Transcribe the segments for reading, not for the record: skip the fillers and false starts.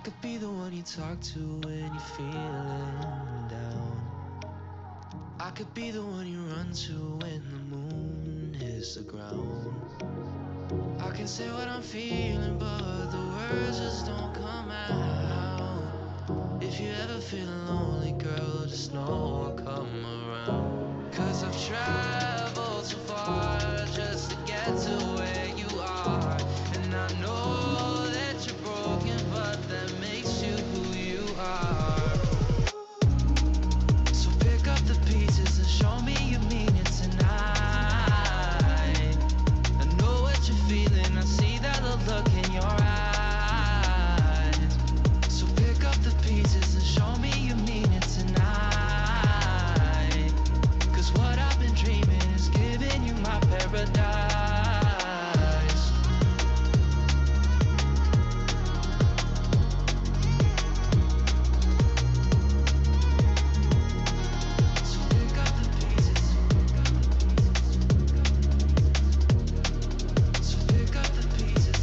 could be the one you talk to when you're feeling down. I could be the one you run to when the moon hits the ground. I can say what I'm feeling, but the words just don't come out. If you ever feel lonely, girl, just know I'll come around. 'Cause I've traveled so far just to get to where you are. And I know that you're broken, but that makes you who you are. So pick up the pieces and show me you mean it tonight. I know what you're feeling, I see that look in your eyes. So pick up the pieces and show me you mean it tonight. 'Cause what I've been dreaming is giving you my paradise. So pick up the pieces. So pick up the pieces.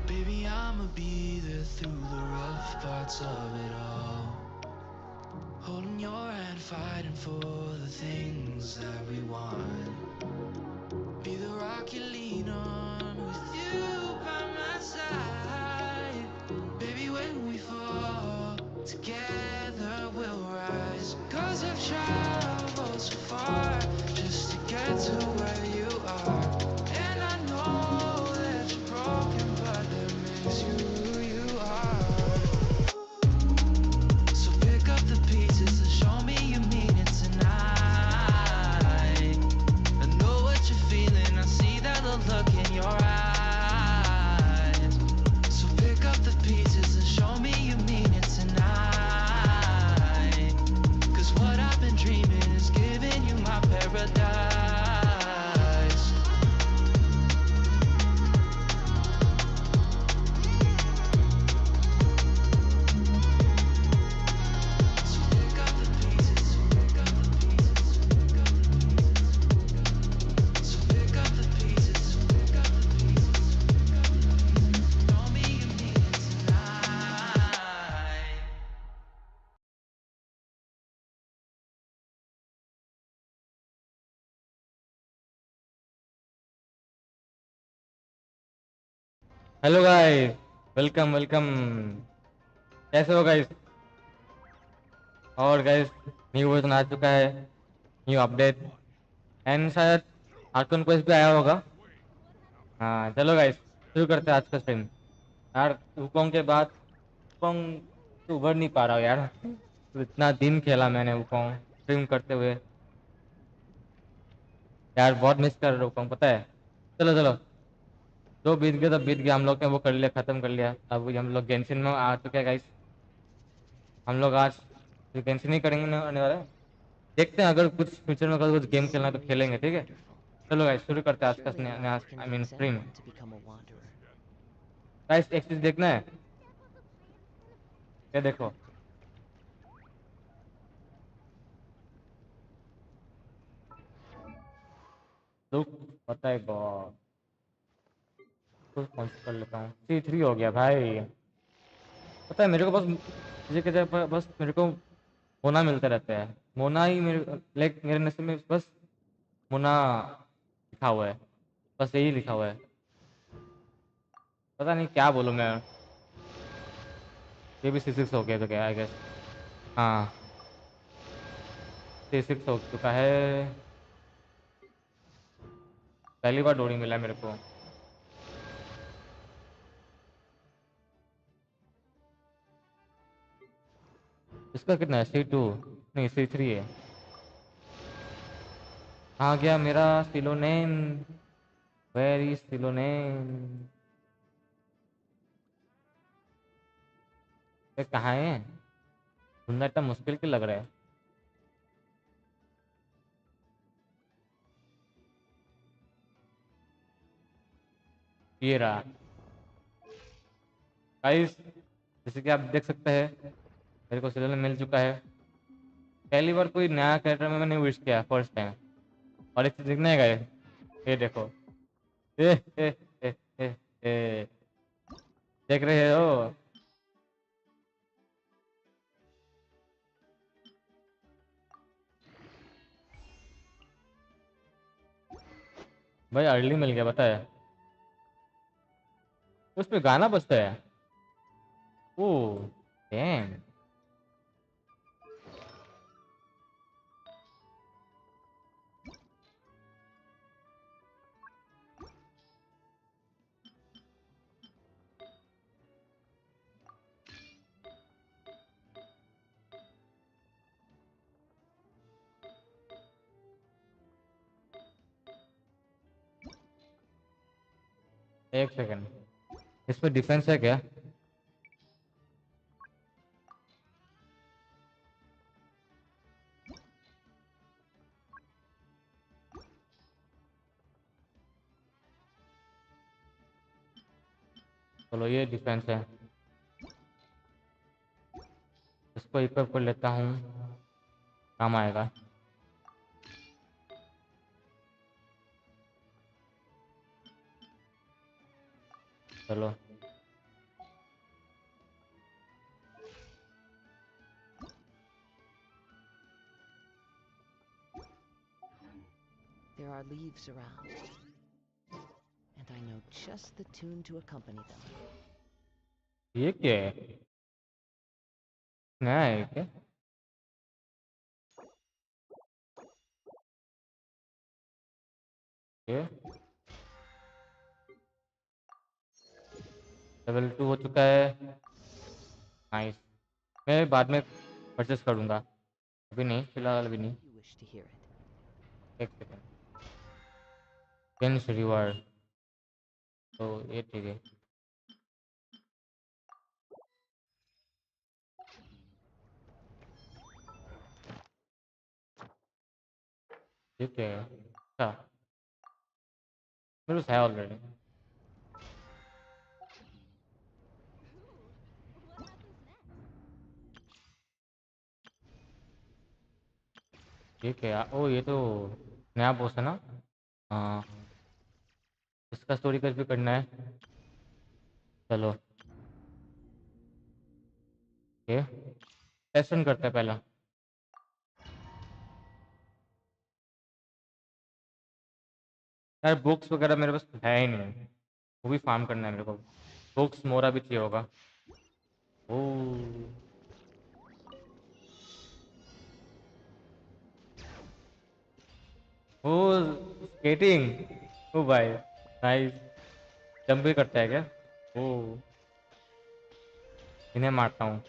Baby, I'ma be there through the rough parts of it all. Holding your hand, fighting for the things that we want. Be the rock you lean on, with you by my side. Baby, when we fall, together we'll rise. 'Cause I've traveled so far just to get to where you are. And I know that you're broken, but that makes you who you are. So pick up the pieces and show me you mean it tonight. I know what you're feeling, I see that look in your eyes. So pick up the pieces and show me you mean it tonight. 'Cause what I've been dreaming is giving you my paradise. So pick up the pieces, pick up the pieces, pick up the pieces. So pick up the pieces, pick up the pieces, pick up the pieces. Show me you mean it tonight. Hello guys, welcome welcome. कैसे हो guys? और guys, new version आ चुका है, new update, and शायद Arkan quest भी आया होगा। हाँ चलो गाइस, शुरू करते हैं आज का स्ट्रीम। यार वुकोंग के बाद वुकोंग तो उभर नहीं पा रहा हूँ यार। तो इतना दिन खेला मैंने वुकोंग स्ट्रीम करते हुए, यार बहुत मिस कर रहा हूँ वुकोंग, पता है। चलो चलो, जो बीत गया तो बीत गया, हम लोग ने वो कर लिया, खत्म कर लिया। अब हम लोग गेंशिन में आ चुके हैं गाइस। हम लोग आज गेंशिन नहीं करेंगे ना आने वाला है। देखते हैं, अगर कुछ फ्यूचर में अगर कुछ गेम खेलना है तो खेलेंगे, ठीक है। चलो गाइस, शुरू करते हैं आज का आई मीन स्ट्रीम। गाइस एक चीज देखना है, ये देखो। लुक, पता है बहुत कुछ कौन सा कर लेता हूँ। C3 हो गया भाई। पता है मेरे को बस, मुझे कहते हैं बस मेरे को मोना मिलते रहते हैं। मोना ही मेरे लाइक मेरे नसीब में बस मोना लिखा हुआ है, बस यही लिखा हुआ है। पता नहीं क्या बोलूँ मैं। ये भी C6 हो गया तो क्या, आई गेस। हाँ, C6 हो चुका है। पहली बार डोरी मिला है मेरे को। इसका कितना है? C2 नहीं, C3 है। कहाँ गया मेरा सिलोनेम? Where is सिलोनेम? ये कहाँ है? ढूंढना इतना मुश्किल क्यों लग रहा है? ये रहा गाइस, जैसे कि आप देख सकते हैं मेरे को सिलोनेम मिल चुका है। पहली बार कोई नया कैरेक्टर में मैंने विश किया फर्स्ट टाइम। और एक चीज दिखना है गाइस, ये देखो, ए, ए, ए, ए, ए, देख रहे हो भाई? अर्ली मिल गया, पता है? उस पे गाना बजता है। Oh damn. एक सेकंड, इस पे डिफेंस है क्या? चलो ये डिफेंस है, इसको इक्विप कर लेता हूँ, काम आएगा। चलो There are leaves around, and I know just the tune to accompany them. ये क्या है? नया है क्या? ये लेवल 2 हो चुका है। नाइस। मैं बाद में परचेस करूँगा, अभी नहीं, फिलहाल अभी नहीं। You wish to hear it. एक सेकंड, गेंस रिवार्ड, तो ये ठीक है। ये क्या है? अच्छा, मेरे पास है ऑलरेडी। ये क्या है? ओ ये तो नया बॉस है ना? हाँ, इसका स्टोरी कुछ भी करना है। चलो ये सेशन करते हैं पहला। यार बुक्स वगैरह मेरे पास है ही नहीं, वो भी फार्म करना है मेरे को। बुक्स मोरा भी चाहिए होगा। ओ ओ स्केटिंग, ओ भाई नाइस। जंप भी करता है क्या? ओ, इन्हें मारता हूँ।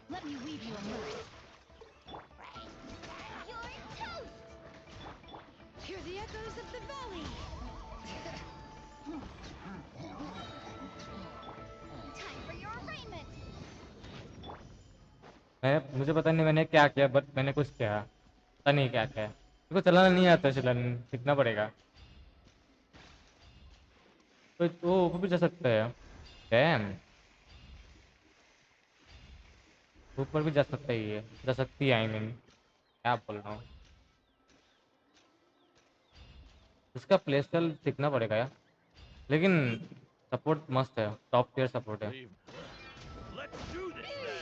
Let me weave you a mirth. You're toast! Hear the echoes of the valley! Time for your arraignment! मैं, मुझे पता नहीं मैंने क्या किया, बट मैंने कुछ किया, पता नहीं क्या किया। मेरे को चलाना नहीं आता, चलाना सीखना पड़ेगा। तो वो ऊपर भी जा सकता है? डैम, ऊपर भी जा सकता है, ये जा सकती है, आई मीन क्या बोल रहा हूँ। इसका प्ले स्टाइल सीखना पड़ेगा यार, लेकिन सपोर्ट मस्त है, टॉप टियर सपोर्ट है। Let's do this then!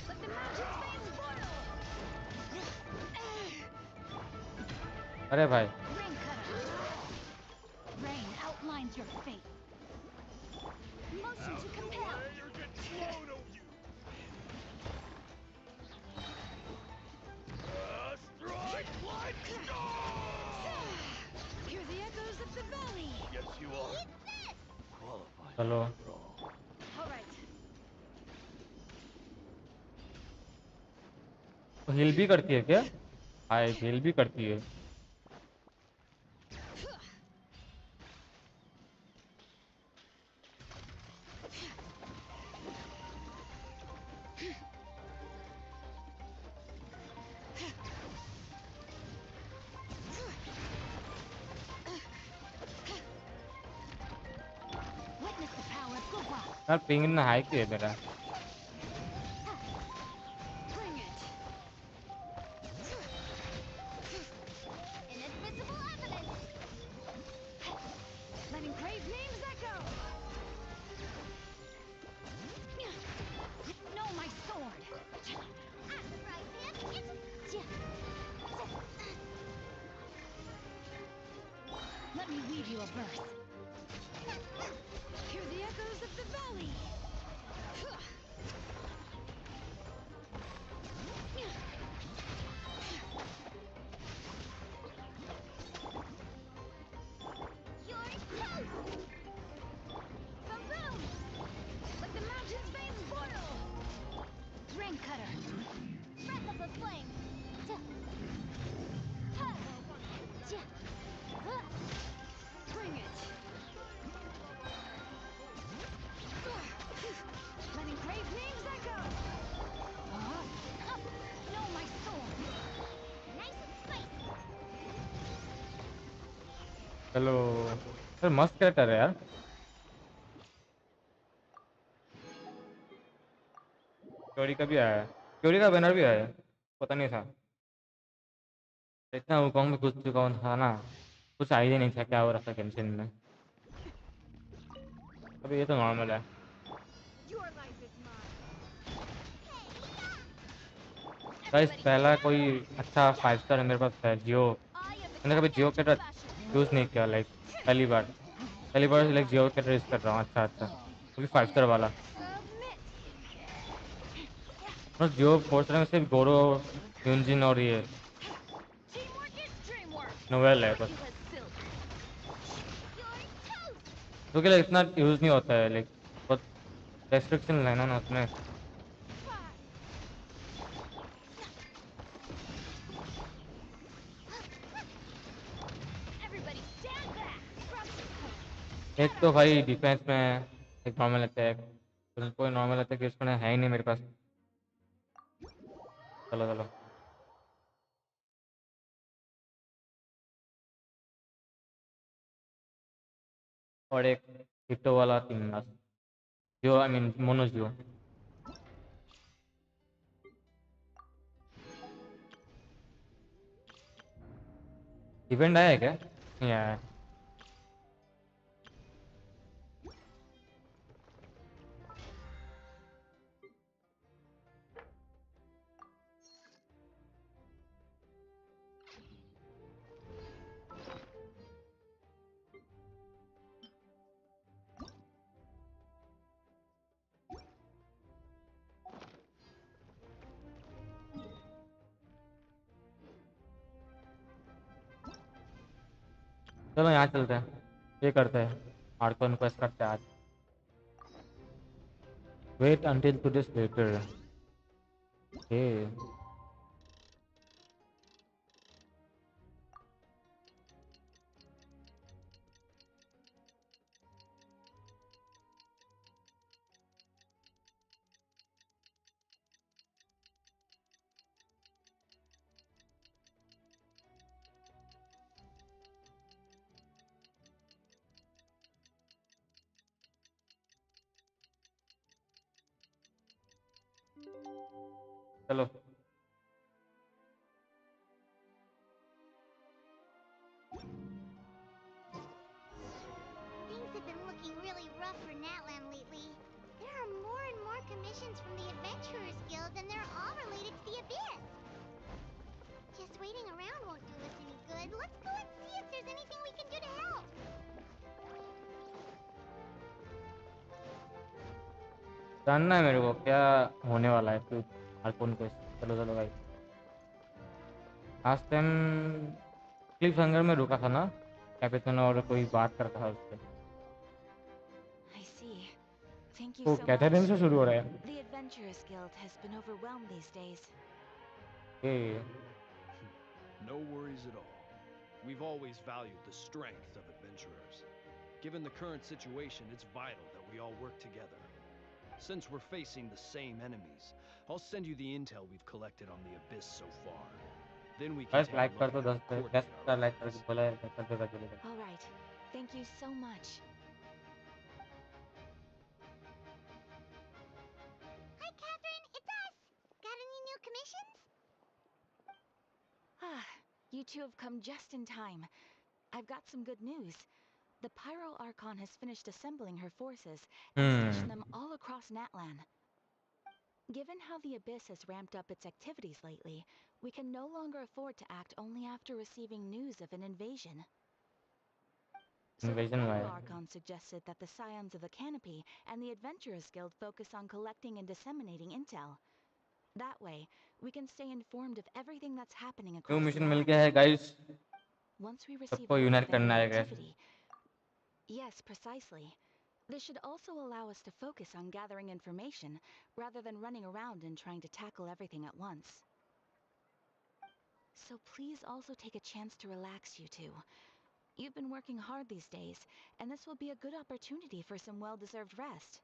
Let the magic flame boil! अरे भाई, Rain cutter! Rain outlines your fate. Motion to compel! Strike like Hear the echoes of the valley! Yes, you are. Eat this! Qualified. चलो All right. तो हिल भी करती है क्या? हाय, हिल भी करती है। Witness the power of Gooo. यार पिंग ना हाई क्यों है मेरा? Bring it. me weave you a verse. Hear the echoes of the valley. You're toast! Kaboom! Let the mountain's veins boil! Rain cutter! Breath of the flame! Bring it! Letting brave names echo! Know my soul! Nice and spicy! चलो sir मस्त character है यार। Query का भी आया है, query का banner भी आया है, पता नहीं था। इतना वुकोंग में घुस चुका हूँ था ना, कुछ आइडिया नहीं था क्या हो रहा था गेंशिन में। अभी ये तो नॉर्मल है। Your life is mine! Guys पहला कोई अच्छा 5 स्टार है मेरे पास है जियो। मैंने कभी जियो कैरेक्टर यूज़ नहीं किया, लाइक पहली बार लाइक जियो कैरेक्टर यूज़ कर रहा हूँ। अच्छा क्योंकि 5 स्टार वाला और जियो 4 स्टार में सिर्फ गोरो, यूनजिन और ये नोवेल है बस, क्योंकि लाइक इतना यूज़ नहीं होता है, लाइक बहुत रेस्ट्रिक्शन है ना उसमें। एक तो भाई डिफेंस में एक नॉर्मल अटैक, कोई नॉर्मल अटैक यूज़ करना है ही नहीं मेरे पास। चलो और एक हिटो वाला 3 लाख जो I mean mono Jio. Event आया है क्या? नहीं आया है। चलो यहाँ चलते हैं, ये करते हैं, आर्कन क्वेस्ट करते हैं आज। Wait until to this letter. Okay चलो। Things have been looking really rough for Natlan lately. There are more and more commissions from the Adventurers Guild, and they're all related to the Abyss. Just waiting around won't do us any good. Let's go and see if there's anything we can do to help. जानना है मेरे को क्या होने वाला है फिर Arkan quest. चलो भाई, लास्ट टाइम क्लिफ हैंगर में रुका था ना, कैपिटन और कोई बात करता था उससे। I see. Thank you वो so कैथरीन much. से शुरू हो रहा है। The Adventurers Guild has been overwhelmed these days. ये No worries at all. We've always valued the strength of adventurers. Given the current situation, it's vital that we all work together. Since we're facing the same enemies, I'll send you the intel we've collected on the Abyss so far. Then we can बस take a like कर look दो, at how 10 coordinate our like कर efforts. बोला है, कर देगा चलेगा। All right. Thank you so much. Hi, Catherine. It's us. Got any new commissions? Ah, you two have come just in time. I've got some good news. The Pyro Archon has finished assembling her forces and stationed them all across Natlan. Given how the Abyss has ramped up its activities lately, we can no longer afford to act only after receiving news of an invasion. So the invasion हुआ Pyro है. Archon suggested that the Scions of the Canopy and the Adventurers Guild focus on collecting and disseminating intel. That way, we can stay informed of everything that's happening new across the mission mill land. गया है guys. Once we receive सबको word unite of any करना है guys. activity. Yes, precisely. This should also allow us to focus on gathering information rather than running around and trying to tackle everything at once. So please also take a chance to relax, you two. You've been working hard these days, and this will be a good opportunity for some well-deserved rest.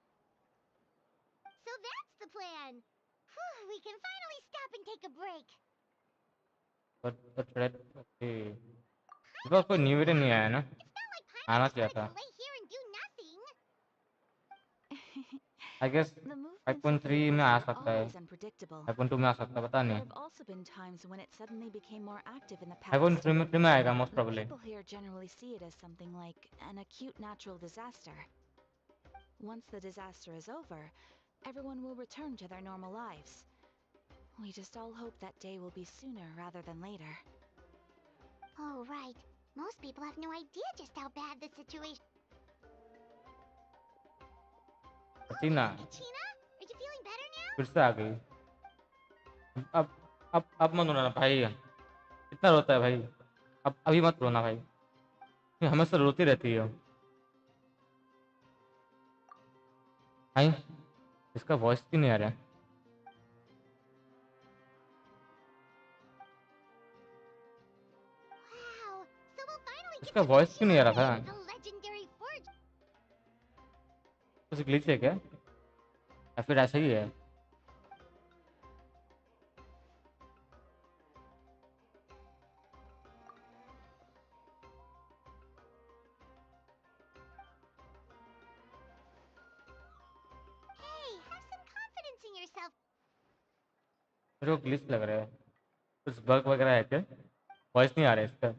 So that's the plan. Whew, we can finally stop and take a break. But red. Okay. इसका कोई new video नहीं आया ना? It's not like Paimon आना just चाहिए wanted था. to lay here and do nothing. I guess The movements iPhone of the 3 में Abyss uh are सकता है. always unpredictable. iPhone 2 में आ सकता है, पता There नहीं. have also been times when it suddenly became more active in the iPhone past. 3 में आएगा most The probably. people here generally see it as something like an acute natural disaster. Once the disaster is over, everyone will return to their normal lives. We just all hope that day will be sooner rather than later. Oh, right. Most people have no idea just how bad the situation. Tina, Tina, are you feeling better now? फिर से आ गई. अब मत रोना भाई. कितना रोता है भाई. अब अभी मत रोना भाई. हमेशा रोती रहती है. भाई इसका वॉइस क्यों नहीं आ रहा है? Wow, so we'll finally इसका get to वॉइस meet क्यों नहीं आ रहा Shinobi, था? the legendary forge. कुछ ग्लिच है क्या? या फिर ऐसा ही है? Hey, have some confidence in yourself. मुझे ग्लिच लग रहा है. कुछ बग वगैरह है क्या? वॉइस नहीं आ रहा है इसका.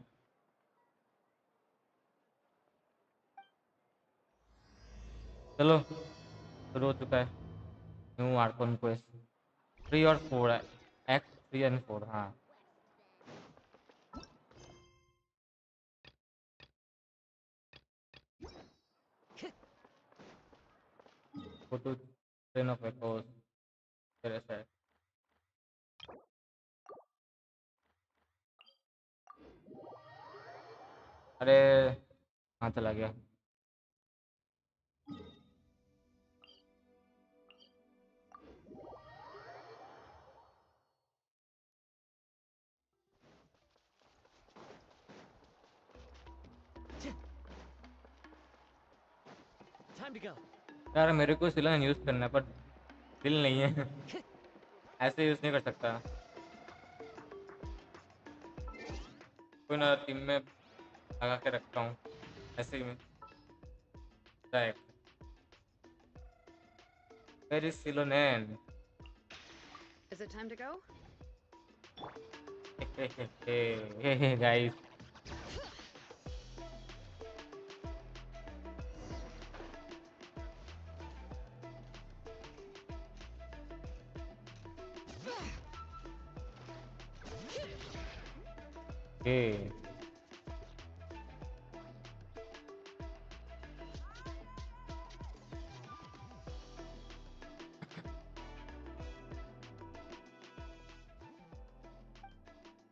चलो शुरू हो चुका है न्यू आर्कन क्वेस्ट 3 और 4 है. Act 3 and 4. हाँ go to train of echoes. फिर ऐसा है. अरे कहाँ चला गया? Time to go. यार मेरे को सिलन यूज करना है पर दिल नहीं है. ऐसे यूज नहीं कर सकता. कोई ना टीम में लगा के रखता हूँ ऐसे ही में. वेर इज सिलोनेन? Is it time to go? hey guys. Hey.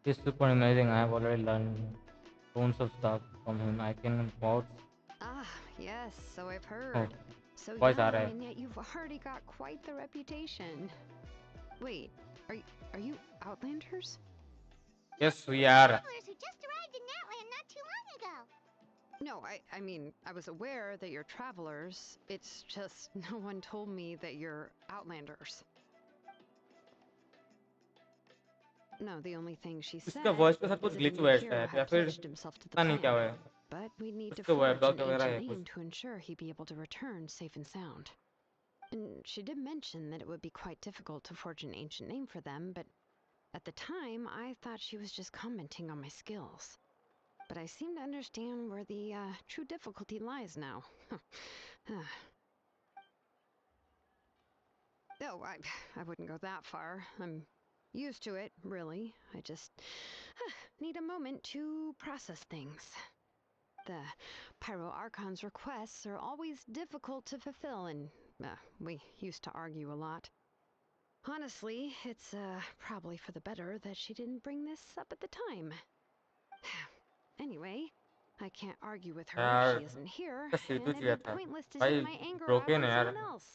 He's super amazing. I have already learned tons of stuff from him. I can vouch. Ah, yes, so I've Oh, heard. So voice young, आ रहा है. and yet you've already got quite the reputation. Wait, are you Outlanders? Yes, we are. Travelers who just arrived in Natlan not too long ago. No, I mean, I was aware that you're travelers. It's just no one told me that you're Outlanders. No, the only thing she said इसका voice के साथ is कुछ that glitch a हुआ new है hero शायद या had फिर pledged himself to the पता नहीं क्या हुआ plan. है. But we'd need to कुछ तो हुआ है, forge an बग वगैरह है ancient कुछ. name to ensure he'd be able to return safe and sound. And she did mention that it would be quite difficult to forge an ancient name for them, but at the time, I thought she was just commenting on my skills. But I seem to understand where the true difficulty lies now. No, I wouldn't go that far. I'm used to it, really. I just need a moment to process things. The Pyro Archon's requests are always difficult to fulfill, and we used to argue a lot. Honestly, it's probably for the better that she didn't bring this up at the time. Anyway, I can't argue with her if she isn't here, इसका सेतु and it'd चाहिए be था pointless to भाई, take my anger out broken on है यार, someone else.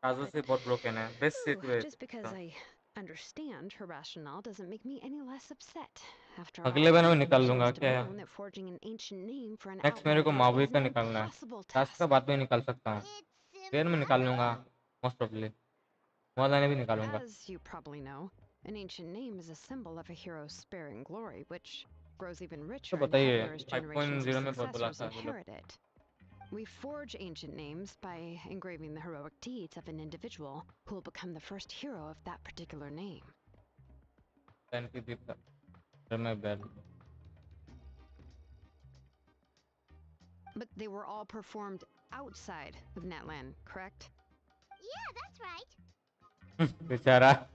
काजू से But, बहुत broken है, बेस्ट सेतु है just because इसका। I understand her rationale doesn't make me any less upset. After अगले बार all, मैं it निकाल shows लूंगा to be क्या। known that forging an ancient name for an next मेरे को outlander मावी is का an निकालना है, impossible लास्ट का task. बाद में निकाल सकता हूँ, It's फिर मैं निकाल लूंगा impossible. मोस्ट प्रोबेबली, मौलाना भी निकालूंगा। As you probably know, an ancient name is a symbol of a hero's spare and glory, which grows even तो richer and बताइए heavier as generations 5.0 of में बहुत बोला successors था ये लोग। inherit it. We forge ancient names by engraving the heroic deeds of an individual who will become the first hero of that particular name. But they were all performed outside of Natlan, correct? Yeah, that's right. बेचारा।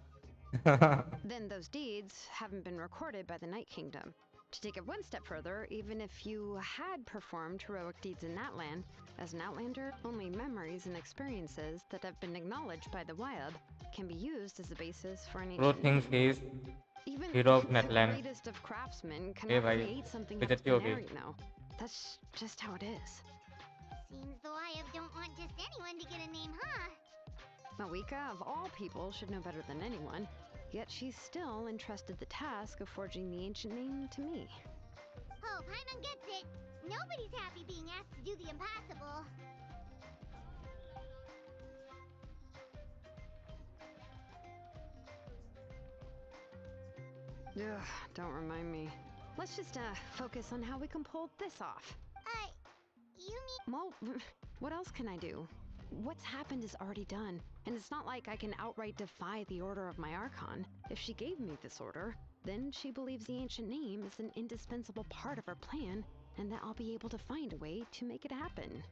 Then those deeds haven't been recorded by the Night Kingdom. To take it one step further, even if you had performed heroic deeds in Natlan, as an Outlander, only memories and experiences that have been acknowledged by the Wyab can be used as a basis for an Pro ancient thinks name. he is Even hero of the Natlan। greatest of craftsmen A cannot भाई, create something that's बेइज्जती हो been there, गई। you know. That's just how it is. Seems the Wyab don't want just anyone to get a name, huh? Mawika, of all people, should know better than anyone. Yet she's still entrusted the task of forging the ancient name to me. Oh, Paimon gets it. Nobody's happy being asked to do the impossible. Ugh, don't remind me. Let's just focus on how we can pull this off. You mean... Well, what else can I do? What's happened is already done, and it's not like I can outright defy the order of my Archon. If she gave me this order, then she believes the ancient name is an indispensable part of her plan, and that I'll be able to find a way to make it happen.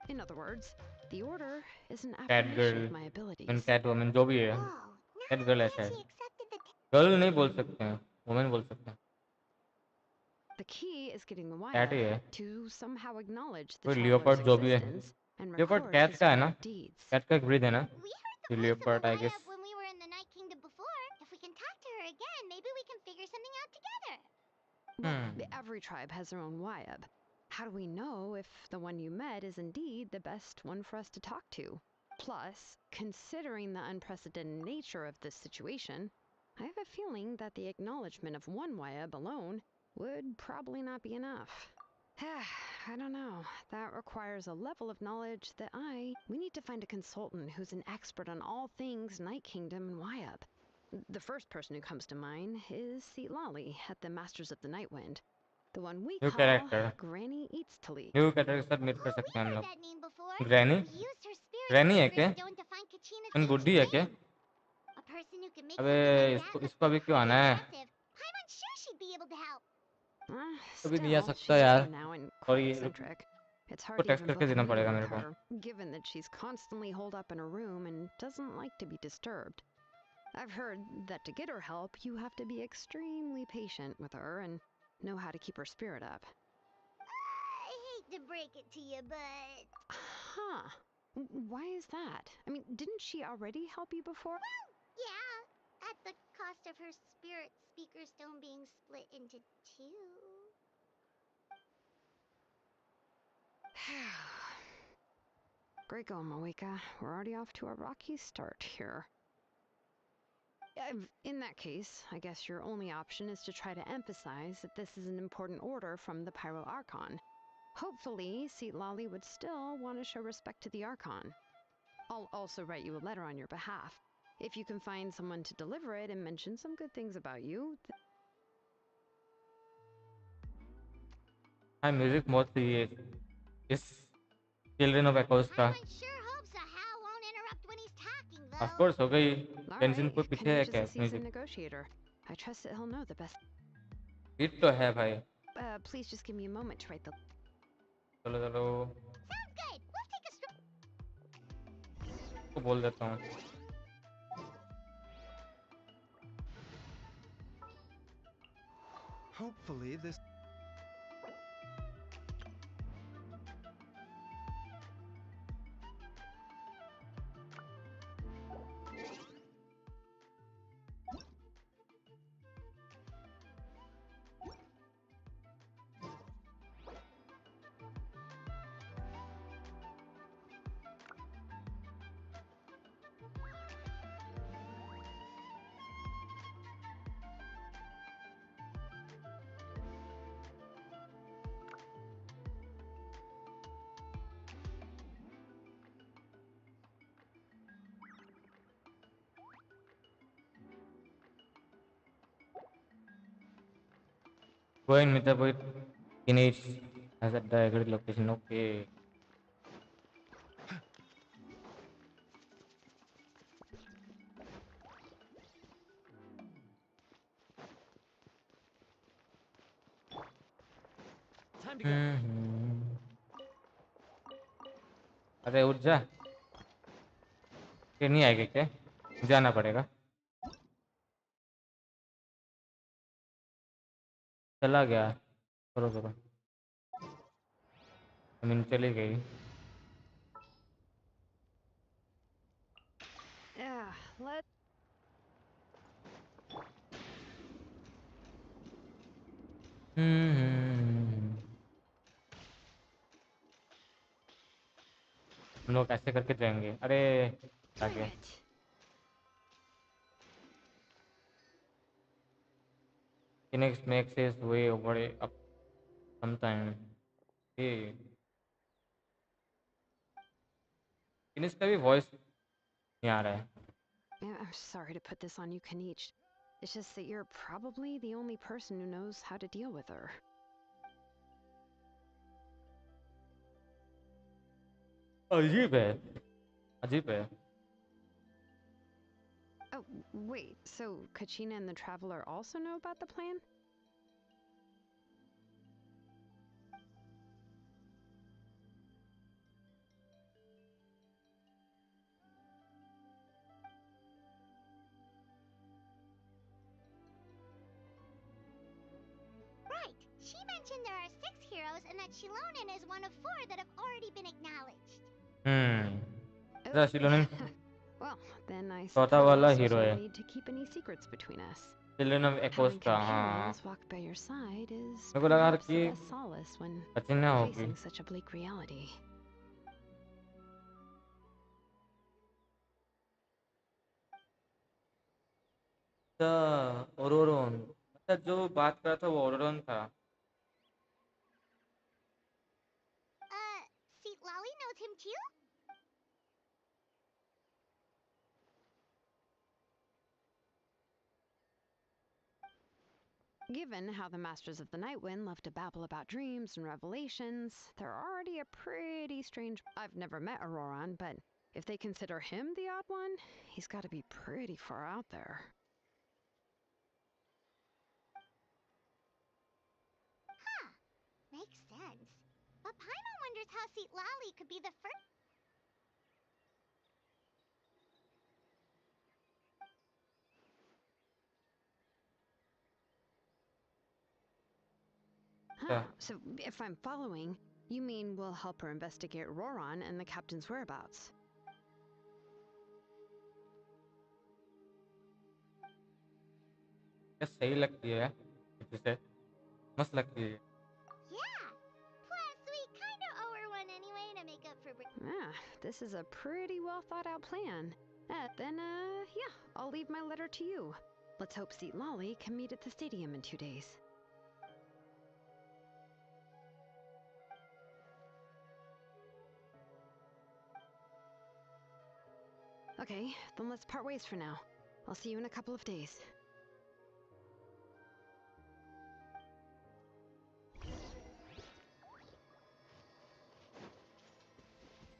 In other words, the order is an Cat affirmation girl, of my abilities. and cat woman जो भी है, Whoa, now cat I'm girl है glad शायद। she accepted the... girl नहीं बोल सकते हैं, woman बोल सकते हैं। The key is getting the cat he Wyab है। to somehow acknowledge the कोई traveler's leopard जो भी है, existence and leopard record cat his का है ना, heroic deeds. cat का एक breed है ना, We heard the the voice of leopard a I guess। Wyab when we were in the Night Kingdom before. If we can talk to her again, maybe we can figure something out together. Well, every tribe has their own Wyab. How do we know if the one you met is indeed the best one for us to talk to? Plus, considering the unprecedented nature of this situation, I have a feeling that the acknowledgement of one Wyab alone would probably not be enough. I don't know. That requires a level of knowledge that we need to find a consultant who's an expert on all things Night Kingdom and Wyab. The first person who comes to mind is Lali at the Masters of the Nightwind. The one we New call character, Granny Eats Talik. new character के साथ meet कर Oh, सकते we हैं हम heard लोग। that name before. Granny, We used her spirit Granny है secret क्या? stone to find Kachina's कौन बुड्ढी ancient है क्या? name. A person who can make अबे something like इसको that इसको look अभी क्यों pretty आना है? impressive. Paimon's sure she'd be able to help. अभी नहीं आ Still, सकता she's यार, older now and और quite ये eccentric. It's को hard to टेक्स्ट even करके book a देना meeting पड़ेगा with मेरे को। her, given that she's constantly holed up in her room and doesn't like to be disturbed. I've heard that to get her help, you have to be extremely patient with her and know how to keep her spirit up. I hate to break it to you, but... Huh. Why is that? I mean, didn't she already help you before? Yeah, at the cost of her spirit speaker stone being split into two. Great going, Mawika. We're already off to a rocky start here. In that case, I guess your only option is to try to emphasize that this is an important order from the Pyro Archon. Hopefully, Lali would still want to show respect to the Archon. I'll also write you a letter on your behalf. If you can find someone to deliver it and mention some good things about you... हाँ music बहुत सही है इस children of एकोस का। Paimon sure hopes a Hal won't interrupt when he's talking, though. Of course हो गई। All tension right, कोई पीछे है Kanish is क्या a seasoned music? negotiator. I trust that he'll know the best. Hit तो है भाई। Please just give me a moment to write the... चलो चलो Sounds good. We'll take a stroll. को बोल देता हूँ। Hopefully this... Go and meet up with teenage as at the agreed location. Okay. Time to go. अरे उठ जा, फिर नहीं आएगी क्या? जाना पड़ेगा। चला गया। करो करो। चली गई। Yeah, let. हम लोग ऐसे करके जाएंगे। अरे आ Dang गया। it. Phoenix makes his way over up sometime. ये Phoenix का भी वॉइस नहीं आ रहा है। Yeah, I'm sorry to put this on you, Kanich. It's just that you're probably the only person who knows how to deal with her. अजीब है, अजीब है। Oh, wait, so Kachina and the Traveler also know about the plan? Right. She mentioned there are 6 heroes and that Shilonen is one of 4 that have already been acknowledged. ऐसा शिलोनिन Well, then I चौथा वाला suppose hero there's है। no need to keep any secrets between us. शिलोनिन एकोस Having का, हाँ। companions walk by your side is मेरे को लगा perhaps the कि best solace when कचना होगी। facing such a bleak reality. अच्छा, ओरोरोन। अच्छा, जो बात कर रहा था वो ओरोरोन था। Seat Lolly knows him too? Given how the Masters of the Nightwind love to babble about dreams and revelations, they're already a pretty strange. I've never met Auroron, but if they consider him the odd one, he's got to be pretty far out there. Huh. Makes sense. But Paimon wonders how Seat Lolly could be the first. Huh. So if I'm following, you mean we'll help her investigate Auroron and the captain's whereabouts? क्या सही लगती है जिसे मस्त लगती है। Yeah. Plus, we kinda owe her one anyway to make up for. Yeah, this is a pretty well thought out plan. Then, yeah, I'll leave my letter to you. Let's hope Seat Lolly can meet at the stadium in 2 days. Okay, then let's part ways for now. I'll see you in a couple of days.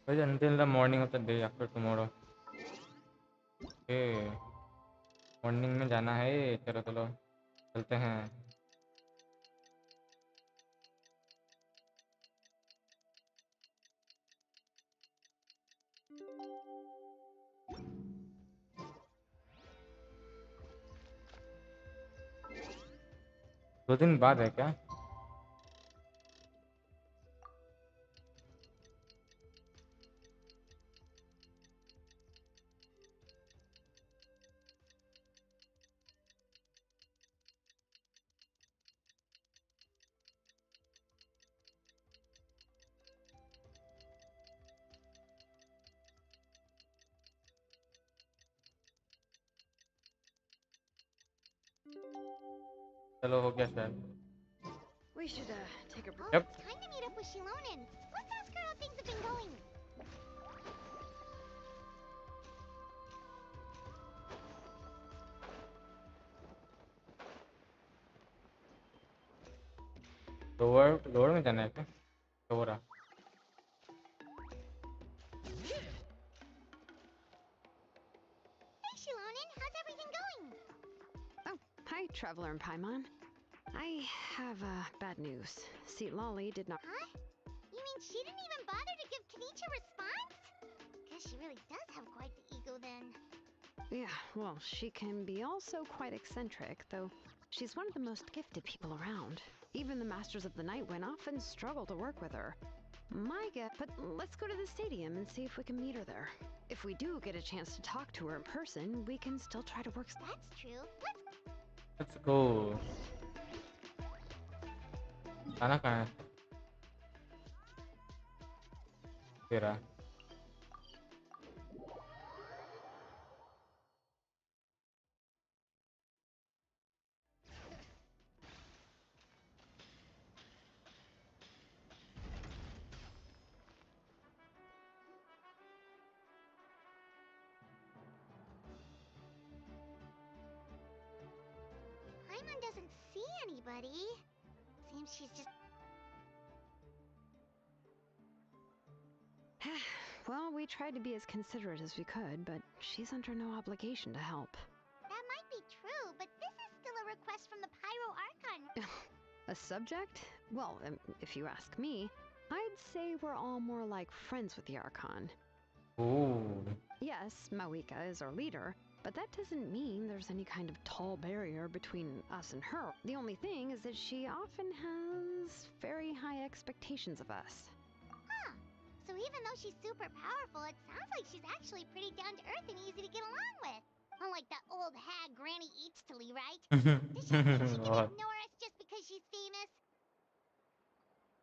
Wait until the morning of the day after tomorrow. Okay, morning में जाना है। चलो चलो चलते हैं। दो दिन बाद है क्या? चलो हो गया शायद। We should, take a break. Oh, Yep. it's time to meet up with Shilonen. Let's ask her how things have been going. Lower में जाना है क्या? हो रहा Hey, Shilonen, how's everything going? Oh, hi, Traveler and Paimon. I have bad news. See, Lolly did not. Huh? You mean she didn't even bother to give Kanichi a response? Guess she really does have quite the ego then. Yeah, well, she can be also quite eccentric, though she's one of the most gifted people around. Even the Masters of the Night Wind often struggle to work with her. My guess, but let's go to the stadium and see if we can meet her there. If we do get a chance to talk to her in person, we can still try to work. That's true. Let's go. जाना कहाँ है तेरा? Paimon doesn't see anybody. Seems she's just... Well, we tried to be as considerate as we could, but she's under no obligation to help. That might be true, but this is still a request from the Pyro Archon. A subject? Well, if you ask me, I'd say we're all more like friends with the Archon. Ooh. Yes, Mawika is our leader, but that doesn't mean there's any kind of tall barrier between us and her. The only thing is that she often has very high expectations of us. Huh. So even though she's super powerful, it sounds like she's actually pretty down to earth and easy to get along with. Unlike that old hag Granny Eatstily, right? Does she think she can बहुत ignore us just because she's famous?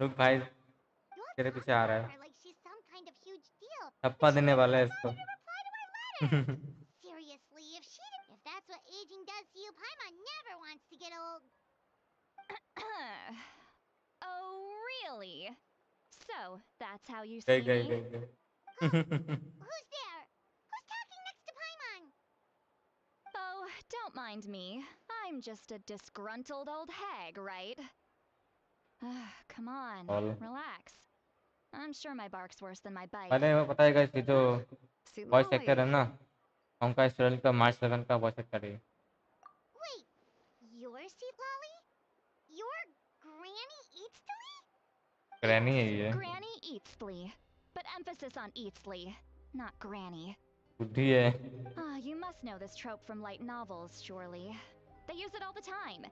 लोग भाई You all तेरे talk पीछे आ रहा about है her like she's some kind of huge deal. थप्पा But she देने didn't वाला है even इसको bother to reply to our letter. Seriously, if that's what aging does to you, Paimon never wants to get old. Oh, really? So, that's how you गई see गई me? गई गई Who's there? Who's talking next to Paimon? Oh, don't mind me. I'm just a disgruntled old hag, right? Come on, All. relax. I'm sure my bark's worse than my bite. मैंने वो पता है guys ये जो See, voice actor है Lolly. ना उनका student का मार्च लगन का वॉइस एक्टर है Wait, you're Seat Lolly? You're Granny Eatstily? Granny है Yes, ये Granny Eatsley. But emphasis on Eatsley, not Granny. बुद्धि है You must know this trope from light novels, surely. They use it all the time.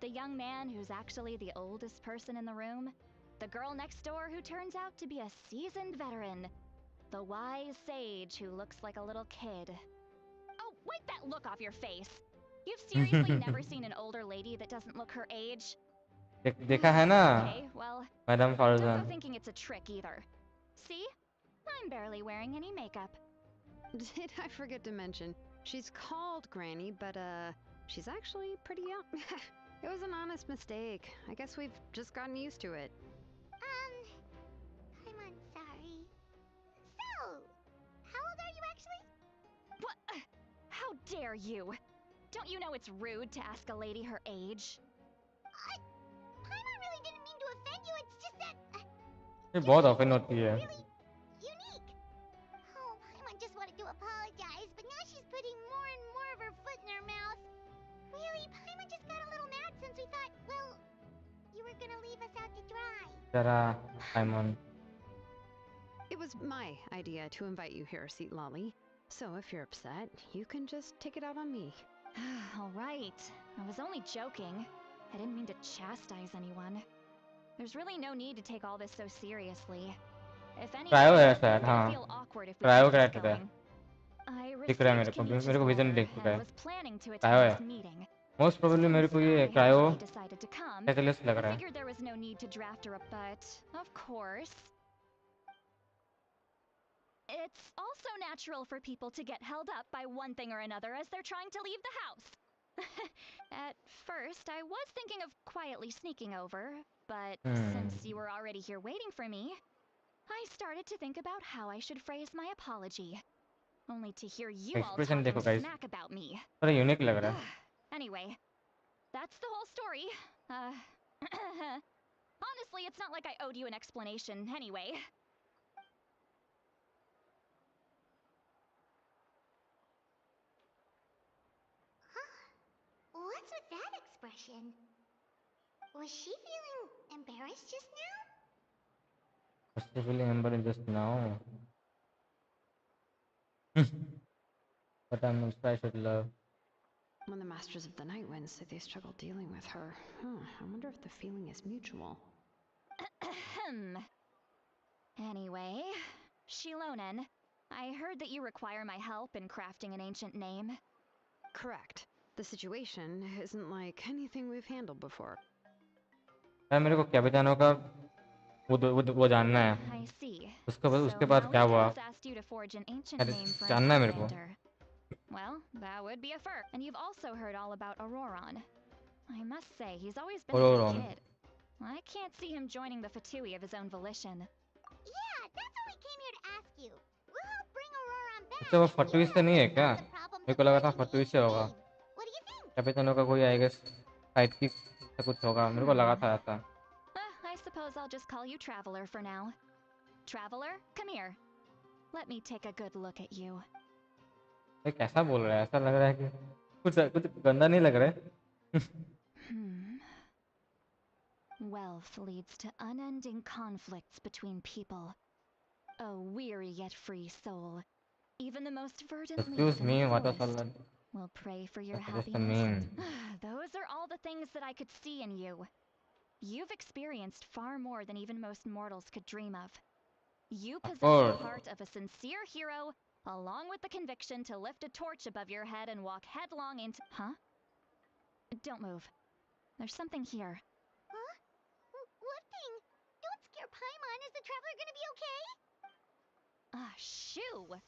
The young man who's actually the oldest person in the room. The girl next door who turns out to be a seasoned veteran. The wise sage who looks like a little kid. Oh, wipe that look off your face! You've seriously never seen an older lady that doesn't look her age? देखा है ना Okay, well, madam don't फॉर्जन go thinking it's a trick either. See? I'm barely wearing any makeup. Did I forget to mention? She's called Granny, but she's actually pretty young. It was an honest mistake. I guess we've just gotten used to it. Paimon, sorry. So, how old are you actually? What? How dare you? Don't you know it's rude to ask a lady her age? Paimon really didn't mean to offend you, it's just that... ये your बहुत age often is होती है really unique. Oh, Paimon just wanted to apologize, but now she's putting more and more of her foot in her mouth. Really, Paimon just got a little mad since we thought, well, you were gonna leave us out to dry. जरा Simon It was my idea to invite you here, Seat Lolly. So if you're upset, you can just take it out on me. All right. I was only joking. I didn't mean to chastise anyone. There's really no need to take all this so seriously. If anything, cryo है it's शायद gonna हाँ feel awkward if we cryo keep this character है going. I दिख रहा है received Kenichi's मेरे को vision letter दिख चुका and है was planning to cryo attend है this meeting. मोस्ट प्रोबेबली मेरे को ये Since I had cryo already decided to come, catalyst लग I रहा है figured there was no need to draft her up, but of course. It's also natural for people to get held up by one thing or another as they're trying to leave the house. At first, I was thinking of quietly sneaking over, but since you were already here waiting for me, I started to think about how I should phrase my apology. Only to hear you all expression talking देखो guys smack about me. थोड़ा unique लग रहा है Anyway, that's the whole story. Honestly, it's not like I owed you an explanation anyway. What's with that expression? Was she feeling embarrassed just now? Especially Amber just now. But I'm not sure I should love. When the Masters of the Night Wind say they struggle dealing with her, I wonder if the feeling is mutual. Anyway, Shilonen, I heard that you require my help in crafting an ancient name. Correct. The situation isn't like anything we've handled before. यार मेरे को कैपिटानो का वो जानना है I see. उसके So बाद क्या हुआ Maui-kun has asked you to forge an ancient अरे name for an जानना है मेरे को Outlander. Well, that would be a first. And you've also heard all about Auroron. I must say, he's always been a Auroron. good kid. I can't see him joining the Fatui of his own volition. Yeah, that's what we came here to ask you. We'll help bring Auroron back. अच्छा वो फटुई से नहीं है क्या The problems मेरे of को लगा था forging the फटुई से ancient होगा name. What do you think? कैपिटानो का कोई आई गेस साइड की से कुछ होगा मेरे को लगा था ऐसा I suppose I'll just call you Traveler for now. Traveler, come here. Let me take a good look at you. ये कैसा बोल रहा है ऐसा लग रहा है कि कुछ कुछ गंदा नहीं लग रहा है Wealth leads to unending conflicts between people. A weary yet free soul. Even the most verdant Excuse leaves in me the what was forest all will pray for your that's just a happiness. meme Those are all the things that I could see in you. You've experienced far more than even most mortals could dream of. You possess the course. heart of a sincere hero, along with the conviction to lift a torch above your head and walk headlong into... Huh? Don't move. There's something here. Huh? What thing? Don't scare Paimon. Is the traveler gonna be okay? Ah, shoo!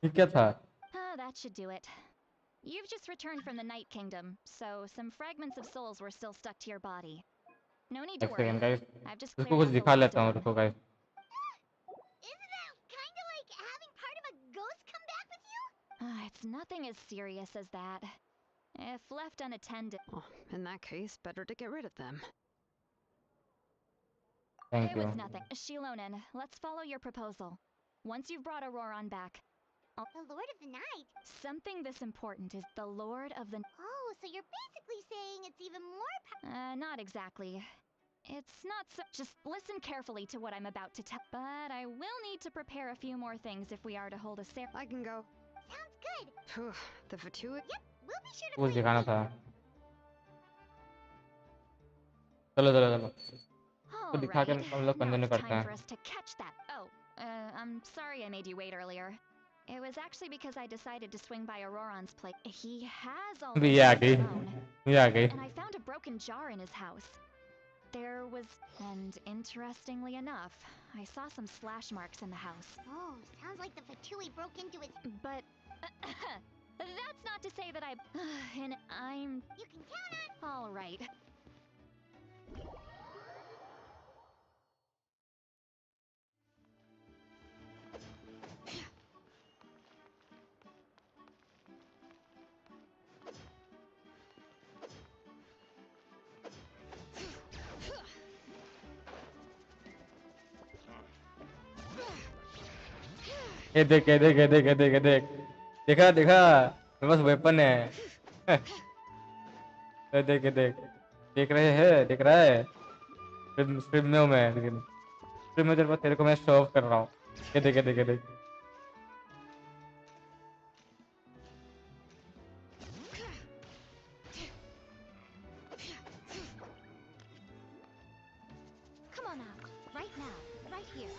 ये क्या था That should do it. You've just returned from the Night Kingdom, so some fragments of souls were still stuck to your body. No need to एक worry. Second guys I've just इसको cleared कुछ out the दिखा last लेता of हूँ them. रुको guys Isn't that kind of like having part of a ghost come back with you? It's nothing as serious as that. If left unattended... Well, in that case, better to get rid of them. Thank It you was nothing. Shilonen, let's follow your proposal. Once you've brought Auroron back, The Lord of the Night? something this important is the Lord of the... Oh, so you're basically saying it's even more Not exactly. It's not so... Just listen carefully to what I'm about to tell. But I will need to prepare a few more things if we are to hold a ceremony. I can go. Sounds good. Phew, the Fatui? Yep, we'll be sure to कुछ play दिखाना safe. था चलो चलो चलो तो All दिखा के right. हम लोग Now कंटिन्यू it's करते time for हैं us to catch that. Oh, I'm sorry I made you wait earlier. It was actually because I decided to swing by Auroron's place. He has all भी the ये आ things गई alone. ये आ गई And I found a broken jar in his house. There was... And interestingly enough, I saw some slash marks in the house. Oh, sounds like the Fatui broke into its... But... that's not to say that I... and I'm... You can count on... All right. ये देख ये देख ये देख ये देख ये देख देखा देखा मेरे पास वेपन है ये देख ये देख देख रहे हैं देख रहा है स्ट्रीम में हूँ मैं लेकिन स्ट्रीम में तेरे को मैं शो ऑफ कर रहा हूँ ये देख ये देख ये देख Come on now. Right now. Right here.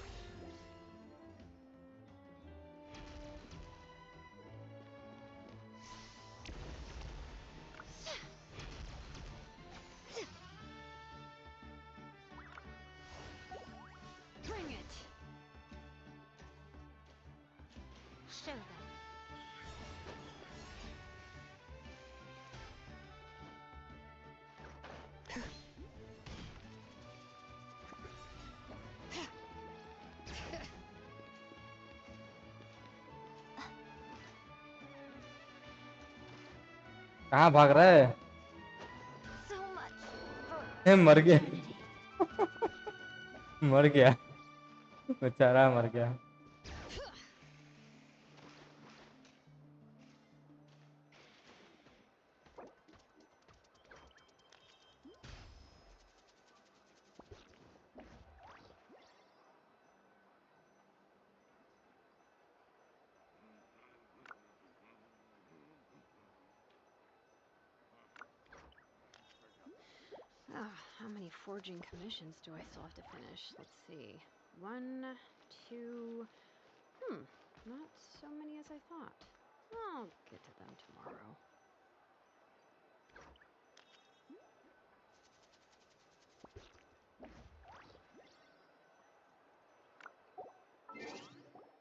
Bring it! Show them. कहाँ भाग रहा है So much for मर गया opportunity. मर गया बेचारा मर गया। How many forging commissions do I still have to finish? Let's see. 1, 2... not so many as I thought. I'll get to them tomorrow.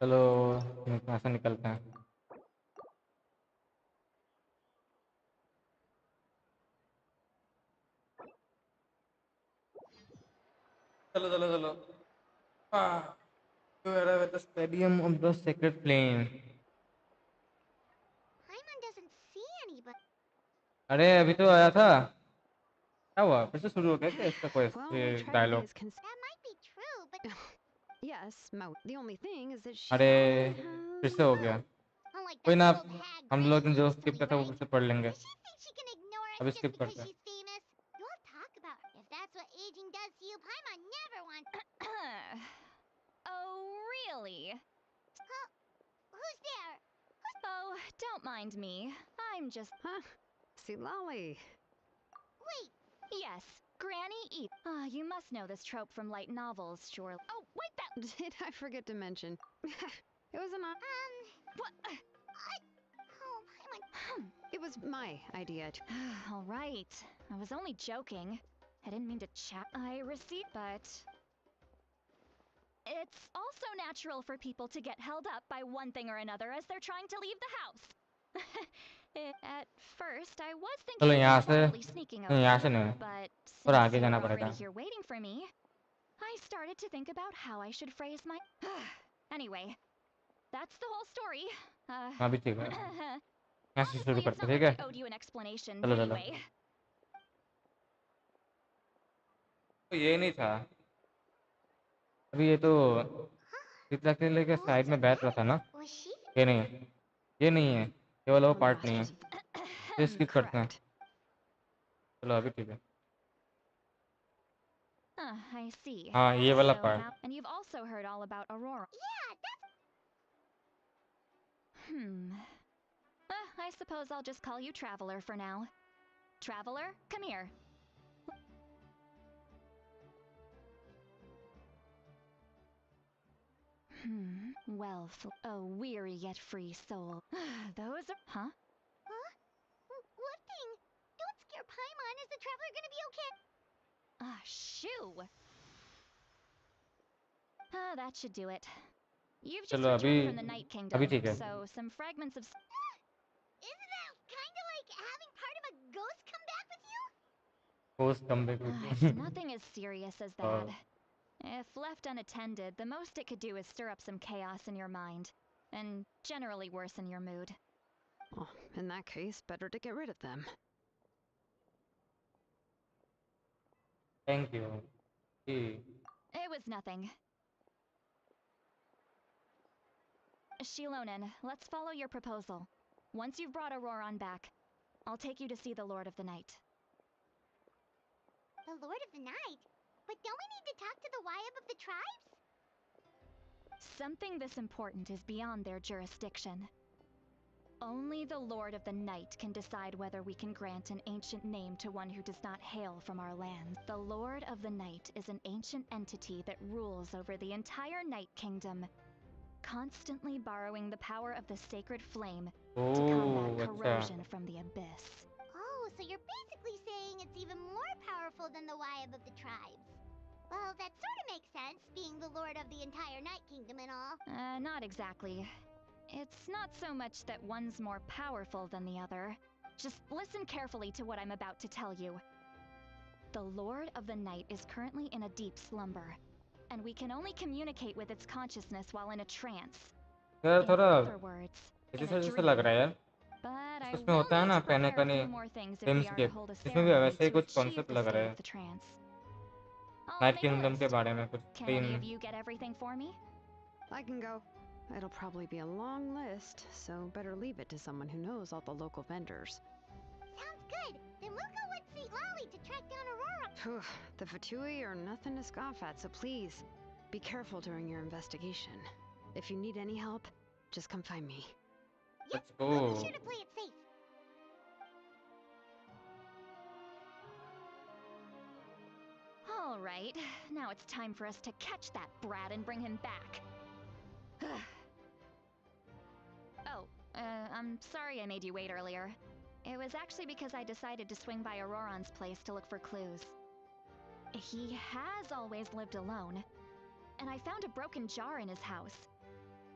चलो यहाँ से निकलते हैं। चलो चलो चलो। You arrive at the stadium of the sacred flame. Paimon doesn't see anybody. अरे अभी तो आया था। क्या हुआ फिर से शुरू हो गया क्या इसका कोई Well, we tried to be dialogue? as That might be true, but Yes, the only thing is that she अरे has... फिर से हो गया। unlike कोई that ना, old hag हम Granny लोग ने जो used to स्किप me, करता है वो right? फिर से पढ़ लेंगे। Does she think she can ignore us अभी just स्किप because करते हैं। she's famous? You'll talk about her. If that's what aging does to you, Paimon never wants. Oh, really? Huh? Who's there? Oh, don't mind me. I'm just... Huh? See, Lolly. Wait, Yes, Granny eat. Ah, you must know this trope from light novels, surely. Oh, wait, that... Did I forget to mention? It was an... What? oh, Paimon. It was my idea to... All right. I was only joking. I didn't mean to chat. I receive, but... It's also natural for people to get held up by one thing or another as they're trying to leave the house. At first, I was चलो thinking यहाँ of से quietly sneaking over, यहाँ से नहीं but और since आगे you जाना were already पड़ेगा। here waiting for me, I started to think about how I should phrase my... Anyway, that's the whole story. हाँ भी ठीक है। यहाँ से शुरू Honestly, it's करते not ठीक like है। I owed you an explanation चलो चलो। anyway. तो ये नहीं था अभी, ये तो चित्रा के लेके Who's साइड में बैठ रहा था ना। was she? ये नहीं है, ये नहीं है, ये वाला वो Oh, पार्ट नहीं है। not. ये स्किप करते हैं। Correct. चलो अभी ठीक है। I see. हाँ ये वाला So part. now, and you've also heard all about Aurora. Yeah, that's I suppose I'll just call you Traveler for now. Traveler, come here. Well, oh, weary yet free soul. Those are... Huh? huh? What thing? Don't scare Paimon. Is the traveler gonna be okay? Ah, shoo! That should do it. You've just चलो returned from the Night अभी Kingdom, ठीक है। so some fragments of... Isn't that kind of like having part of a ghost come back with you? Post come back It's nothing as serious as that. Oh. If left unattended, the most it could do is stir up some chaos in your mind, and generally worsen your mood. Well, in that case, better to get rid of them. Thank you. It was nothing. Shilonen, let's follow your proposal. Once you've brought Auroron back, I'll take you to see the Lord of the Night. The Lord of the Night? But don't we need to talk to the Wyab of the tribes? Something this important is beyond their jurisdiction. Only the Lord of the Night can decide whether we can grant an ancient name to one who does not hail from our lands. The Lord of the Night is an ancient entity that rules over the entire Night Kingdom, constantly borrowing the power of the sacred flame to combat अच्छा। corrosion from the abyss. Oh, so you're basically saying it's even more powerful than the Wyab of the tribes. Well, that sort of makes sense, being the lord of the entire Night Kingdom and all. Not exactly. It's not so much that one's more powerful than the other. Just listen carefully to what I'm about to tell you. The Lord of the Night is currently in a deep slumber, and we can only communicate with its consciousness while in a trance. यार In थोड़ा other words, in जैसे a जैसे dream. लग रहा है यार। But I उसमें will होता है need ना to पहने prepare a कने few more things if we are to टेम्सकेप, hold a इसमें भी ceremony वैसे ही to कुछ achieve कॉन्सेप्ट the लग state रहा है। of the trance. I'll night make a kingdom के list. बारे में कुछ Can any तीन of you get everything for me? I can go. It'll probably be a long list, so better leave it to someone who knows all the local vendors. Sounds good. Then we'll go with St. Lolly to track down Aurora. Phew, the Fatui are nothing to scoff at, so please, be careful during your investigation. If you need any help, just come find me. Yep, Let's go. we'll be sure to play it safe. All right, now it's time for us to catch that brat and bring him back. Oh, I'm sorry I made you wait earlier. It was actually because I decided to swing by Auroron's place to look for clues. He has always lived alone, and I found a broken jar in his house.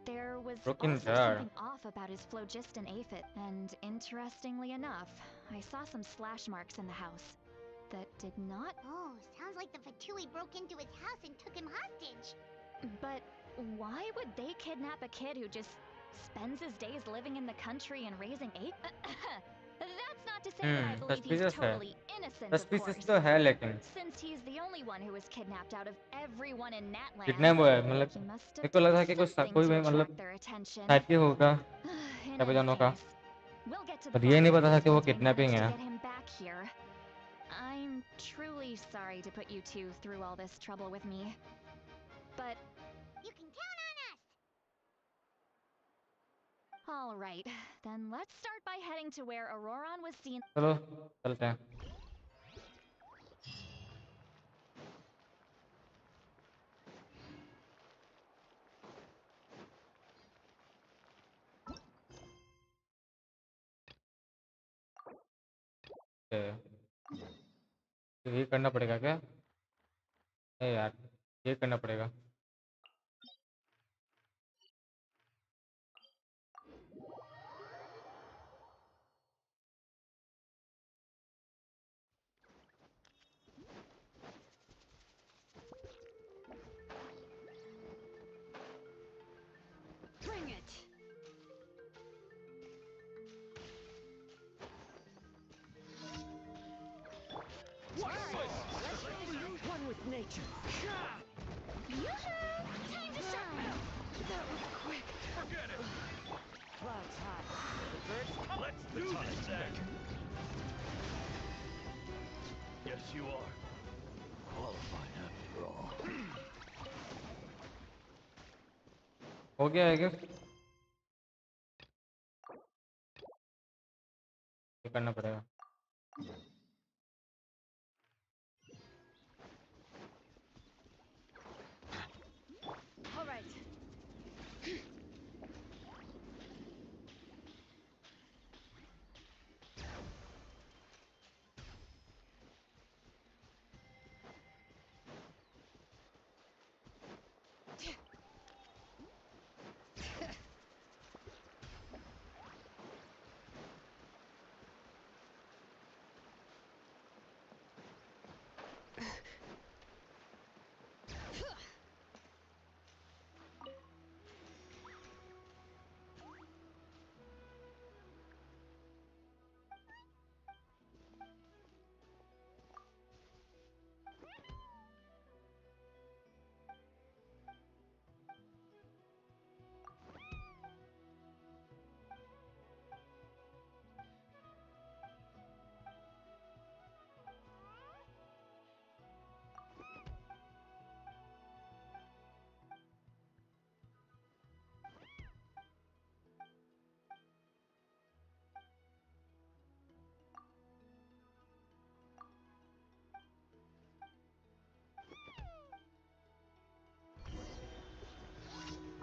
There was Broken also jar. something off about his phlogiston aphid, and interestingly enough, I saw some slash marks in the house that did not. Oh, sounds like the Fatui broke into his house and took him hostage. But why would they kidnap a kid who just spends his days living in the country and raising ape? That's not to say that I believe he's suspicious है totally innocent, of suspicious course. तो है लेकिन Since he's the only one who was kidnapped out of everyone in Natlan, kidnap हुआ है मतलब he must मेरे have को done लगा कि कोई something कोई to मतलब attract their attention. शायद ही होगा In क्या any जानों का case, we'll get to the पर ये नहीं bottom पता था of कि this वो once we kidnapping manage to है get him back here. I'm truly sorry to put you two through all this trouble with me, but You can count on us. all right, then let's start by heading to where Auroron was seen. चलो चलते हैं तो ये करना पड़ेगा क्या ए यार ये करना पड़ेगा Bring it! One with nature. Time to shine! That was quick. Forget it! Clouds high. The birds come. Let's do this then! Yes, you are. Qualified after all. हो गया है क्या ये करना पड़ेगा All right.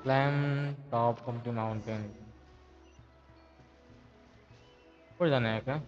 climb top of the mountain ऊपर जाना है क्या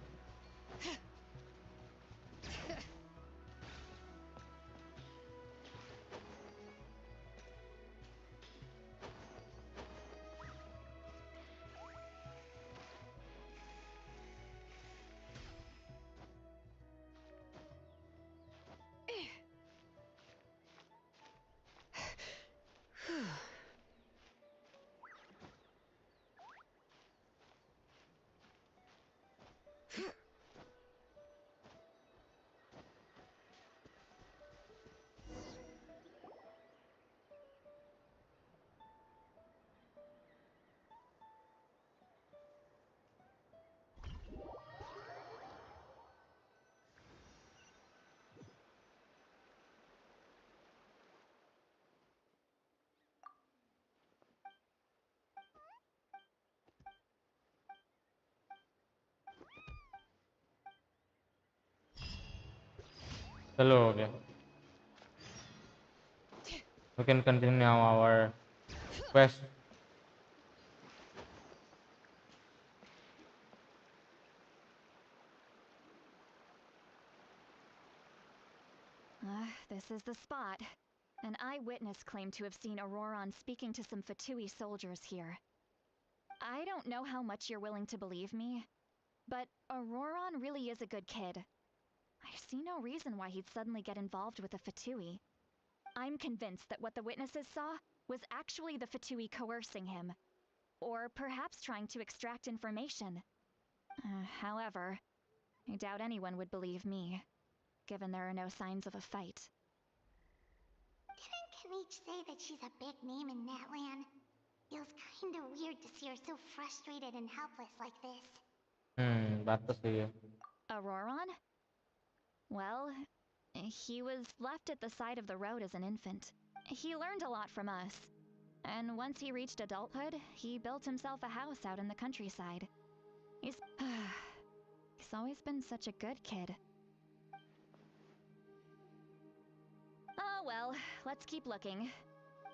चलो हो गया. We can continue now our quest. This is the spot. An eyewitness claimed to have seen Auroron speaking to some Fatui soldiers here. I don't know how much you're willing to believe me, but Auroron really is a good kid. I see no reason why he'd suddenly get involved with the Fatui. I'm convinced that what the witnesses saw was actually the Fatui coercing him, or perhaps trying to extract information. However, I doubt anyone would believe me, given there are no signs of a fight. Didn't Kanich say that she's a big name in Natlan? Feels kinda weird to see her so frustrated and helpless like this. बात तो सही है. Auroron? Well, he was left at the side of the road as an infant. He learned a lot from us. And once he reached adulthood, he built himself a house out in the countryside. He's always been such a good kid. Oh well, let's keep looking.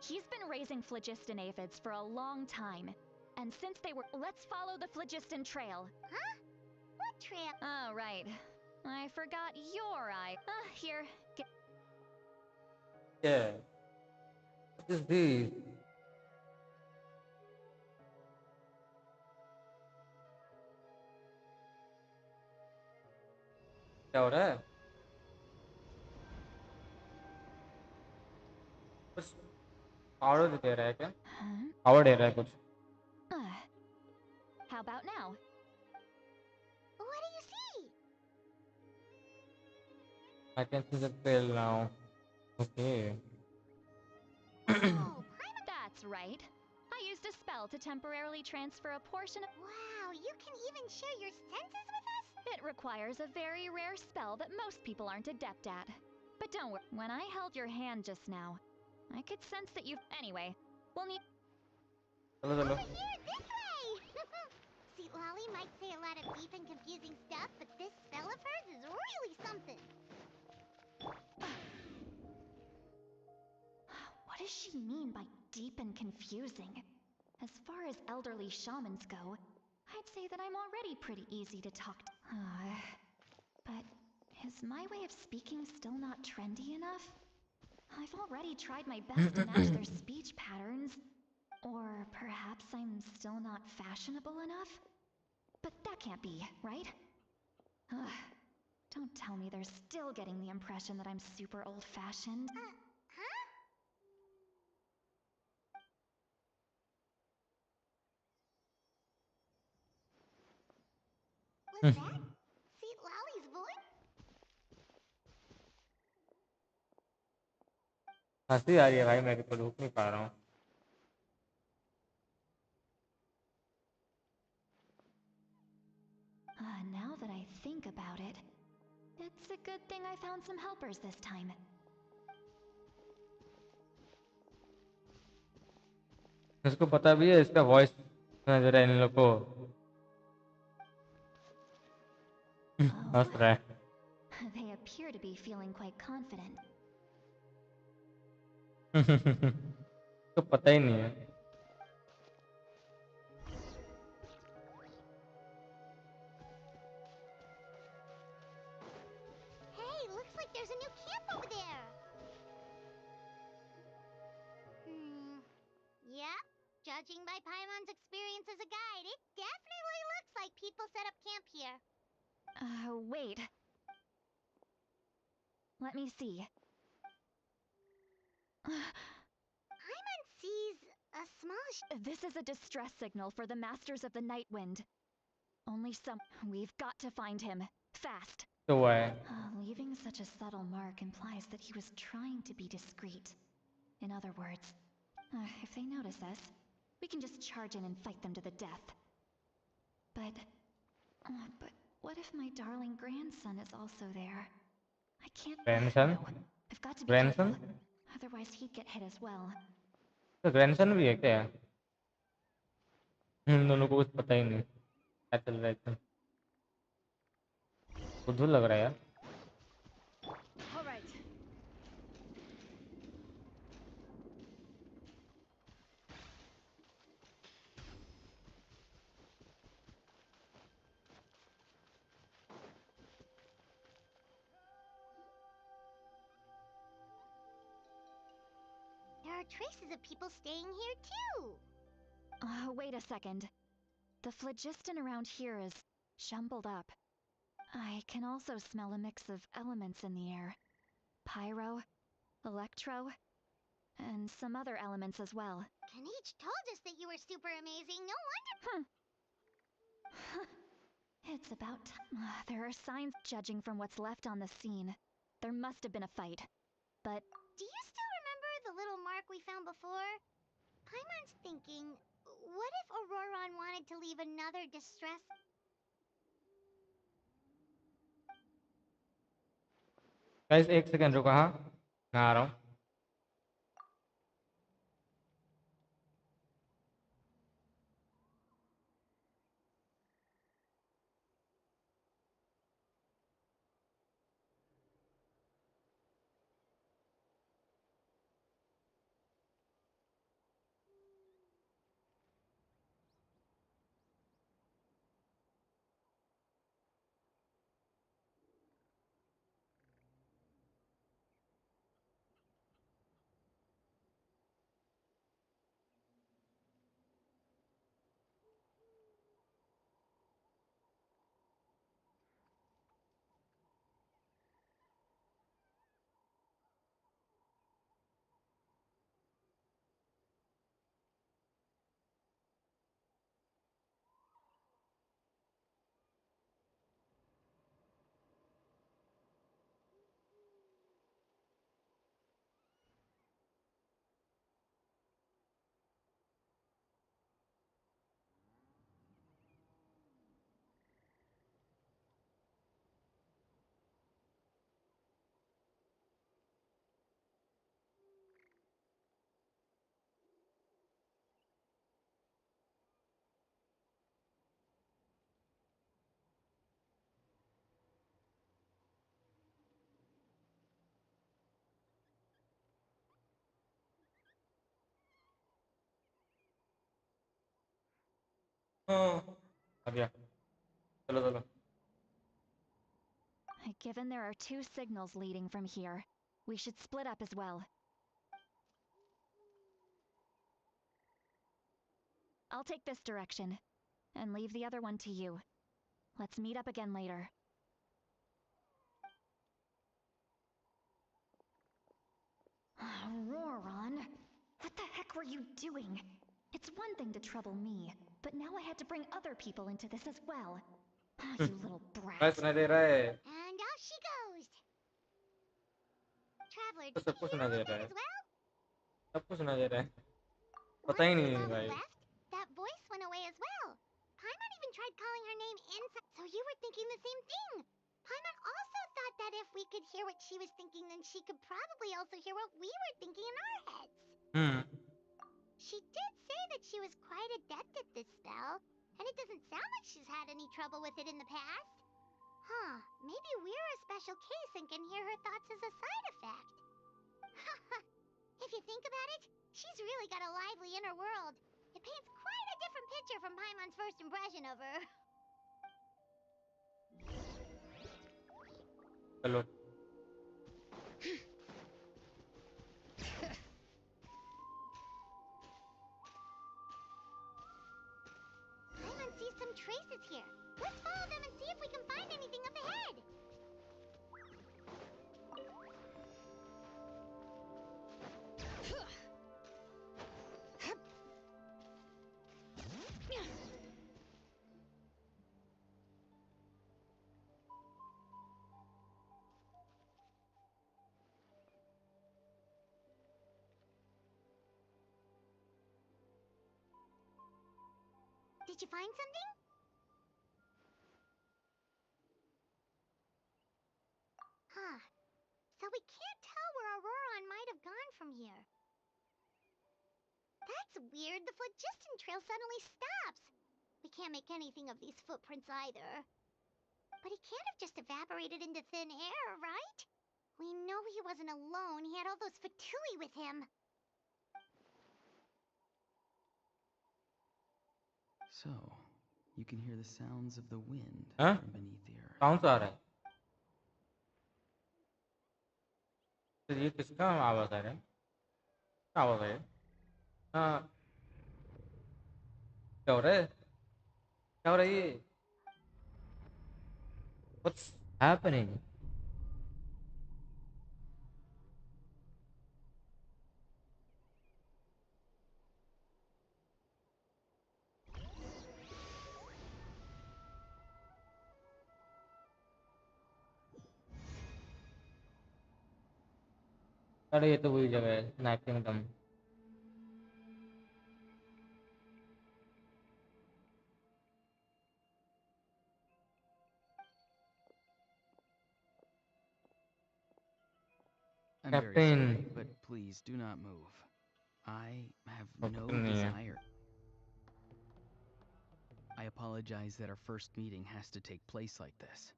He's been raising phlogiston aphids for a long time. And since they were... Let's follow the phlogiston trail. Huh? What trail? Oh, right. I forgot your eye. Here. Yeah. What is this? क्या हो रहा है? कुछ order दे रहा है क्या? Order दे रहा है कुछ. How about now? What do you see? I can see the trail now. Okay. Oh, That's right. I used a spell to temporarily transfer a portion of... wow, you can even share your senses with us? It requires a very rare spell that most people aren't adept at. But don't worry, when I held your hand just now, I could sense that you... Anyway, we'll need... चलो चलो. Over here, this way! See, Lolly might say a lot of deep and confusing stuff, but this spell of hers is really something. What does she mean by deep and confusing? As far as elderly shamans go, I'd say that I'm already pretty easy to talk to. But is my way of speaking still not trendy enough? I've already tried my best to match their speech patterns. Or perhaps I'm still not fashionable enough? But that can't be, right? Don't tell me they're still getting the impression that I'm super old-fashioned. Huh? Was that See Lolly's voice? हंसी आ रही है भाई, मैं तो रुक नहीं पा रहा हूँ. Now that I think about it, it's a good thing I found some helpers this time. इसको पता भी है इसका वॉइस नजर है इन लोग को. हंस रहा है. They appear to be feeling quite confident. तो पता ही नहीं है. Hey, looks like there's a new camp over there. Yep. Judging by Paimon's experience as a guide, it definitely looks like people set up camp here. Wait. Let me see. Paimon sees a small This is a distress signal for the Masters of the Night Wind. Only some... We've got to find him. Fast. तो हुआ है. Leaving such a subtle mark implies that he was trying to be discreet. In other words, if they notice us, we can just charge in and fight them to the death. But what if my darling grandson is also there? I can't... Grandson? No, I've got to be Grandson? careful. Otherwise he'd get hit as well. तो grandson भी है क्या? इन दोनों को कुछ पता ही नहीं क्या चल रहा है इसमें. बुद्धू लग रहा है यार. All right. are traces of people staying here too. Wait a second. The phlogiston around here is jumbled up. I can also smell a mix of elements in the air. Pyro, electro, and some other elements as well. Kanich told us that you were super amazing. No wonder. It's about time. There are signs judging from what's left on the scene. There must have been a fight. But Do you still remember the little mark we found before? Paimon's thinking, what if Auroron wanted to leave another distress? Guys एक second रुको हाँ मैं आ रहा हूँ आ गया चलो चलो given there are two signals leading from here, we should split up as well. I'll take this direction, and leave the other one to you. Let's meet up again later. Auroron, what the heck were you doing? It's one thing to trouble me, but now I had to bring other people into this as well. You little brat. Guys सुनाई दे रहा है And off she goes. Traveler, तो did सबको you सुनाई hear दे all रहा that है as well? सबको सुनाई दे रहा है Once पता ही we नहीं both भाई left, that voice went away as well. Paimon even tried calling her name inside, so you were thinking the same thing. Paimon also thought that if we could hear what she was thinking, then she could probably also hear what we were thinking in our heads. She did say that she was quite adept at this spell, and it doesn't sound like she's had any trouble with it in the past. Huh, maybe we're a special case and can hear her thoughts as a side effect. If you think about it, she's really got a lively inner world. It paints quite a different picture from Paimon's first impression of her. चलो Paimon sees some traces here. Let's follow them and see if we can find anything up ahead. Did you find something? Huh. So we can't tell where Auroron might have gone from here. That's weird. The phlogiston trail suddenly stops. We can't make anything of these footprints either. But he can't have just evaporated into thin air, right? We know he wasn't alone. He had all those Fatui with him. So, you can hear the sounds of the wind Huh? from beneath the earth. कौन सा आ रहा है तो ये किसका आवाज आ रहा है क्या हो रहा है? हाँ, क्या हो रहा है? क्या हो रहा है ये? What's happening? अरे ये तो वही जगह है, night kingdom. I'm very captain. sorry, but please do not move. I have no captain नहीं है। desire. I apologize that our first meeting has to take place like this.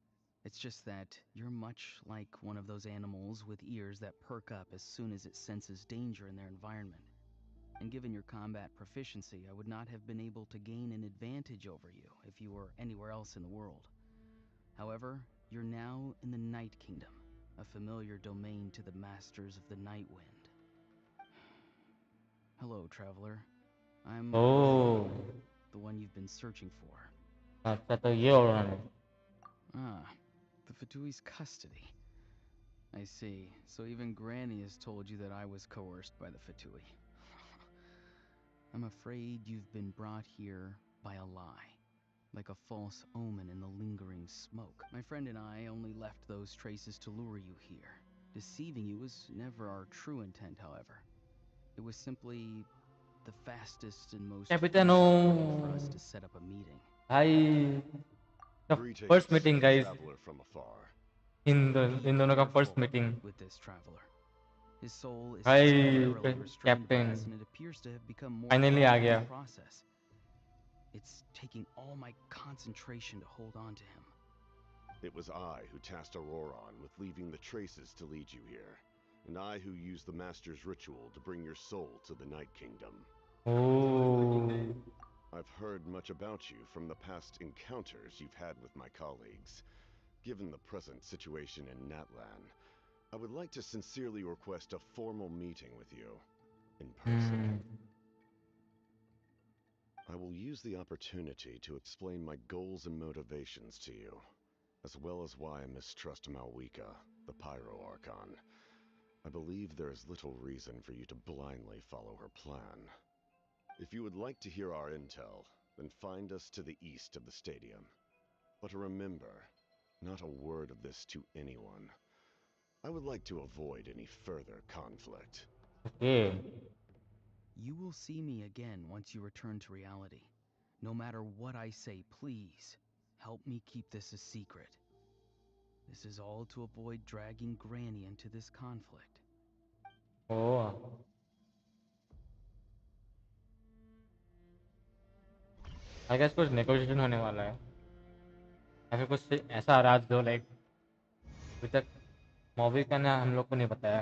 It's just that you're much like one of those animals with ears that perk up as soon as it senses danger in their environment. And given your combat proficiency, I would not have been able to gain an advantage over you if you were anywhere else in the world. However, you're now in the Night Kingdom, a familiar domain to the masters of the Night Wind. Hello, traveler. I'm oh, the one you've been searching for. अच्छा तो ये हो रहा है। Ah, the Fatui's custody. I see. So even Granny has told you that I was coerced by the Fatui. I'm afraid you've been brought here by a lie, like a false omen in the lingering smoke. My friend and I only left those traces to lure you here. Deceiving you was never our true intent, however. It was simply the fastest and most कैपिटनो feasible way for us to set up a meeting. भाई, the Greetings, first meeting guys, traveler from afar. इन दोनों का first Careful meeting। with this traveler. His soul is भाई temporarily restrained by captain us, and it appears to have become more finally आ powerful in गया। the process. It's taking all my concentration to hold on to him. It was I who tasked Auroron with leaving the traces to lead you here, and I who used the Master's ritual to bring your soul to the Night Kingdom. Oh, I've heard much about you from the past encounters you've had with my colleagues. Given the present situation in Natlan, I would like to sincerely request a formal meeting with you, in person. I will use the opportunity to explain my goals and motivations to you, as well as why I mistrust Malwika, the Pyro Archon. I believe there is little reason for you to blindly follow her plan. If you would like to hear our intel, then find us to the east of the stadium. But remember, not a word of this to anyone. I would like to avoid any further conflict. Okay. You will see me again once you return to reality. No matter what I say, please help me keep this a secret. This is all to avoid dragging Granny into this conflict. Oh, I guess कुछ negotiation होने वाला है, या फिर कुछ ऐसा राज जो like अभी तक मौविका ने हम लोग को नहीं बताया।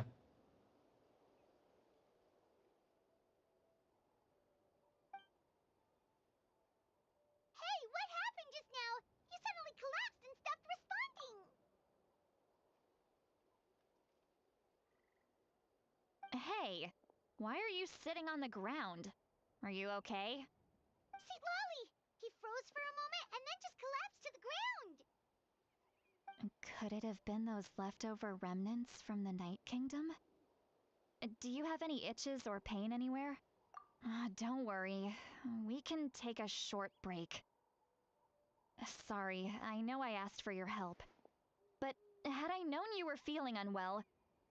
Hey, what happened just now? You suddenly collapsed and stopped responding. Hey, why are you sitting on the ground? Are you okay? See, Lolly! He froze for a moment and then just collapsed to the ground. Could it have been those leftover remnants from the Night Kingdom? Do you have any itches or pain anywhere? Don't worry. We can take a short break. Sorry, I know I asked for your help. But had I known you were feeling unwell,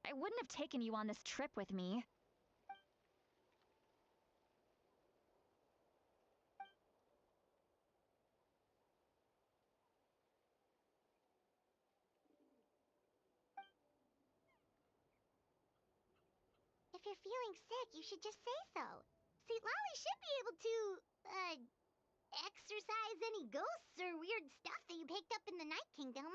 I wouldn't have taken you on this trip with me. If you're feeling sick, you should just say so. See, Lolly should be able to, exorcise any ghosts or weird stuff that you picked up in the Night Kingdom.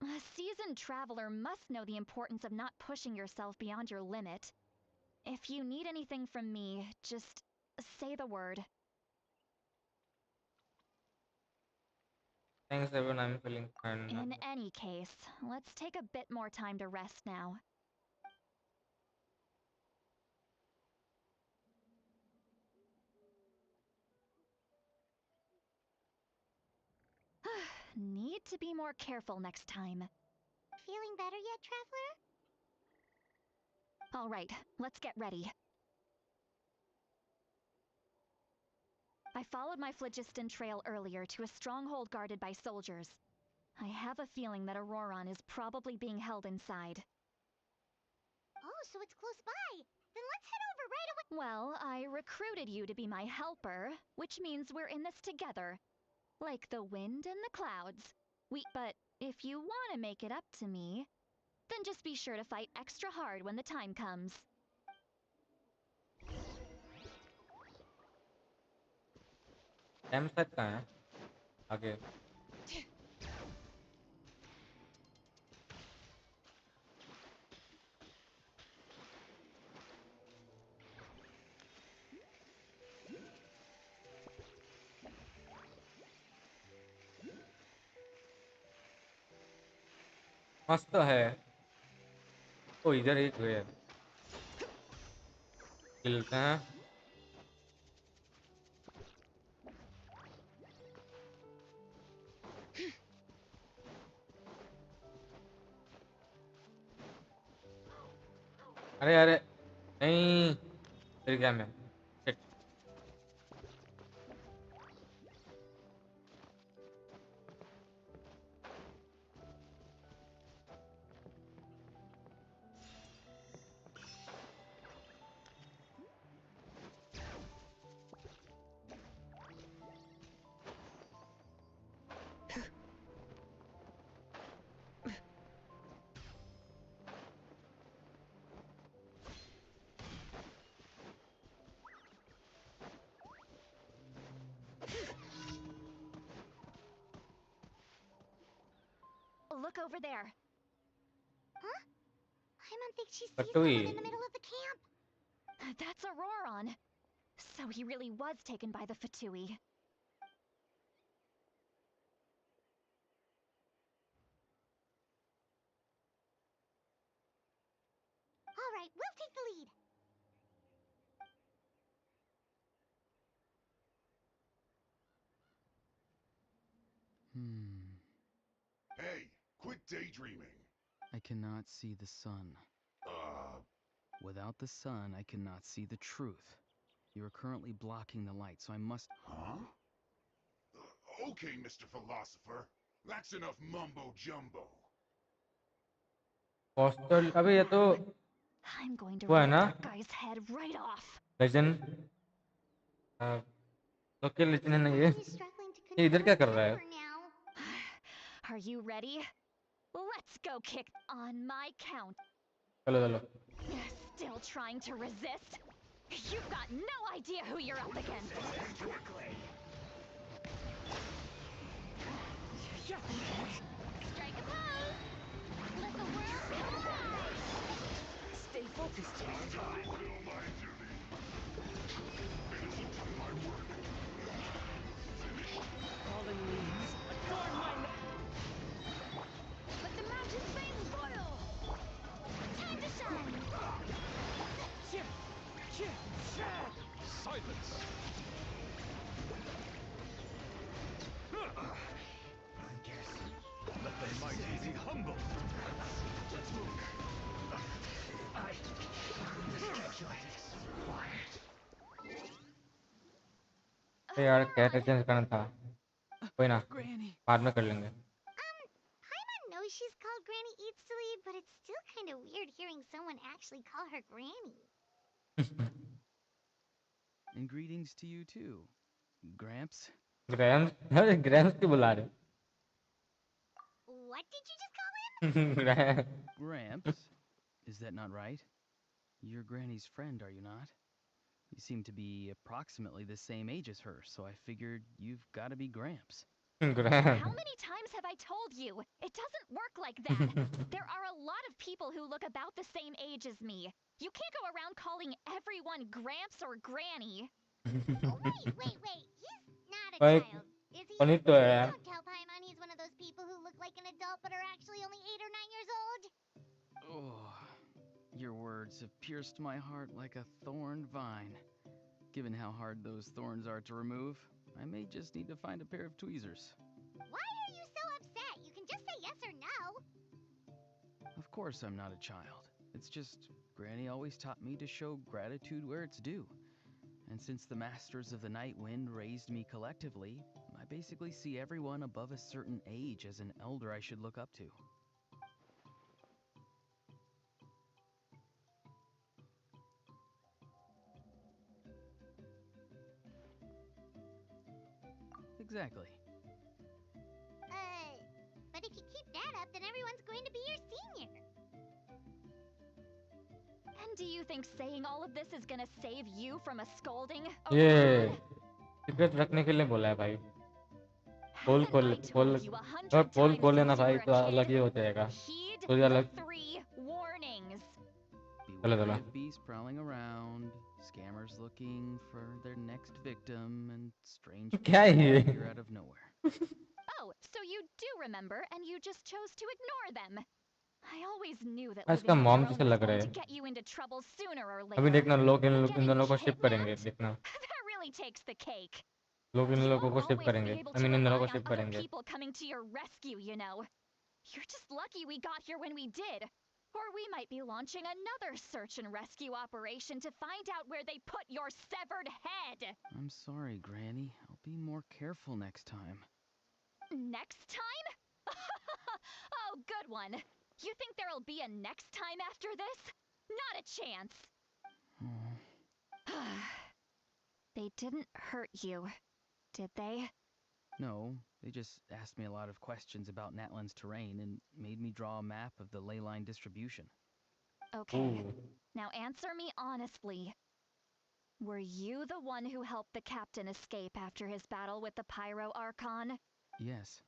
A seasoned traveler must know the importance of not pushing yourself beyond your limit. If you need anything from me, just say the word. Thanks everyone, I am feeling fine In now. any case, let's take a bit more time to rest now. Need to be more careful next time. Feeling better yet, Traveler? All right, let's get ready. I followed my phlogiston trail earlier to a stronghold guarded by soldiers. I have a feeling that Auroron is probably being held inside. Oh, so it's close by. Then let's head over right away. Well, I recruited you to be my helper, which means we're in this together. Like the wind and the clouds. But if you want to make it up to me, then just be sure to fight extra hard when the time comes. Camp set कहाँ है आगे मस्त है ओ इधर एक है खेलते हैं अरे अरे नहीं फिर क्या मैं Shit. Look over there. Huh? Paimon thinks she sees Fatui. someone in the middle of the camp. That's Auroron. So he really was taken by the Fatui. All right, we'll take the lead. Hey, quit daydreaming. I cannot see the sun. Without the sun, I cannot see the truth. You are currently blocking the light, so I must... Huh? Okay, Mr. Philosopher. That's enough mumbo-jumbo. Postal अबे ये तो I'm going to वो है rip ना that guy's head right off. Legend okay legend है ये He's struggling to ये इधर control क्या कर his रहा है temper now. Are you ready? Let's go kick on my count. चलो चलो Still trying to resist? You've got no idea who you're up against. Strike a pose. Let the world come alive. Stay focused. Falling leaves adorn my Let the mountain flames boil. Time to shine. Silence! Let the mighty be humble! Let's move. यार character change करना था कोई ना Granny! बाद में कर लेंगे Paimon knows she's called Granny Eats to Lead, but it's still kind of weird hearing someone actually call her Granny. And greetings to you too, Gramps. Grams अरे ग्रैम्स क्यों बुला रहे What did you just call him? Gramps? Is that not right? You're Granny's friend, are you not? You seem to be approximately the same age as her, so I figured you've got to be Gramps. Grams How many times have I told you? It doesn't work like that. There are a lot of people who look about the same age as me. You can't go around calling everyone Gramps or Granny. Oh, wait. He's not a भाई child, is he? funny तो है Don't tell Paimon he's one of those people who look like an adult but are actually only 8 or 9 years old. Oh, your words have pierced my heart like a thorned vine. Given how hard those thorns are to remove, I may just need to find a pair of tweezers. Why are you so course I'm not a child. It's just Granny always taught me to show gratitude where it's due. And since the Masters of the Night Wind raised me collectively, I basically see everyone above a certain age as an elder I should look up to. Exactly. But if you keep that up, then everyone's going to be your senior. And do you think saying all of this is gonna save you from a scolding? ये secret रखने के लिए बोला है भाई। पोल खोल पोल अगर पोल खोले ना भाई तो अलग ही हो जाएगा। तो ये अलग चलो चलो। Beware of beasts prowling around, scammers looking for their next victim, and strange क्या है ये? appear out of nowhere. Oh, so you do remember, and you just chose to ignore them. I always knew that इसका living mom on your जैसे own was लग रहा going to है। get you into trouble sooner or अभी later. देखना लोग इन Getting दोनों को शिप करेंगे kidnapped? देखना। That really takes the cake. लोग इन You लोगों won't को शिप always करेंगे। be able I to mean इन दोनों rely को on शिप other करेंगे। people coming to your rescue, you know. You're just lucky we got here when we did. Or we might be launching another search and rescue operation to find out where they put your severed head. I'm sorry, Granny. I'll be more careful next time. Next time? Oh, good one. You think there'll be a next time after this? Not a chance. Oh. They didn't hurt you, did they? No, they just asked me a lot of questions about Natlan's terrain and made me draw a map of the ley line distribution. Okay, Ooh. now answer me honestly. Were you the one who helped the captain escape after his battle with the Pyro Archon? Yes.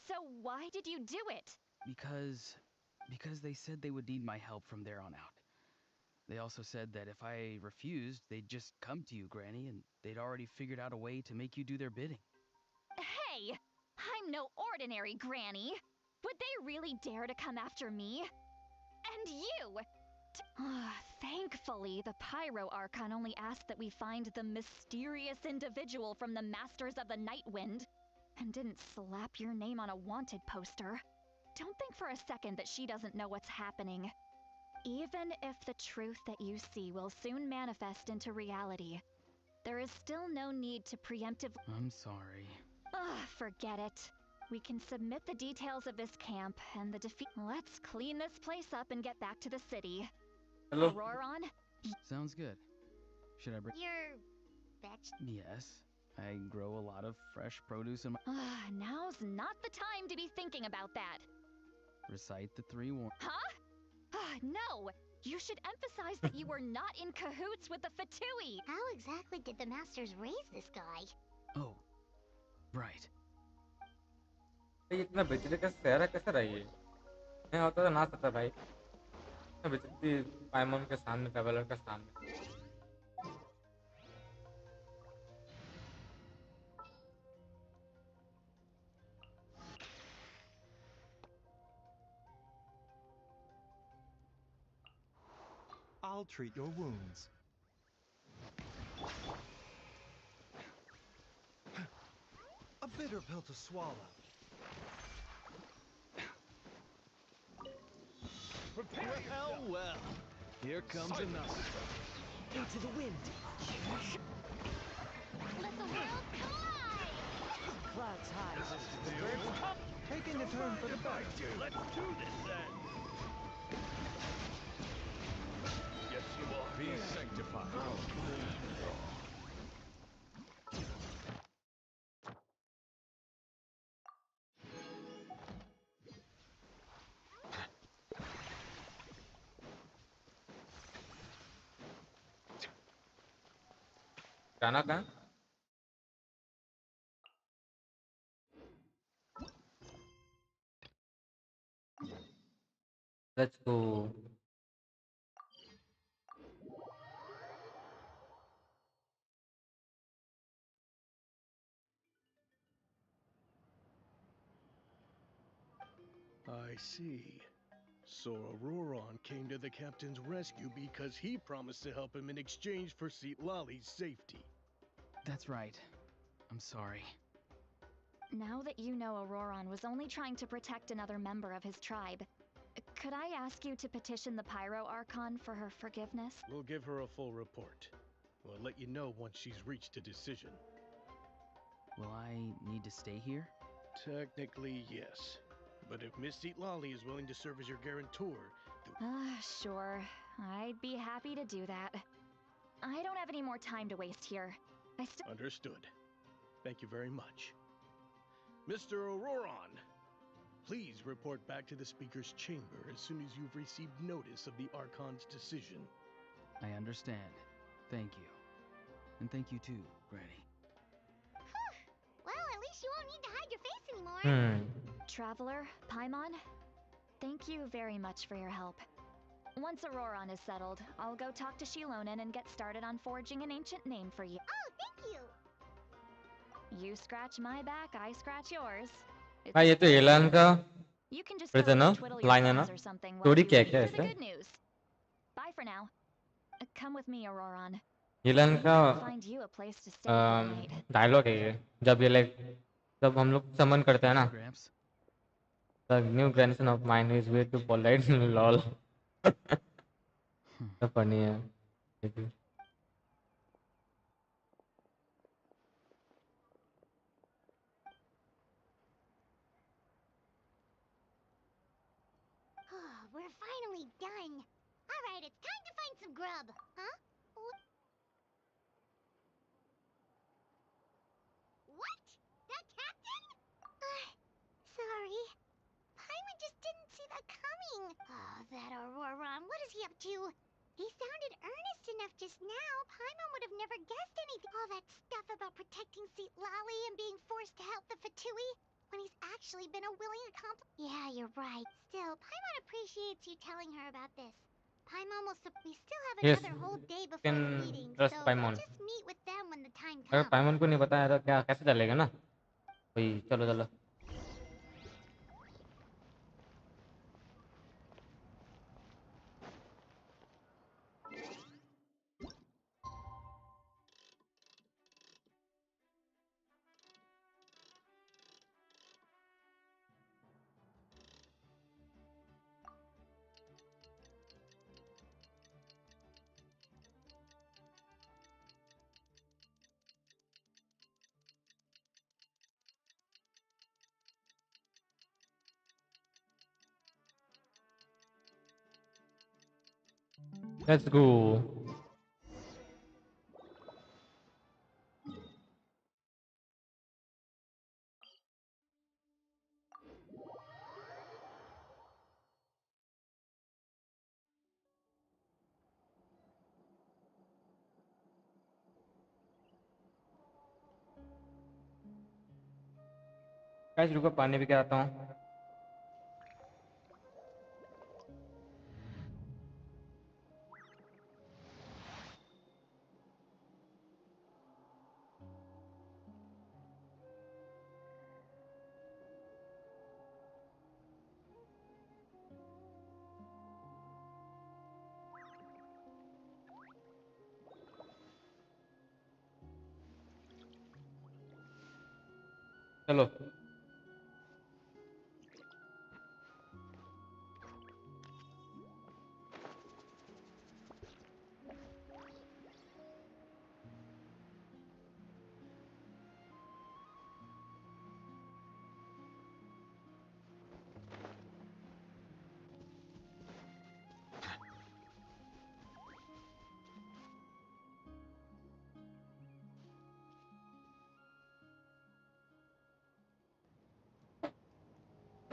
So why did you do it? Because they said they would need my help from there on out. They also said that if I refused, they'd just come to you, Granny, and they'd already figured out a way to make you do their bidding. Hey! I'm no ordinary Granny! Would they really dare to come after me? And you! Thankfully, the Pyro Archon only asked that we find the mysterious individual from the Masters of the Night Wind, and didn't slap your name on a wanted poster. Don't think for a second that she doesn't know what's happening. Even if the truth that you see will soon manifest into reality, there is still no need to preemptively— I'm sorry. Forget it. We can submit the details of this camp and the defeat— Let's clean this place up and get back to the city. Hello. Auroron? Sounds good. Should I bring— Your veg? Yes. I grow a lot of fresh produce in my— Now's not the time to be thinking about that. Recite the 3 warnings. Huh? No! You should emphasize that you were not in cahoots with the Fatui! How exactly did the Masters raise this guy? Oh. Right. ये इतना बिजली का शहर कैसे रही है? मैं होता तो ना सकता भाई। इतना बिजली पाइमोन के सामने ट्रैवलर के सामने। I'll treat your wounds. A bitter pill to swallow. Prepare well. Here comes another. Into the wind. Let the world collide! Clouds high. Taking a turn for the better. Let's do this then. Yes, you are. Be sanctified. जाना कहाँ? Let's go. I see. So Auroron came to the captain's rescue because he promised to help him in exchange for Lali's safety. That's right. I'm sorry. Now that you know Auroron was only trying to protect another member of his tribe, Could I ask you to petition the Pyro Archon for her forgiveness? We'll give her a full report. We'll let you know once she's reached a decision. Will I need to stay here? Technically, yes. But if Miss Lolly is willing to serve as your guarantor, Sure. I'd be happy to do that. I don't have any more time to waste here. Understood. Thank you very much. Mr. Auroron, please report back to the Speaker's chamber as soon as you've received notice of the Archon's decision. I understand. Thank you. And thank you too, Granny. Well, at least you won't need to hide your face anymore. Traveler, Paimon, thank you very much for your help. Once Auroron is settled, I'll go talk to Shilonen and get started on forging an ancient name for you. Oh, thank you. You scratch my back, I scratch yours. हाँ ये तो एलान का You can just वैसे go ना twiddle your line है ना thumbs or something while story you क्या wait क्या for the ऐसे good news. Bye for now. Come with me, Auroron. एलान का Find you a place to stay for the night. Dialogue है ये जब ये लाइक जब हम लोग समन करते हैं ना The new grandson of mine is way too polite lol तो funny है We're finally done. All right, it's time to find some grub. Huh? What? That captain? Sorry. Paimon just didn't see that coming. Oh, that Auroron. What is he up to? He sounded earnest enough just now. Paimon would have never guessed anything. All that stuff about protecting Seat Lolly and being forced to help the Fatui when he's actually been a willing accomplice. Yeah, you're right. Still, Paimon appreciates you telling her about this. Paimon will we still have Yes, another whole day you before the can meeting, trust so Paimon. just meet with them when the time अगर comes. पाइमन को नहीं बताया तो क्या कैसे चलेगा ना भाई चलो चलो Let's go. गाइस रुको पानी भी के आता हूँ चलो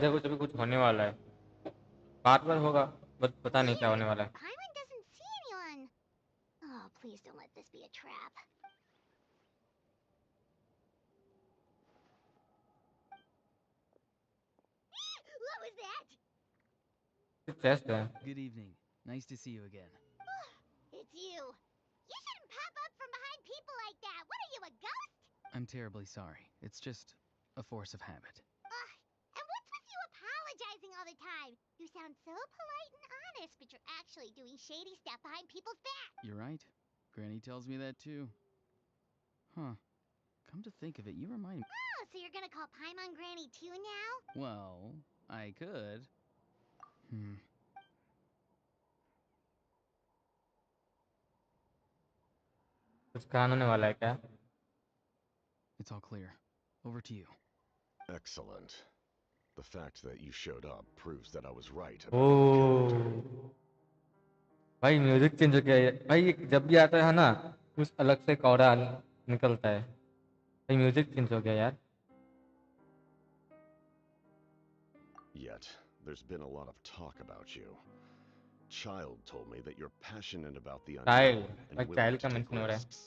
देखो अभी कुछ होने वाला है बात बार होगा बस पता नहीं क्या होने वाला है Paimon doesn't see anyone. Oh, please don't let this be a trap. What was that? Test है Good evening. Nice to see you again. It's you. You shouldn't pop up from behind people like that. What are you, a ghost? I'm terribly sorry. It's just a force of habit. And what's with you apologizing all the time? You sound so polite and honest, but you're actually doing shady stuff behind people's backs. You're right. Granny tells me that too. Huh. Come to think of it, you remind me. Oh, so you're gonna call Paimon Granny too now? Well, I could. कुछ कान होने वाला है क्या? It's all clear. Over to you. Excellent. The fact that you showed up proves that I was right about oh your character. भाई music change हो गया है भाई, जब भी आता है ना कुछ अलग से कौड़ा निकलता है भाई, म्यूजिक चेंज हो गया यार। Yet, there's been a lot of talk about you. Child told me that you're passionate about the child unknown भाई, and willing चाइल्ड to का take मेंशन हो रहा है। risks.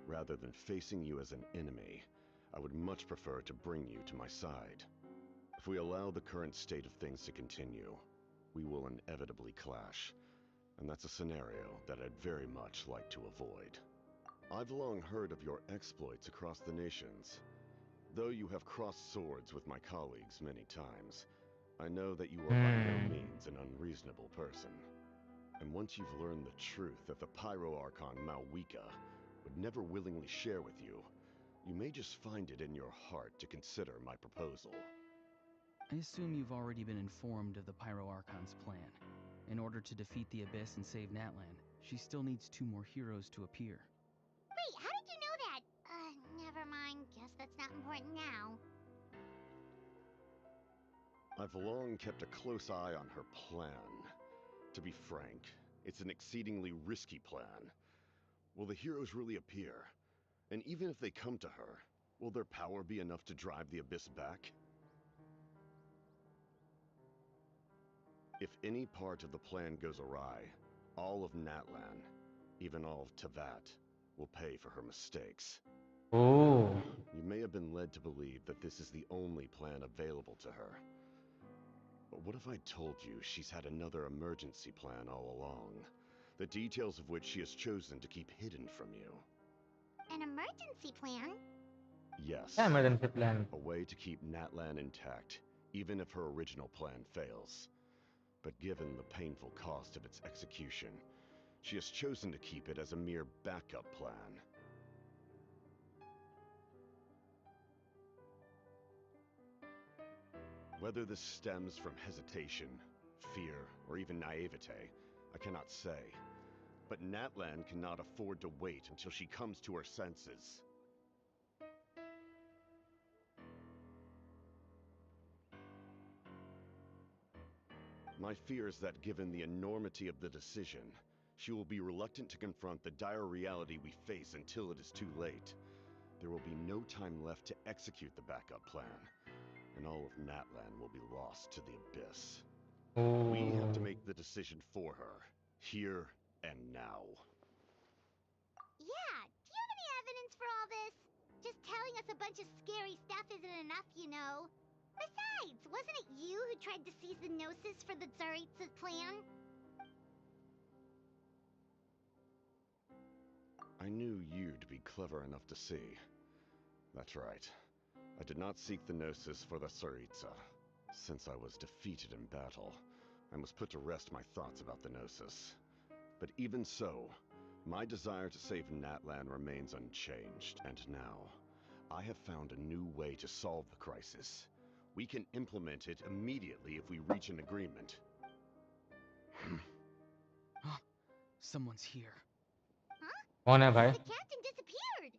Rather than facing you as an enemy, I would much prefer to bring you to my side. If we allow the current state of things to continue, we will inevitably clash. And that's a scenario that I'd very much like to avoid. I've long heard of your exploits across the nations. Though you have crossed swords with my colleagues many times, I know that you are by no means an unreasonable person. And once you've learned the truth that the Pyro Archon Malwika would never willingly share with you, you may just find it in your heart to consider my proposal. I assume you've already been informed of the Pyro Archon's plan. In order to defeat the Abyss and save Natlan, she still needs 2 more heroes to appear. Wait, how did you know that? Never mind. Guess that's not important now. I've long kept a close eye on her plan. To be frank, it's an exceedingly risky plan. Will the heroes really appear? And even if they come to her, will their power be enough to drive the Abyss back? If any part of the plan goes awry, all of Natlan, even all of Tavat, will pay for her mistakes. Oh. You may have been led to believe that this is the only plan available to her. But what if I told you she's had another emergency plan all along, the details of which she has chosen to keep hidden from you? An emergency plan? Yes. क्या emergency plan? A way to keep Natlan intact, even if her original plan fails. But given the painful cost of its execution, she has chosen to keep it as a mere backup plan. Whether this stems from hesitation, fear, or even naivete, I cannot say. But Natlan cannot afford to wait until she comes to her senses. My fear is that given the enormity of the decision, she will be reluctant to confront the dire reality we face until it is too late. There will be no time left to execute the backup plan, and all of Natlan will be lost to the Abyss. Oh. We have to make the decision for her, here and now. Yeah, do you have any evidence for all this? Just telling us a bunch of scary stuff isn't enough, you know. Besides, wasn't it you who tried to seize the Gnosis for the Tsaritsa's plan? I knew you'd be clever enough to see. That's right. I did not seek the Gnosis for the Tsaritsa. Since I was defeated in battle, I must put to rest my thoughts about the Gnosis. But even so, my desire to save Natlan remains unchanged, and now, I have found a new way to solve the crisis. We can implement it immediately if we reach an agreement. Someone's here. Huh? कौन है भाई? The captain disappeared!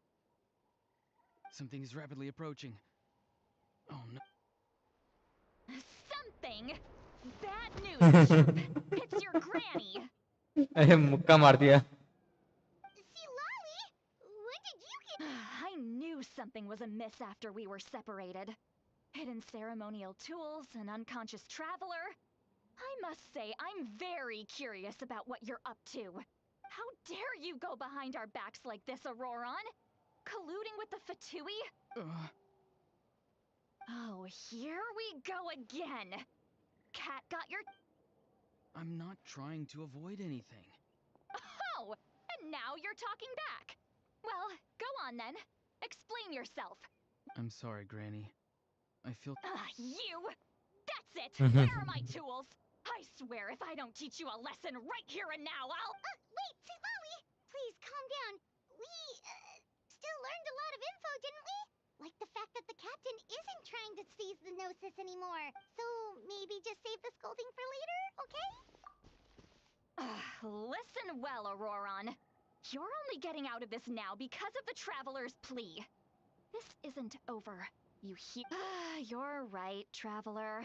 Something is rapidly approaching. Oh no. Something? Bad news, chump. It's your granny. अरे मुक्का मार दिया। See, Lolly, when did you get... I knew something was amiss after we were separated. Hidden ceremonial tools, an unconscious traveler. I must say, I'm very curious about what you're up to. How dare you go behind our backs like this, Auroron? Colluding with the Fatui? Oh, here we go again. Cat got your... I'm not trying to avoid anything. Oh, and now you're talking back. Well, go on then. Explain yourself. I'm sorry, Granny. I feel... You! That's it! Where are my tools? I swear if I don't teach you a lesson right here and now, I'll... wait, see, Lolly, please calm down. We, still learned a lot of info, didn't we? Like the fact that the captain isn't trying to seize the Gnosis anymore. So, maybe just save the scolding for later, okay? Listen well, Auroron. You're only getting out of this now because of the Traveler's plea. This isn't over. You hear? You're right, Traveler.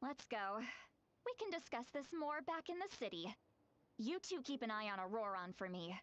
Let's go. We can discuss this more back in the city. You two keep an eye on Auroron for me.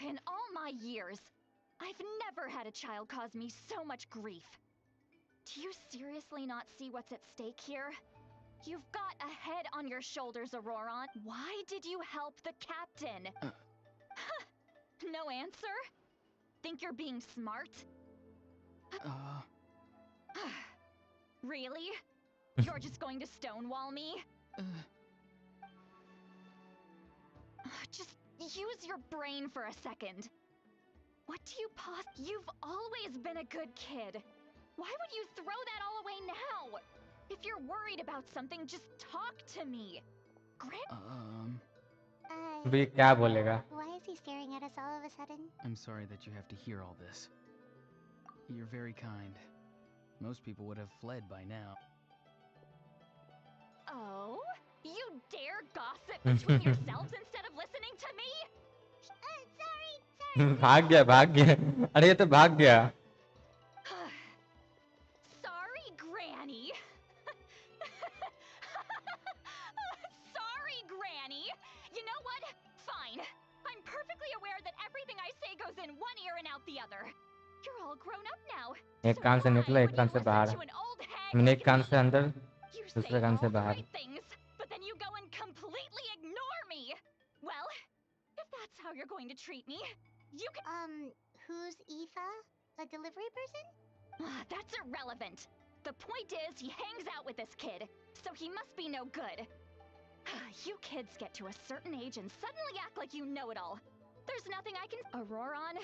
In all my years, I've never had a child cause me so much grief. Do you seriously not see what's at stake here? You've got a head on your shoulders, Auroron. Why did you help the captain? No answer? Think you're being smart? Really? You're just going to stonewall me? Just use your brain for a second. What do you You've always been a good kid. Why would you throw that all away now? If you're worried about something, just talk to me. भी क्या बोलेगा? Why is he staring at us all of a sudden? I'm sorry that you have to hear all this. You're very kind. Most people would have fled by now. Oh? You dare gossip between yourselves instead of listening to me? Sorry. भाग गया अरे ये तो भाग गया Sorry, Granny. Sorry, Granny. You know what? Fine. I'm perfectly aware that everything I say goes in one ear and out the other. You're all grown up now. एक कान से निकला एक कान से बाहर मैंने एक कान से अंदर दूसरे कान से बाहर but then you go and completely ignore me. Well, if that's how you're going to treat me, you can Who's Aoife? A delivery person? That's irrelevant. The point is, he hangs out with this kid, so he must be no good. You kids get to a certain age and suddenly act like you know it all. There's nothing I can... Auroron,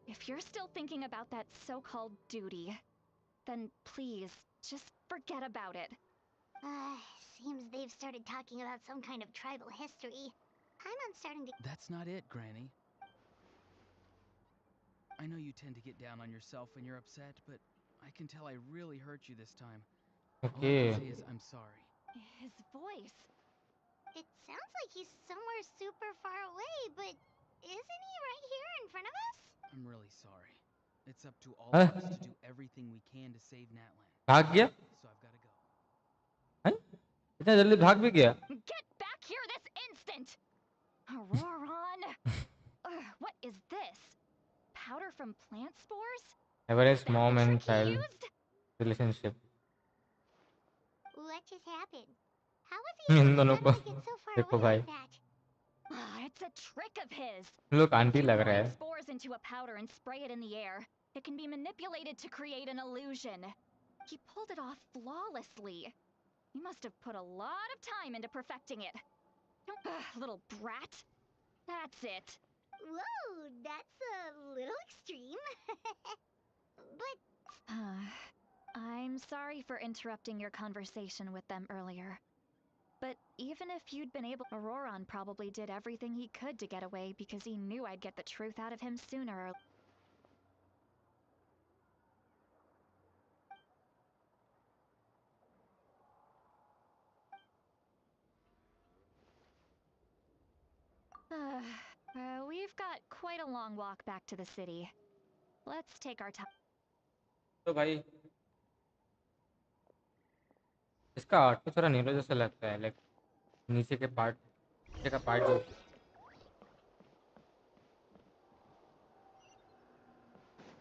if you're still thinking about that so-called duty, then please, just forget about it. Seems they've started talking about some kind of tribal history. I'm starting to... That's not it, Granny. I know you tend to get down on yourself when you're upset, but I can tell I really hurt you this time. Okay. All I can say is I'm sorry. His voice. It sounds like he's somewhere super far away, but isn't he right here in front of us? I'm really sorry. It's up to all of us to do everything we can to save Natlan. भाग गया? So I've got to go. हैं? इतना जल्दी भाग भी गया? Get back here this instant! Auroron! What is this? Powder from plant spores? Everest mom and child relationship. What just happened? How was he able to suddenly get so far देखो away भाई like that? It's a trick of his. लोग anti log रहा If you है grind spores into a powder and spray it in the air, it can be manipulated to create an illusion. He pulled it off flawlessly. He must have put a lot of time into perfecting it. Little brat. That's it. Whoa, that's a little extreme. But... I'm sorry for interrupting your conversation with them earlier. But even if you'd been able... Auroron probably did everything he could to get away because he knew I'd get the truth out of him sooner or... We've got quite a long walk back to the city. Let's take our time. तो भाई इसका art तो थोड़ा Nero जैसा लगता है like नीचे के पार्ट नीचे का पार्ट जो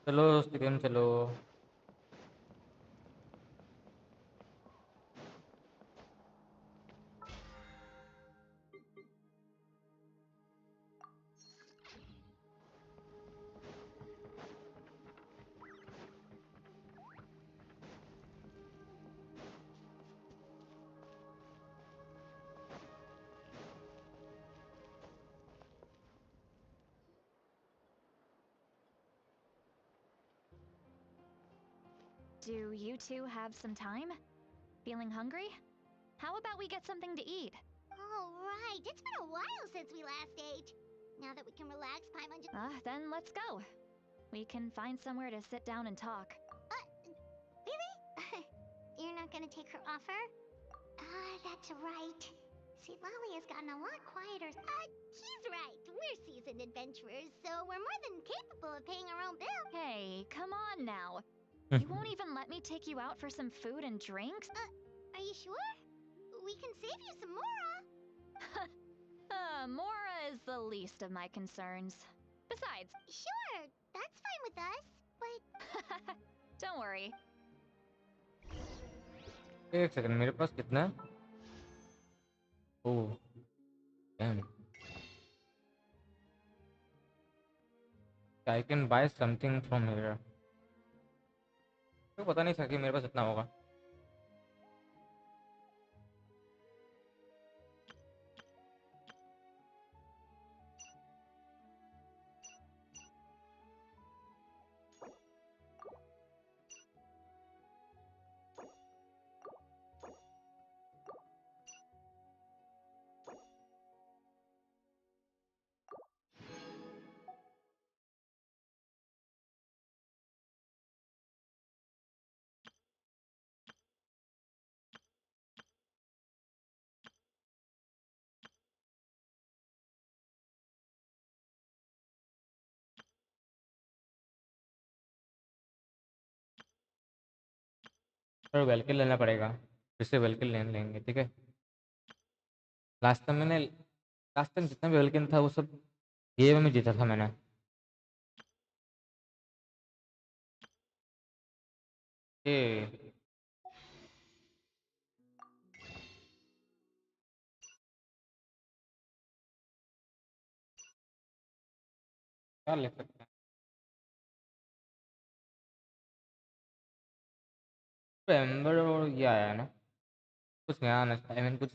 चलो स्टेडियम चलो Do you two have some time? Feeling hungry? How about we get something to eat? Oh, right. It's been a while since we last ate. Now that we can relax, Paimon just... Then let's go. We can find somewhere to sit down and talk. Really? You're not gonna take her offer? That's right. See, Lolly has gotten a lot quieter. He's right. We're seasoned adventurers, so we're more than capable of paying our own bill. Hey, come on now. You won't even let me take you out for some food and drinks? Are you sure? We can save you some Mora. Mora is the least of my concerns. Besides... Sure, that's fine with us, but... Don't worry. एक second मेरे पास कितना है? ओह damn. I can buy something from here. तो पता नहीं था कि मेरे पास इतना होगा. और वेलकिल लेना पड़ेगा. फिर से वेलकिल लेंगे, ठीक है. लास्ट टाइम जितना भी वेलकिन था वो सब गेम में जीता था मैंने. ये क्या ले सकते हैं? तो एम्बर और ये आया है ना, कुछ नया आना चाहिए. I mean, कुछ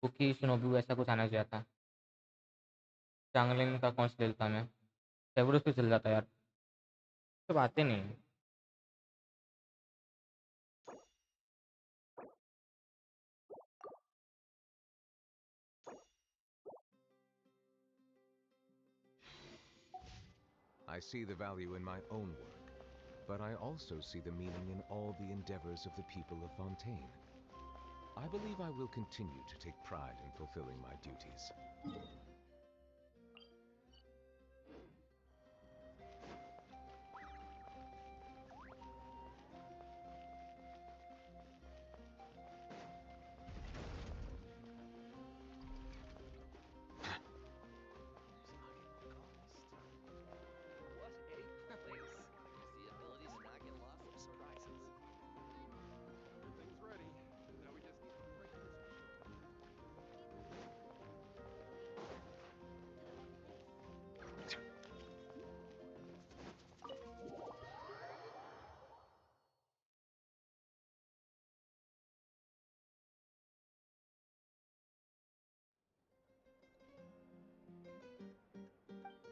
कुकी शिनोबी ऐसा कुछ आना चाहिए था. चांगलिंग का कौन सा खेलता मैं? सेवरोस पे चल जाता यार. तो बातें नहीं. I see the value in my own work, but I also see the meaning in all the endeavors of the people of Fontaine. I believe I will continue to take pride in fulfilling my duties. Everything's ready. Now we just need to break this.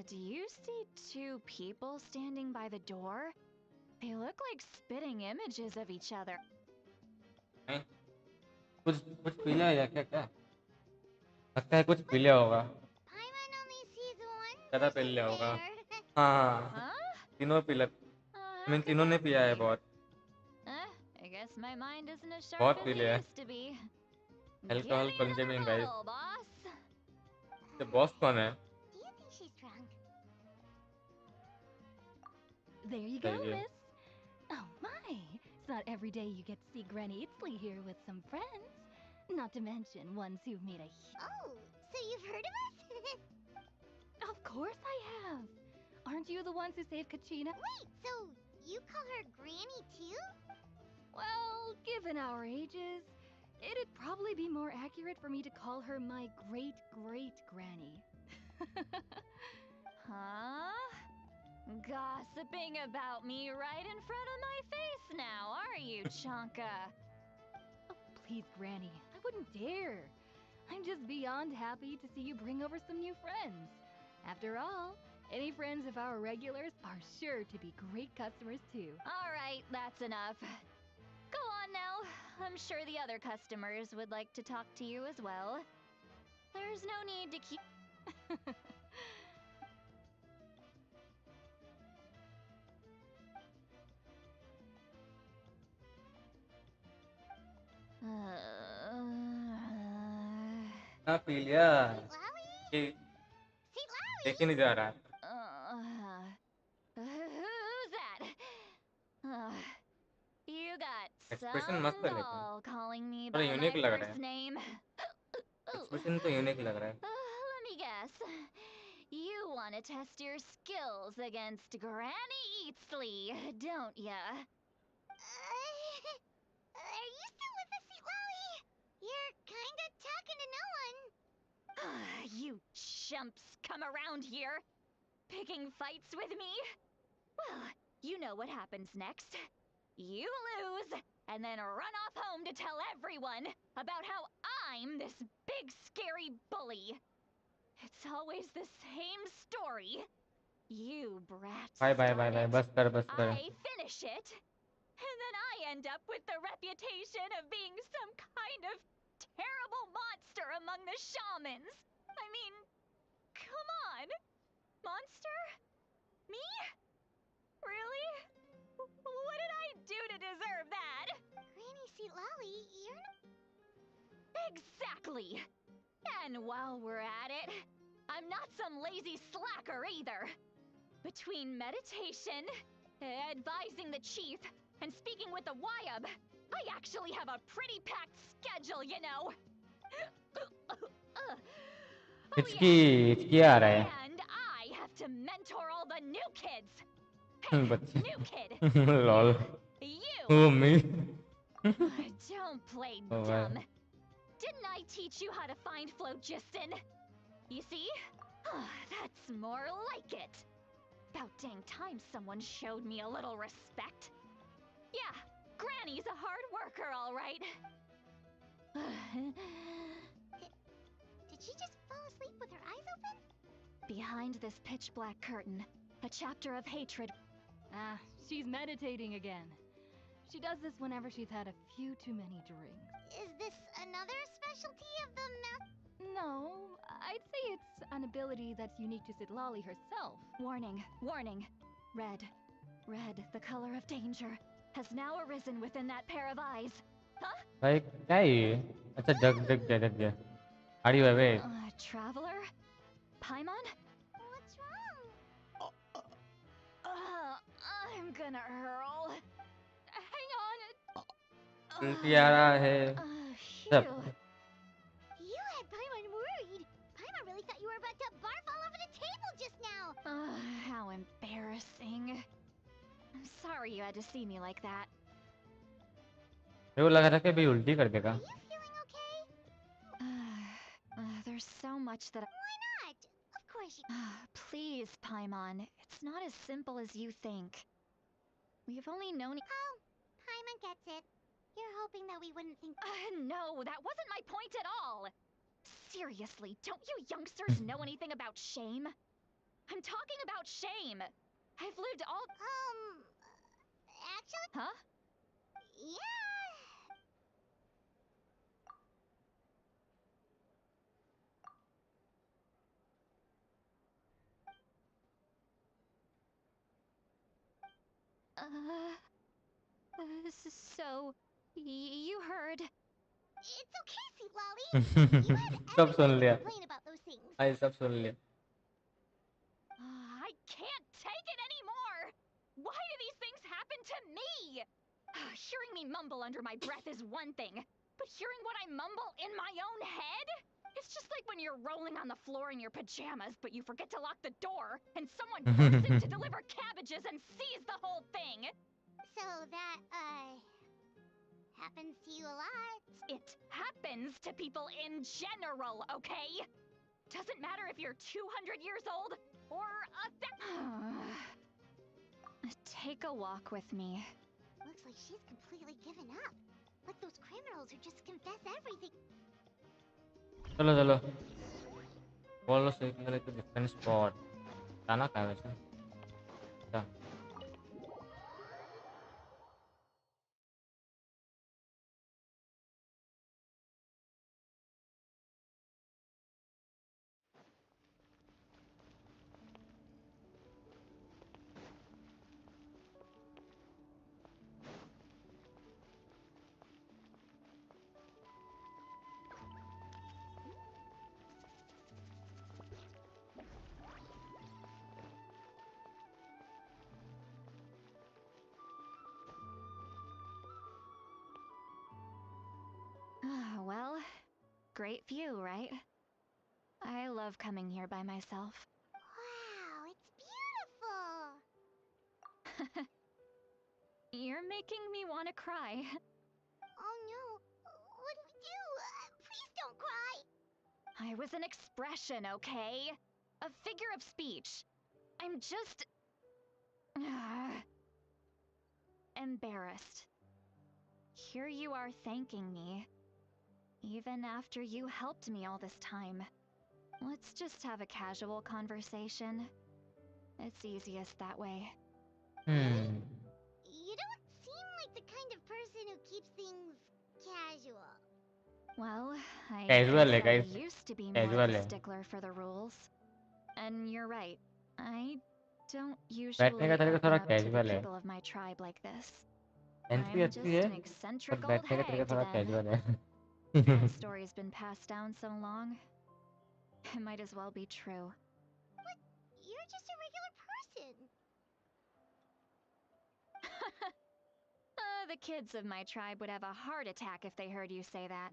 Do you see two people standing by the door? They look like spitting images of each other. नहीं, कुछ पीला है क्या? क्या लगता है कुछ पीला होगा. Paimon only sees one ज़्यादा person पीला होगा. there. हाँ, Huh? तीनों पीला. How तीनों can ने that पिया है be? बहुत. I guess my mind isn't as sharp बहुत as पी it लिया. used to be. Give Alcohol me another consuming guys. bottle, boss. ये बॉस कौन है? Do you think she's drunk? There you go, सही है. miss. Oh my! It's not every day you get to see Granny Itzley here with some friends. Not to mention ones who've made a Oh, so you've heard of us? Of course I have! Aren't you the ones who saved Kachina? Wait, so you call her Granny too? Well, given our ages, it'd probably be more accurate for me to call her my great-great-granny. Huh? Gossiping about me right in front of my face now, are you, Chonka? Oh, please, Granny, I wouldn't dare. I'm just beyond happy to see you bring over some new friends. After all, any friends of our regulars are sure to be great customers too. All right, that's enough. Go on now. I'm sure the other customers would like to talk to you as well. There's no need to keep... हाँ P लिया ये देख ही नहीं जा रहा Who's that? You got expression some मस्त है लेकिन doll calling me थोड़ा by my यूनिक लग रहा first है name. एक्सप्रेशन तो यूनिक लग रहा है Let me guess. You want to test your skills against Granny Eatsley, don't ya? Are you still with us, Lolly? You're kinda talking to no one. You chumps come around here, picking fights with me? Well, you know what happens next. You lose, and then run off home to tell everyone about how I'm this big scary bully. It's always the same story. You brat bye bye start bye bye it, बस कर I finish it, and then I end up with the reputation of being some kind of terrible monster among the shamans. I mean, come on. Monster? Me? Really? What did I do to deserve that? Granny Lolly, you're not... Exactly. And while we're at it, I'm not some lazy slacker either. Between meditation, advising the chief, and speaking with the Wyab, I actually have a pretty packed schedule, you know. हिचकी आ रहा है And I have to mentor all the new kids. Hey, बच्चे new kid. Lol You. me Don't play Oh, wow. dumb. Didn't I teach you how to find phlogiston? You see? That's more like it. About dang time someone showed me a little respect. Yeah, Granny's a hard worker, all right. Did she just fall asleep with her eyes open? Behind this pitch black curtain, a chapter of hatred. Ah, she's meditating again. She does this whenever she's had a few too many drinks. Is this another specialty of the math? No, I'd say it's an ability that's unique to Sitlali herself. Warning, warning. Red, the color of danger, has now arisen within that pair of eyes. Huh? भाई क्या है ये अच्छा जग गया Are you awake? Traveler? Paimon? What's wrong? I'm gonna hurl. Hang on. उल्टी आ रहा है सब You had Paimon worried. Paimon really thought you were about to barf all over the table just now. How embarrassing. I'm sorry you had to see me like that. मेरे को लग रहा है कि भाई उल्टी कर देगा Are you feeling okay? There's so much that Why not? Of course you... Please, Paimon. It's not as simple as you think. We've only known... Oh, Paimon gets it. You're hoping that we wouldn't think... No, that wasn't my point at all. Seriously, don't you youngsters know anything about shame? I'm talking about shame. I've lived all... Actually... Huh? Yeah... So... You heard... It's okay, Lolly. You had सब every soon right to लिया complain about those things. आई सब सुन लिया I can't take it anymore! Why do these things happen to me? Hearing me mumble under my breath is one thing, but hearing what I mumble in my own head? It's just like when you're rolling on the floor in your pajamas, but you forget to lock the door, and someone bursts in to deliver cabbages and sees the whole thing! So that, happens to you a lot. It happens to people in general, okay? Doesn't matter if you're 200 years old or Take a walk with me. Looks like she's completely given up. Like those criminals who just confess everything. चलो चलो Follow signal to different spot. जाना कहाँ है वैसे? अच्छा. Well, great view, right? I love coming here by myself. Wow, it's beautiful! You're making me want to cry. Oh no, what do we do? Please don't cry! I was an expression, okay? A figure of speech. I'm just... embarrassed. Here you are thanking me. Even after you helped me all this time. Let's just have a casual conversation. It's easiest that way. Hmm. You don't seem like the kind of person who keeps things casual. Well, I Casual है guess I guys. used to be more Casual of a है. stickler for the rules. And you're right. I don't बैठने का usually तरीका open थोड़ा up to the casual है. people of my tribe like this. Entry I'm अच्छी just है, an पर eccentric old बैठने का तरीका hag to थोड़ा them. casual है. That story's been passed down so long. It might as well be true. But you're just a regular person. The kids of my tribe would have a heart attack if they heard you say that.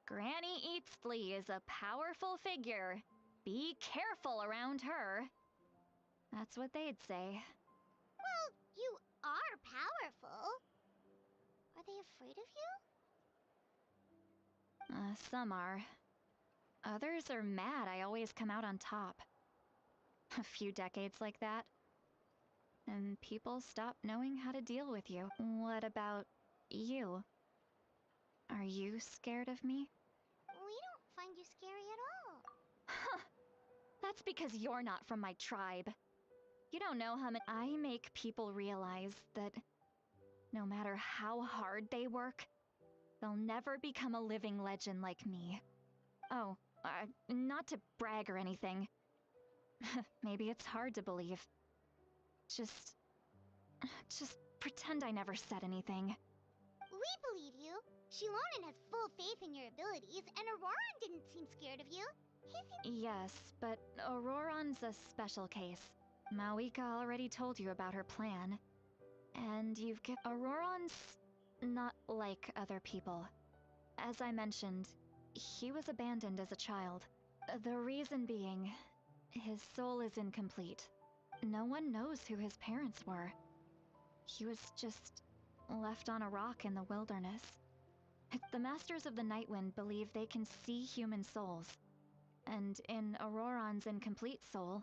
Granny Eatsley is a powerful figure. Be careful around her. That's what they'd say. Well, you are powerful. Are they afraid of you? Some are. Others are mad I always come out on top. A few decades like that. And people stop knowing how to deal with you. What about you? Are you scared of me? We don't find you scary at all. That's because you're not from my tribe. You don't know how many... I make people realize that no matter how hard they work, they'll never become a living legend like me. Oh, not to brag or anything. Maybe it's hard to believe. Just pretend I never said anything. We believe you. Shilonen has full faith in your abilities, and Auroran didn't seem scared of you. Yes, but Auroran's a special case. Mawika already told you about her plan. And you've Auroran's not like other people. As I mentioned, he was abandoned as a child. The reason being, his soul is incomplete. No one knows who his parents were. He was just left on a rock in the wilderness. The Masters of the Nightwind believe they can see human souls. And in Auroran's incomplete soul,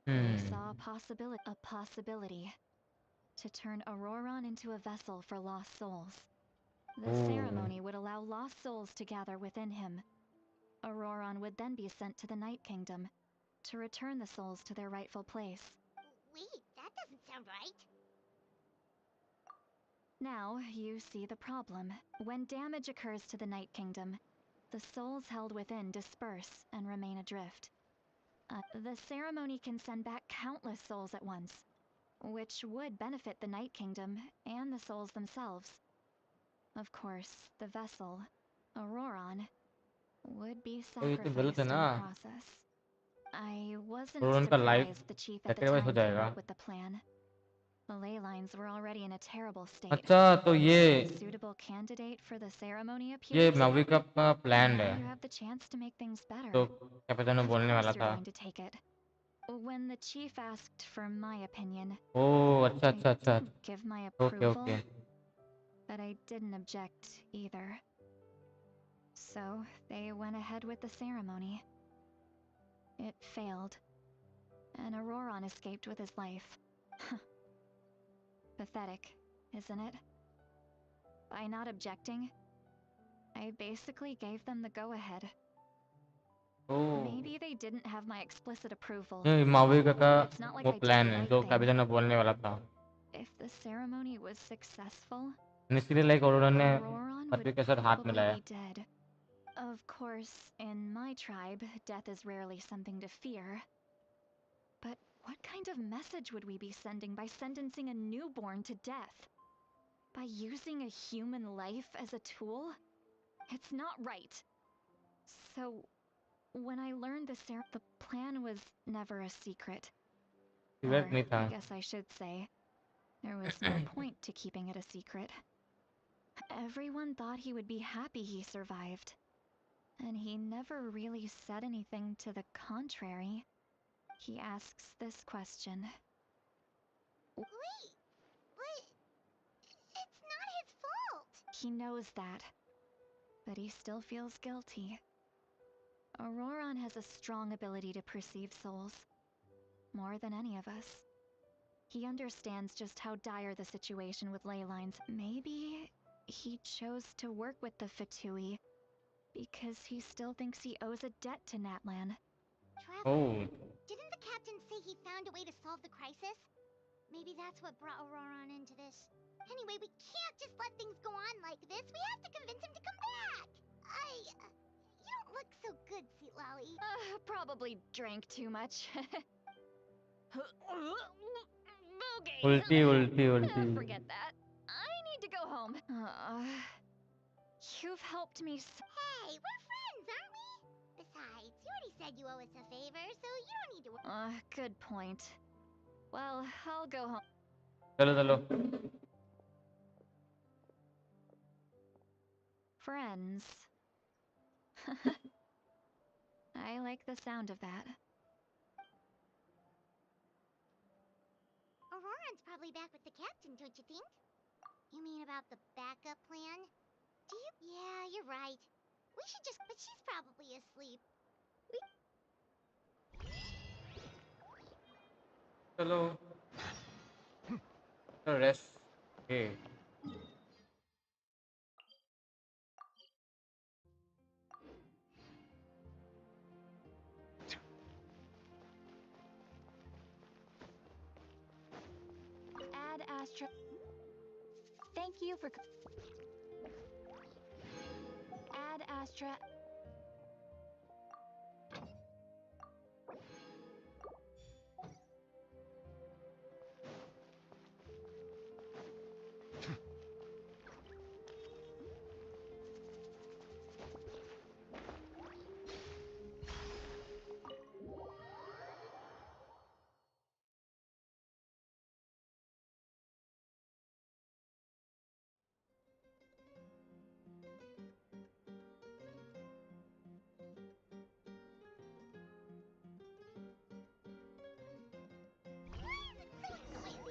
they saw a possibility to turn Auroran into a vessel for lost souls. The ceremony would allow lost souls to gather within him. Auroran would then be sent to the Night Kingdom to return the souls to their rightful place. Wait, that doesn't sound right. Now, you see the problem. When damage occurs to the Night Kingdom, the souls held within disperse and remain adrift. The ceremony can send back countless souls at once, which would benefit the Night Kingdom and the souls themselves. Of course, the vessel, Auroran, would be sacrificed in the process. I wasn't surprised the chief at the time came up with the plan. The ley lines were already in a terrible state. अच्छा तो A suitable candidate for the ceremony appears. ये माविका का plan है. You have the chance to make things better. तो captain ने बोलने वाला था. Going to take it. When the chief asked for my opinion, ओह अच्छा अच्छा अच्छा. I didn't give my approval, okay. But I didn't object either. So they went ahead with the ceremony. It failed, and Auroran escaped with his life. Pathetic, isn't it? By not objecting, I basically gave them the go-ahead. Oh, Maybe they didn't have my explicit approval. ये माविका का It's not like वो I did plan the है right जो thing. कैपिटन ने बोलने वाला था. If the ceremony was successful, इसलिए लाइक उन्होंने Auroron पृथ्वी would के साथ हाथ probably मिलाया. be dead. Of course, in my tribe, death is rarely something to fear. But what kind of message would we be sending by sentencing a newborn to death? By using a human life as a tool? It's not right. So, when I learned the plan was never a secret. Secret Or, नहीं था. I guess I should say, there was no point to keeping it a secret. Everyone thought he would be happy he survived. And he never really said anything to the contrary. He asks this question. Wait, but it's not his fault. He knows that, but he still feels guilty. Auroron has a strong ability to perceive souls, more than any of us. He understands just how dire the situation with ley lines. Maybe he chose to work with the Fatui because he still thinks he owes a debt to Natlan. Trevor, Oh, didn't the captain say he found a way to solve the crisis? Maybe that's what brought Auroron into this. Anyway, we can't just let things go on like this. We have to convince him to come back. You don't look so good, Sweet Lolly. Probably drank too much. Okay. उल्टी. Forget that. I need to go home. You've helped me Hey, we're friends, aren't we? Besides, you already said you owe us a favor, so you don't need to good point. Well, I'll go home. चलो. Friends. I like the sound of that. Auroron's probably back with the captain, don't you think? You mean about the backup plan? Do you? Yeah, you're right. We should just... But she's probably asleep. चलो. Rest. Okay. Ad Astra. Thank you for. Ad Astra.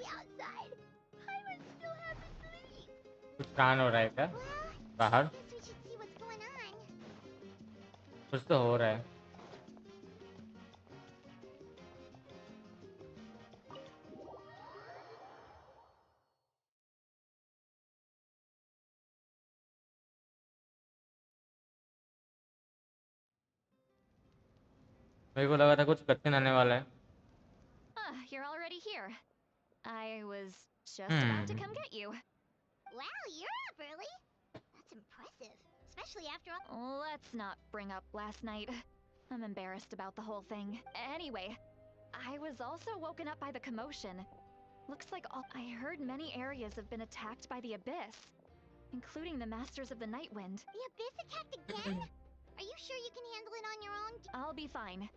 Outside. Paimon still hasn't leave. कुछ कांड हो रहा है क्या बाहर? Guess we should see what's going on. कुछ तो हो रहा है. मेरे को लगा था कुछ कठिन आने वाला है. You're already here. I was just about to come get you. Wow, you're up early. That's impressive, especially after all. Let's not bring up last night. I'm embarrassed about the whole thing. Anyway, I was also woken up by the commotion. Looks like I heard many areas have been attacked by the Abyss, including the Masters of the Night Wind. The Abyss attacked again? Are you sure you can handle it on your own? I'll be fine.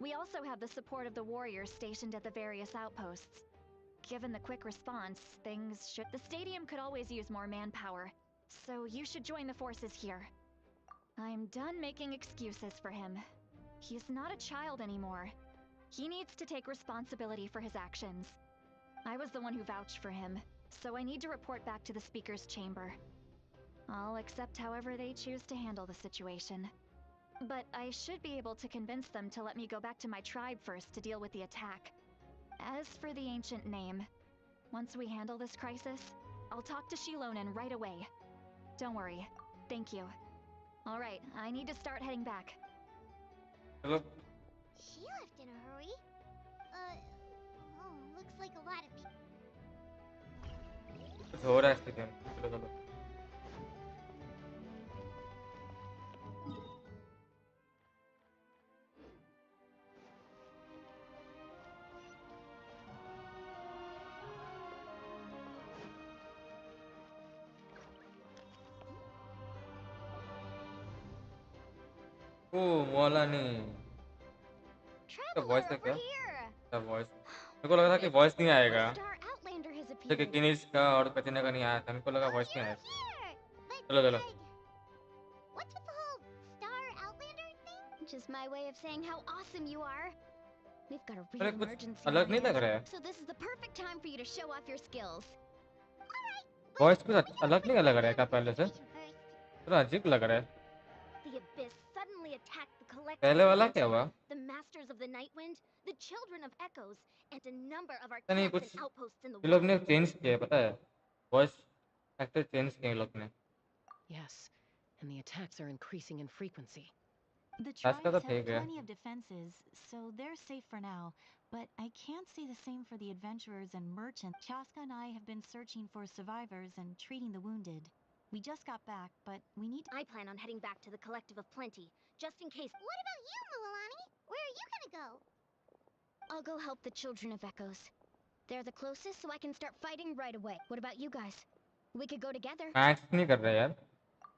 We also have the support of the warriors stationed at the various outposts. Given the quick response, things should... The stadium could always use more manpower, so you should join the forces here. I'm done making excuses for him. He's not a child anymore. He needs to take responsibility for his actions. I was the one who vouched for him, so I need to report back to the Speaker's chamber. I'll accept however they choose to handle the situation. But I should be able to convince them to let me go back to my tribe first to deal with the attack. As for the ancient name, once we handle this crisis, I'll talk to Shilonen right away. Don't worry. Thank you. Alright, I need to start heading back. चलो She left in a hurry. Oh, looks like a lot of people. कुछ हो रहा है इस game. चलो चलो ओ वाला नहीं इसका वॉइस है क्या इसका वॉइस मेरे को लगा था कि वॉइस नहीं आएगा जैसे कि किनिस का और कचने का नहीं आया था मेरे को लगा वॉइस नहीं आएगा चलो चलो What's with the whole Star Outlander thing? Just my way of saying how awesome you are. We've got a अरे real कुछ emergency अलग on नहीं लग hand, रहा है so this is the perfect time for you to show off your skills. Voice कुछ अलग नहीं लग रहा है क्या पहले से थोड़ा अजीब लग रहा है The Abyss suddenly attacked the collective पहले of वाला Genshin, क्या हुआ the Masters of the Nightwind, the Children of Echoes, and a number of our पता नहीं camps कुछ and outposts in the ये लोग world. ने चेंज किया है पता है वॉइस एक्टर चेंज किए ये लोग ने Yes, and the attacks are increasing in frequency. The राज का तो tribes have ठीक है plenty of defenses, so they're safe for now. But I can't say the same for the adventurers and merchants. Chaska and I have been searching for survivors and treating the wounded. We just got back, but we need I plan on heading back to the Collective of Plenty, just in case. What about you, Mualani? Where are you gonna go? I'll go help the Children of Echoes. They're the closest, so I can start fighting right away. What about you guys? We could go together. Max नहीं कर रहे यार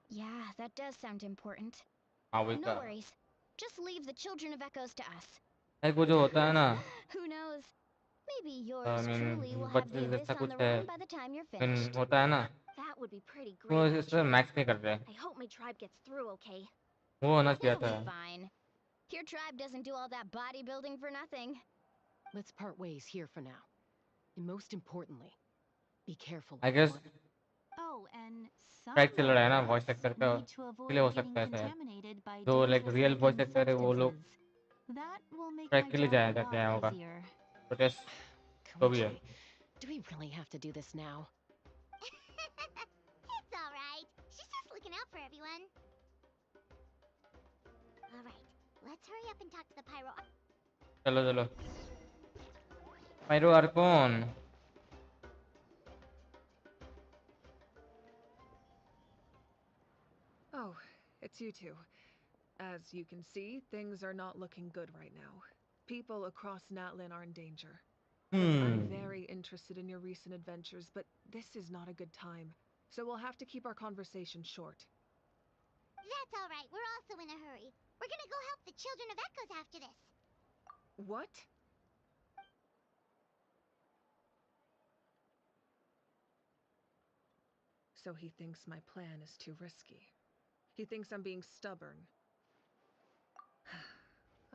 Yeah, that does sound important. हाँ वही No का worries. Just leave the Children of Echoes to us. एक वो जो होता है ना Who knows? Maybe I yours truly mean will have बच्चे the Abyss जैसा on कुछ the है run by the time you're mean finished. होता है ना That would be pretty वो great, इस पर actually. मैक्स नहीं कर रहे I hope my tribe gets through okay. वो होना चाहिए They'll था be fine. Your tribe doesn't do all that bodybuilding for nothing. Let's part ways here for now. And most importantly, be careful. I guess Oh, and some track चल रहा है ना of voice us actor का need to इसलिए avoid हो getting सकता है शायद contaminated by जो like dangerous real voice looking actor है वो लोग substances. That will make track my के लिए job जाया a था क्या lot होगा easier. प्रोटेस्ट तो भी है Do we really have to do this now? It's alright. She's just looking out for everyone. Alright, let's hurry up and talk to the Pyro. चलो चलो pyro Arcon Oh, it's you two. As you can see, things are not looking good right now. People across Natlan are in danger. Look, I'm very interested in your recent adventures, but this is not a good time. So we'll have to keep our conversation short. That's alright, we're also in a hurry. We're gonna go help the Children of Echoes after this. What? So he thinks my plan is too risky. He thinks I'm being stubborn.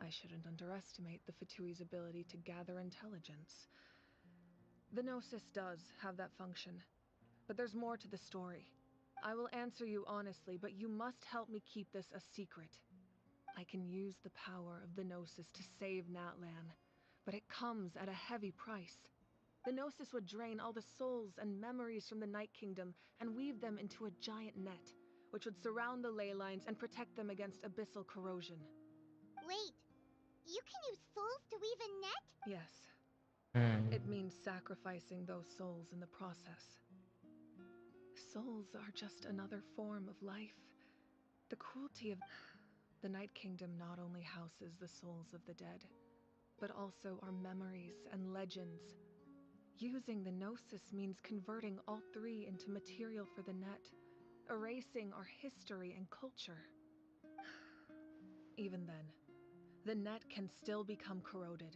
I shouldn't underestimate the Fatui's ability to gather intelligence. The Gnosis does have that function, but there's more to the story. I will answer you honestly, but you must help me keep this a secret. I can use the power of the Gnosis to save Natlan, but it comes at a heavy price. The Gnosis would drain all the souls and memories from the Night Kingdom and weave them into a giant net, which would surround the ley lines and protect them against abyssal corrosion. Wait, you can use souls to weave a net? Yes. It means sacrificing those souls in the process. Souls are just another form of life. The cruelty of the Night Kingdom not only houses the souls of the dead, but also our memories and legends. Using the Gnosis means converting all three into material for the net, erasing our history and culture. Even then, the net can still become corroded.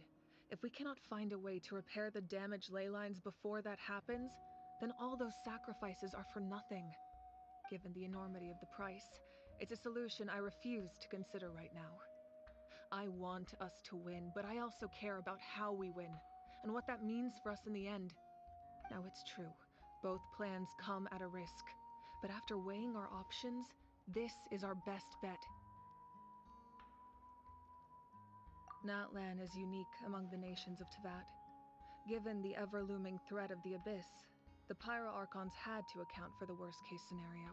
If we cannot find a way to repair the damaged ley lines before that happens, then all those sacrifices are for nothing. Given the enormity of the price, it's a solution I refuse to consider right now. I want us to win, but I also care about how we win, and what that means for us in the end. Now it's true, both plans come at a risk, but after weighing our options, this is our best bet. Natlan is unique among the nations of Teyvat. Given the ever-looming threat of the Abyss, the Pyro Archons had to account for the worst-case scenario.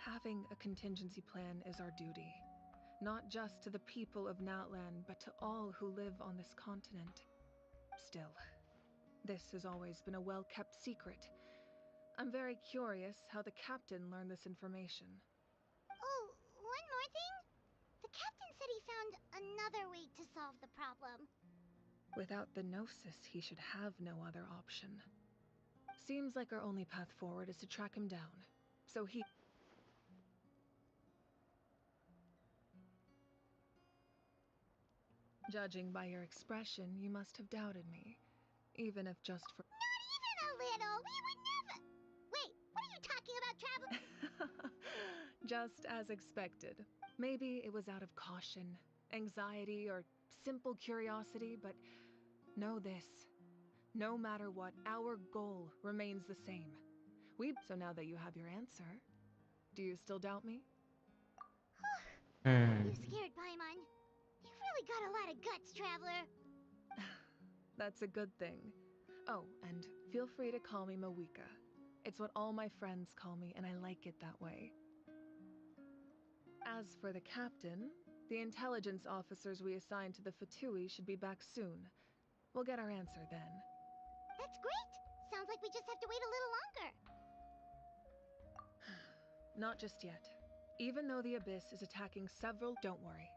Having a contingency plan is our duty. not just to the people of Natlan, but to all who live on this continent. Still, this has always been a well-kept secret. I'm very curious how the captain learned this information. Oh, one more thing? The captain said he found another way to solve the problem. Without the Gnosis, he should have no other option. Seems like our only path forward is to track him down. So he... Judging by your expression, you must have doubted me. Even if just for... Not even a little! We would never... Wait, what are you talking about, travel? Just as expected. Maybe it was out of caution, anxiety, or simple curiosity, but know this. No matter what, our goal remains the same. So now that you have your answer, do you still doubt me? You scared, Paimon. You've really got a lot of guts, Traveler. That's a good thing. Oh, and feel free to call me Mawika. It's what all my friends call me, and I like it that way. As for the captain, the intelligence officers we assigned to the Fatui should be back soon. We'll get our answer then. That's great! Sounds like we just have to wait a little longer. Not just yet. Even though the Abyss is attacking several... Don't worry.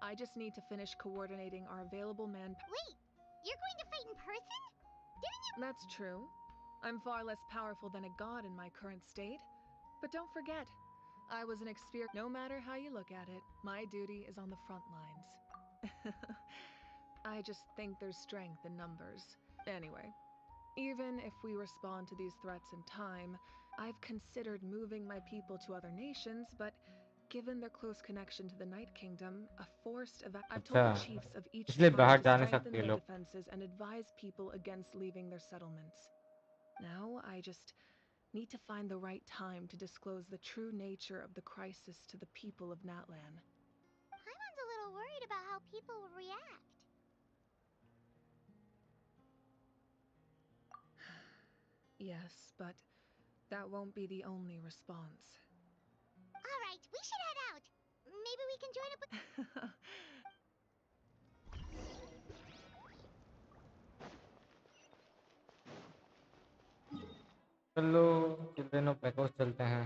I just need to finish coordinating our available Wait! You're going to fight in person? Didn't you... That's true. I'm far less powerful than a god in my current state. But don't forget, I was an experienced... No matter how you look at it, my duty is on the front lines. I just think there's strength in numbers. Anyway, even if we respond to these threats in time, I've considered moving my people to other nations, but given their close connection to the Night Kingdom, a forced I've told the chiefs of each इसलिए tribe बाहर to जा नहीं strengthen सकते their लोग. defenses and advise people against leaving their settlements. Now, I just need to find the right time to disclose the true nature of the crisis to the people of Natlan. Paimon's a little worried about how people will react. Yes, but that won't be the only response. Alright, we should head out. Maybe we can join up with... चलो children of पैकोस चलते हैं.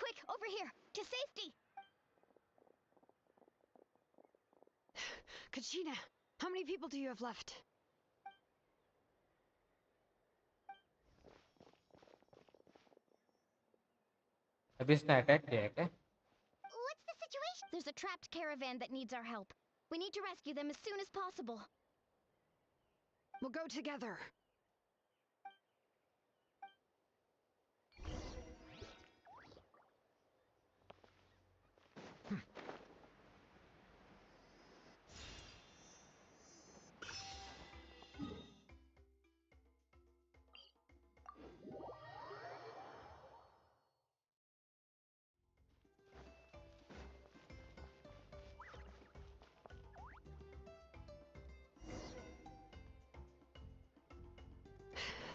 Quick, over here! To safety! Kachina, how many people do you have left? अभी इसने attack किया है क्या? What's the situation? There's a trapped caravan that needs our help. We need to rescue them as soon as possible. We'll go together.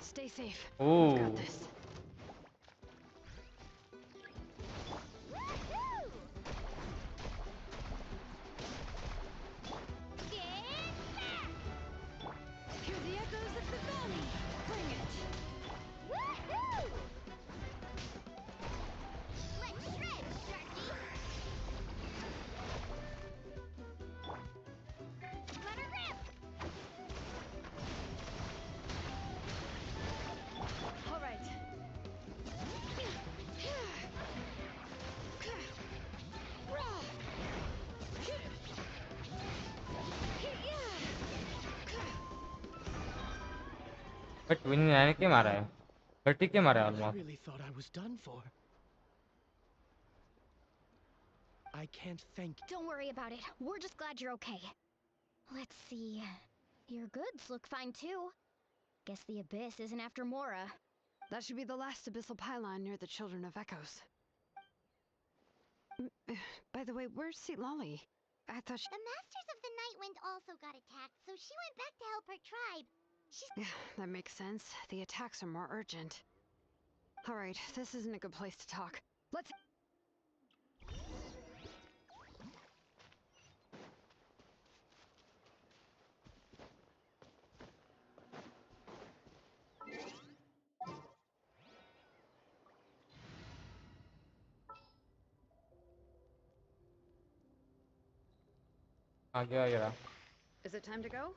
Stay safe. Ooh. We've got this. Hear the echoes of the valley. Bring it. Woohoo! Let's shred, Sharky! Let her rip! All right. But win ने के मारा है, 30 के मारा है I almost. really thought I was done for. I can't thank. Don't worry about it. We're just glad you're okay. Let's see. Your goods look fine too. Guess the Abyss isn't after Mora. That should be the last abyssal pylon near the Children of Echoes. By the way, where's Seat Lolly? I thought she... The Masters of the Night Wind also got attacked, so she went back to help her tribe. Yeah, that makes sense. The attacks are more urgent. Alright, this isn't a good place to talk. Let's... आगे आ गया. Is it time to go?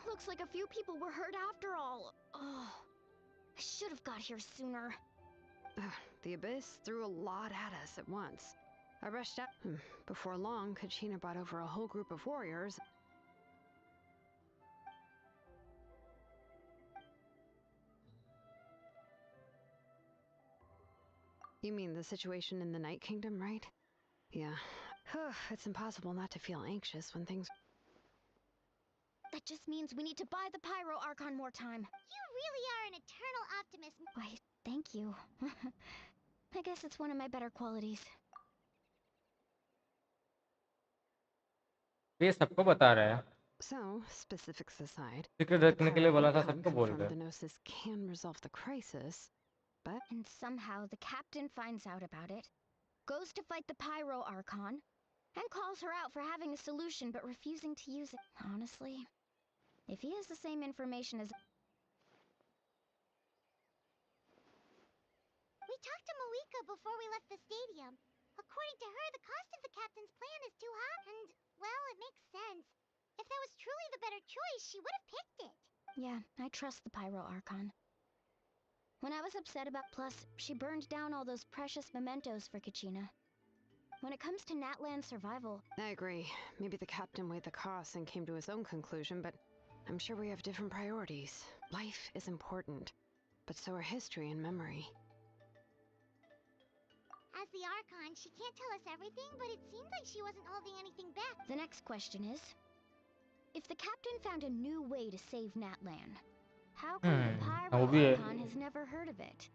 Looks like a few people were hurt after all. Oh, I should have got here sooner. The Abyss threw a lot at us at once. I rushed out. Before long, Kachina brought over a whole group of warriors. You mean the situation in the Night Kingdom, right? Yeah. It's impossible not to feel anxious when things... That just means we need to buy the Pyro Archon more time. You really are an eternal optimist. Why, thank you. I guess it's one of my better qualities. ये सबको बता रहा है. So, specifics aside, Secret the रखने के लिए Pyro बोला था, Archon सबको बोल confirmed रहा the है. Gnosis can resolve the crisis, but... And somehow the captain finds out about it, goes to fight the Pyro Archon, and calls her out for having a solution but refusing to use it. Honestly, if he has the same information as... We talked to Malika before we left the stadium. According to her, the cost of the captain's plan is too high. And, well, it makes sense. If that was truly the better choice, she would have picked it. Yeah, I trust the Pyro Archon. When I was upset about... Plus, she burned down all those precious mementos for Kachina. When it comes to Natlan's survival... I agree. Maybe the captain weighed the costs and came to his own conclusion, but I'm sure we have different priorities. Life is important, but so are history and memory. As the Archon, she can't tell us everything, but it seems like she wasn't holding anything back. The next question is... If the captain found a new way to save Natlan, how come the Pyro Archon has never heard of it?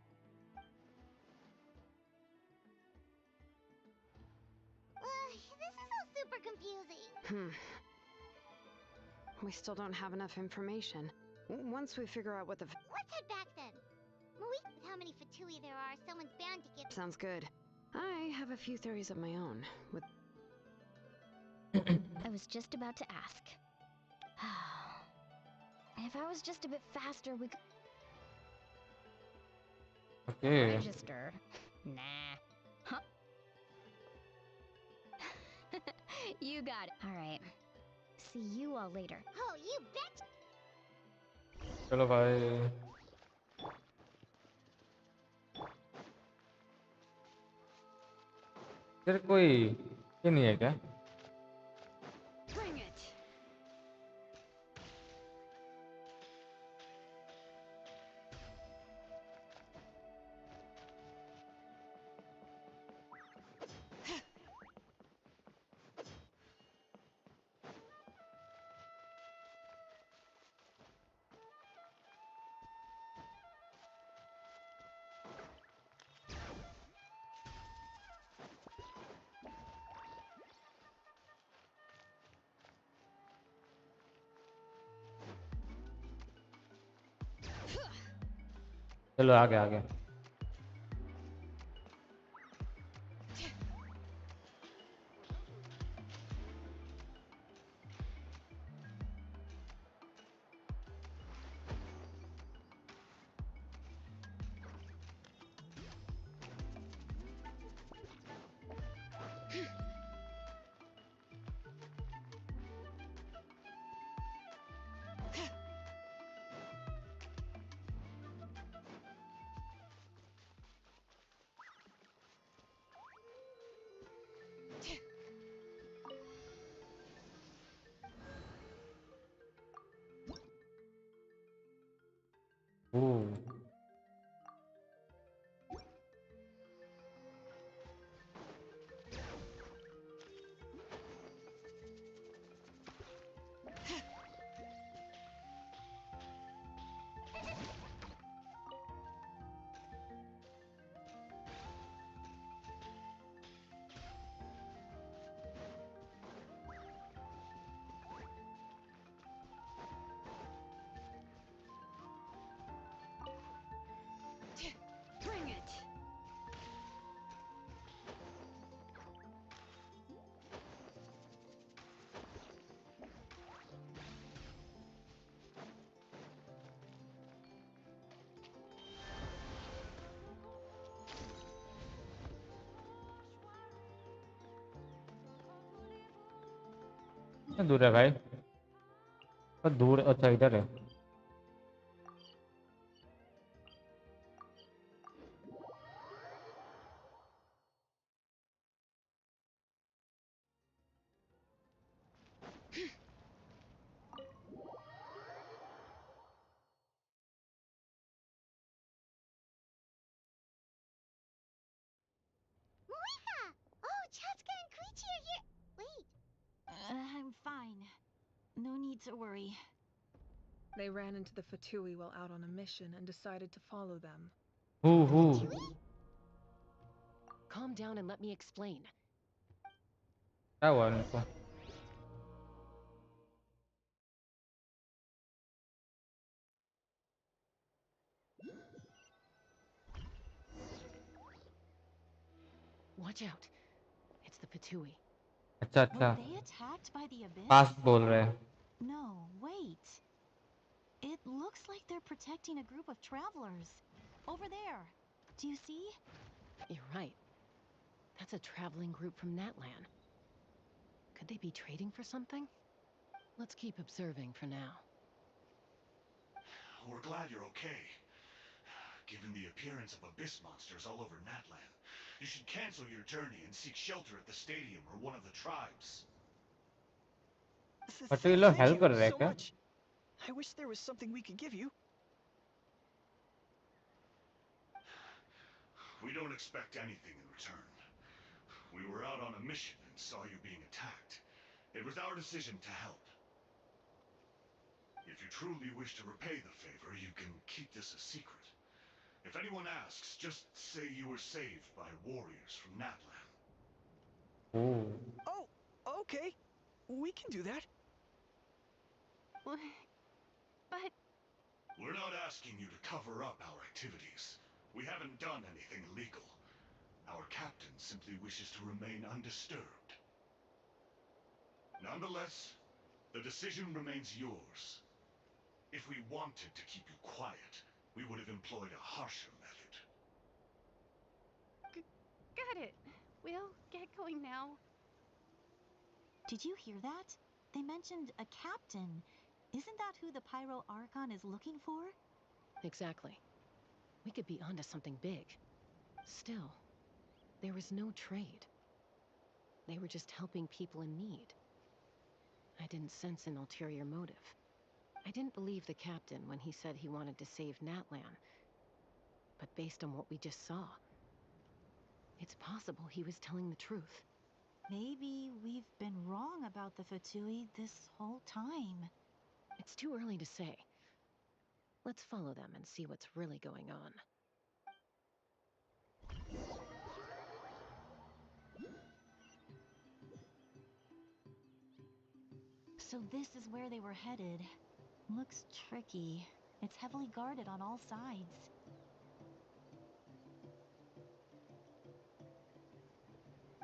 This is all super confusing. We still don't have enough information. Once we figure out what the... Let's head back then. Malika, with how many Fatui there are, someone's bound to give... Sounds good. I have a few theories of my own, with... I was just about to ask. If I was just a bit faster, we could... Okay. Register. Nah. Huh? You got it. Alright. See you all later. Oh, you bet! चलो भाई. फिर कोई ये नहीं है क्या? Bring it. चलो आगे आगे. कितना दूर है भाई? बहुत दूर, अच्छा इधर है। Moika! Oh, Chatska and Koichi are here. Wait. I'm fine. No need to worry. They ran into the Fatui while out on a mission and decided to follow them. Who? Calm down and let me explain. क्या हुआ उनको? Watch out. It's the Fatui. अच्छा Were अच्छा, they attacked by the abyss? Fast बोल रहे हैं। No, wait. It looks like they're protecting a group of travelers. Over there. Do you see? You're right. That's a traveling group from Natlan. Could they be trading for something? Let's keep observing for now. We're glad you're okay. Given the appearance of abyss monsters all over Natlan, you should cancel your journey and seek shelter at the stadium or one of the tribes. But ये लोग Thank help you कर रहे हैं so क्या? much. I wish there was something we could give you. We don't expect anything in return. We were out on a mission and saw you being attacked. It was our decision to help. If you truly wish to repay the favor, you can keep this a secret. If anyone asks, just say you were saved by warriors from Natlan. Oh, okay. We can do that. But We're not asking you to cover up our activities. We haven't done anything illegal. Our captain simply wishes to remain undisturbed. Nonetheless, the decision remains yours. If we wanted to keep you quiet, we would have employed a harsher method. got it. We'll get going now. Did you hear that? They mentioned a captain. Isn't that who the Pyro Archon is looking for? Exactly. We could be onto something big. Still, there was no trade. They were just helping people in need. I didn't sense an ulterior motive. I didn't believe the captain when he said he wanted to save Natlan. But based on what we just saw, it's possible he was telling the truth. Maybe we've been wrong about the Fatui this whole time. It's too early to say. Let's follow them and see what's really going on. So this is where they were headed. Looks tricky. It's heavily guarded on all sides.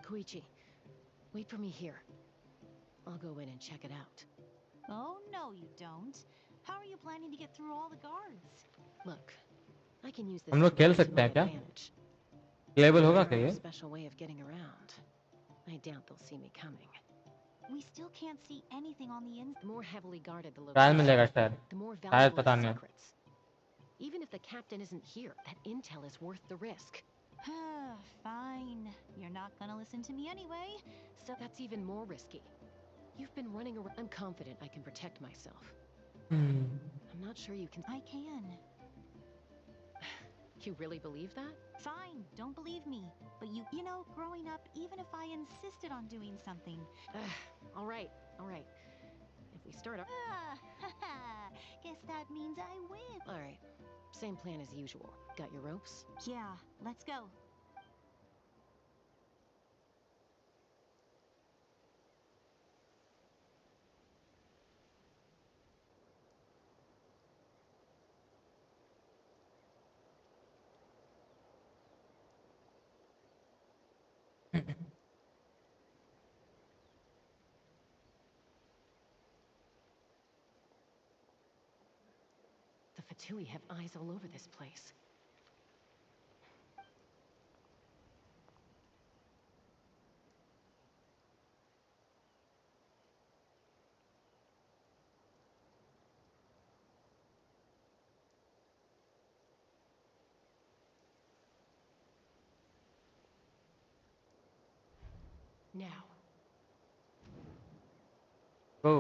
Koichi, wait for me here. I'll go in and check it out. Oh, no, you don't. How are you planning to get through all the guards? Look, I can use this हम लोग खेल to सकते my हैं क्या? advantage. Payable होगा क्या I have ये? a special way of getting around. I doubt they'll see me coming. We still can't see anything on the inside. The more heavily guarded the trial location, मिलेगा शायद, the more शायद valuable पता the नहीं। secrets. Even if the captain isn't here, that intel is worth the risk. Fine. You're not gonna listen to me anyway, so... That's even more risky. You've been running around. I'm confident I can protect myself. Hmm. I'm not sure you can. I can. You really believe that? Fine, don't believe me. But you know, growing up, even if I insisted on doing something... All right, all right. If we start our... Guess that means I win. All right. Same plan as usual. Got your ropes? Yeah, let's go. The Fatui have eyes all over this place. Now. Go.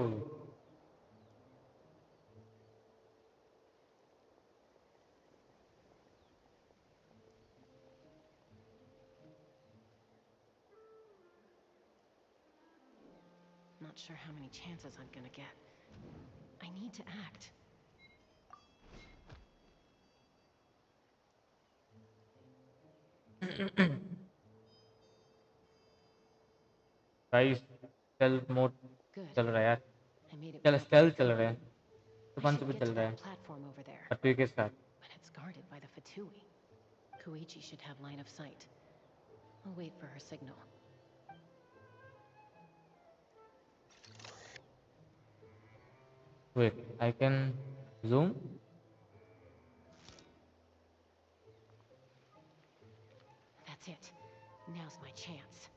Not sure how many chances I'm gonna get. I need to act. Guys stealth mode Good. चल रहा है यार. I made it चल without stealth getting चल caught. रहा है. I सुबह should सुबह get चल to रहा that है. platform over there. पटरी के साथ. But it's guarded by the Fatui. Koichi should have line of sight. I'll wait for her signal. Wait, I can zoom. That's it. Now's my chance.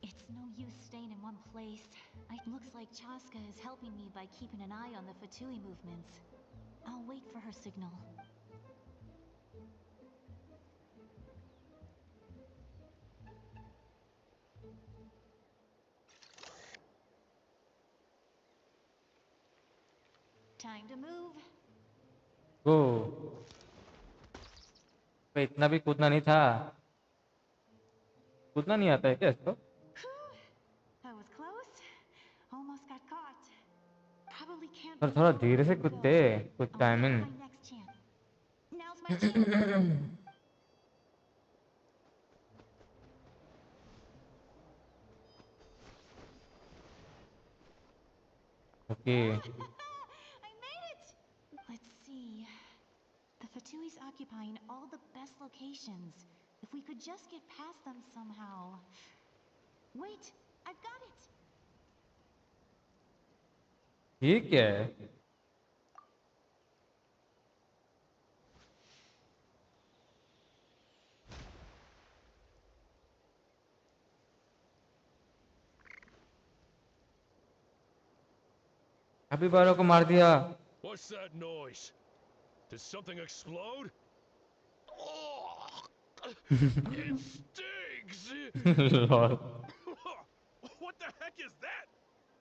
It's no use staying in one place. It looks like Chaska is helping me by keeping an eye on the Fatui movements. I'll wait for her signal. Time to move. Go. पे इतना भी कूदना नहीं था. कूदना नहीं आता है क्या इसको? That was close. Almost got caught. Probably can't. पर थोड़ा धीरे से कूदते कुछ time in. My next chance. Now's my chance. Okay. I made it. Let's see. The Fatui's occupying all the best locations. If we could just get past them somehow. Wait, I've got it. ये क्या है? अभी बारों को मार दिया. What's that noise? Did something explode? Oh, it stinks! Lol. What the heck is that?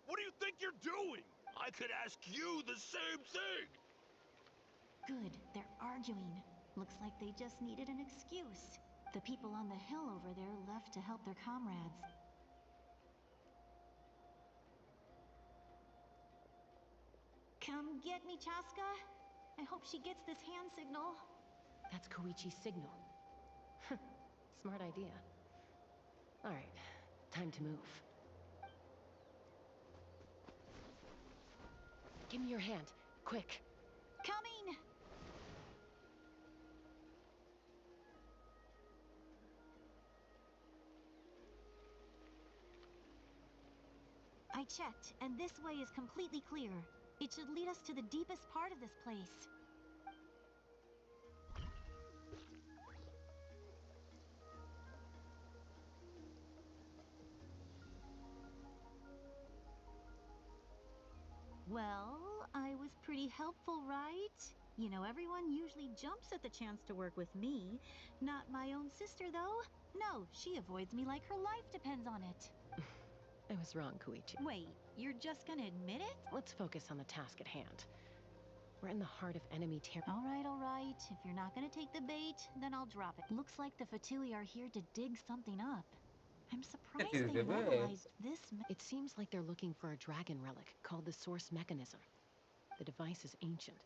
What do you think you're doing? I could ask you the same thing! Good, they're arguing. Looks like they just needed an excuse. The people on the hill over there left to help their comrades. Come get me, Chaska. I hope she gets this hand signal. That's Koichi's signal. Smart idea. Alright, time to move. Give me your hand, quick. Coming! I checked, and this way is completely clear. It should lead us to the deepest part of this place. Well, I was pretty helpful, right? You know, everyone usually jumps at the chance to work with me. Not my own sister, though. No, she avoids me like her life depends on it. I was wrong, Koichi. Wait, you're just gonna admit it? Let's focus on the task at hand. We're in the heart of enemy All right. If you're not gonna take the bait, then I'll drop it. Looks like the Fatui are here to dig something up. I'm surprised they mobilized this. It seems like they're looking for a dragon relic called the Source Mechanism. The device is ancient.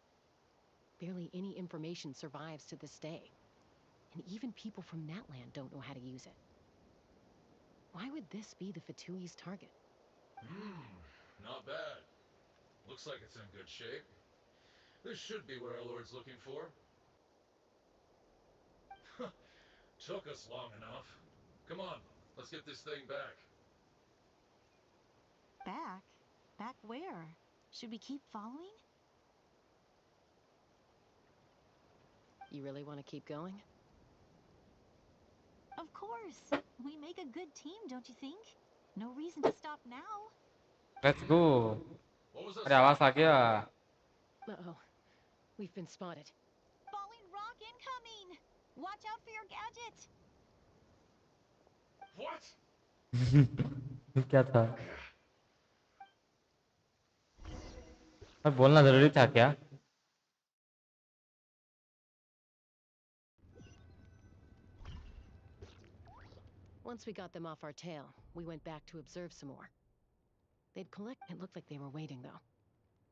Barely any information survives to this day. And even people from Natlan don't know how to use it. Why would this be the Fatui's target? Not bad. Looks like it's in good shape. This should be where our Lord's looking for. Took us long enough. Come on, let's get this thing back. Back? Back where? Should we keep following? You really want to keep going? Of course. We make a good team, don't you think? No reason to stop now. Let's go. What was that? अरे आवाज आ गया. Uh-oh. We've been spotted. Falling rock incoming! Watch out for your gadget! What? क्या था? अब बोलना जरूरी था क्या? Once we got them off our tail, we went back to observe some more. They'd collect. It looked like they were waiting, though.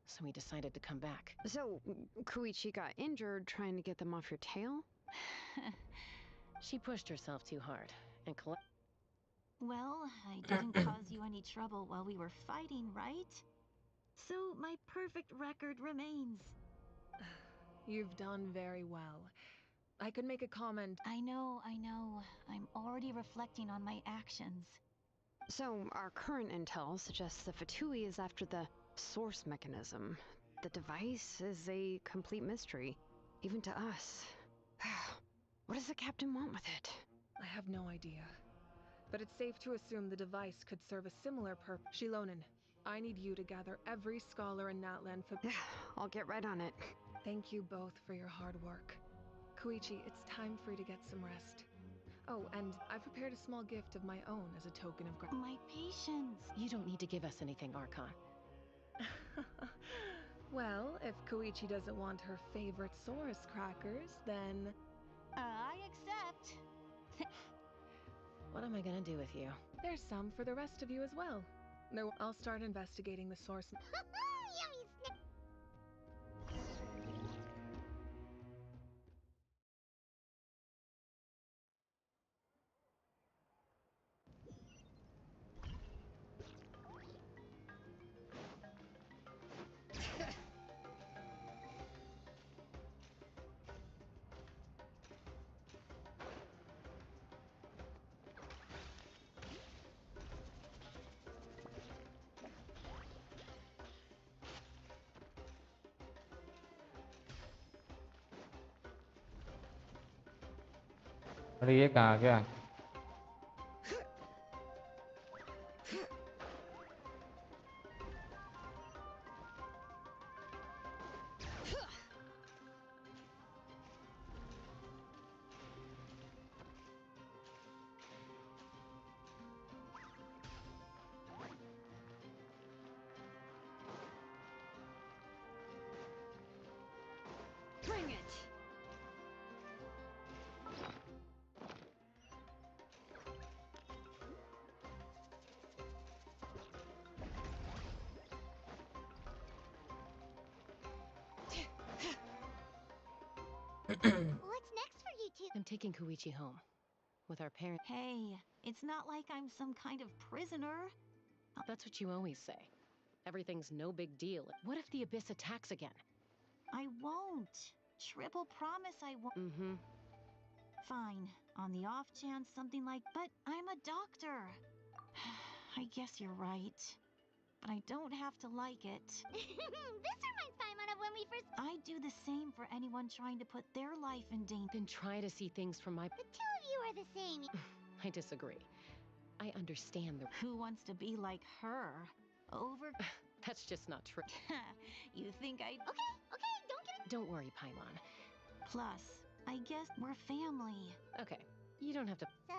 So we decided to come back. So, Koichi got injured trying to get them off your tail? She pushed herself too hard and Well, I didn't cause you any trouble while we were fighting, right? So my perfect record remains. You've done very well. I could make a comment. I know. I'm already reflecting on my actions. So, our current intel suggests the Fatui is after the source mechanism. The device is a complete mystery, even to us. What does the captain want with it? I have no idea. But it's safe to assume the device could serve a similar purpose. Shilonen, I need you to gather every scholar in Natlan for... I'll get right on it. Thank you both for your hard work. Koichi, it's time for you to get some rest. Oh, and I've prepared a small gift of my own as a token of gratitude. My patience. You don't need to give us anything, Archon. Well, if Koichi doesn't want her favorite Saurus crackers, then... I accept. What am I gonna do with you? There's some for the rest of you as well. No, I'll start investigating the source. Yummy snack. अरे ये कहाँ गया? Bring it! What's next for you two? I'm taking Koichi home. With our parents. Hey, it's not like I'm some kind of prisoner. That's what you always say. Everything's no big deal. What if the Abyss attacks again? I won't. Triple promise I won't. Mm-hmm. Fine. On the off chance something like, but I'm a doctor. I guess you're right. But I don't have to like it. This reminds Paimon of when we first... I do the same for anyone trying to put their life in danger. Then try to see things from my... The two of you are the same. I disagree. I understand the... Who wants to be like her? Over... That's just not true. You think I... Okay, don't get it... Don't worry, Paimon. Plus, I guess we're family. Okay, you don't have to... So,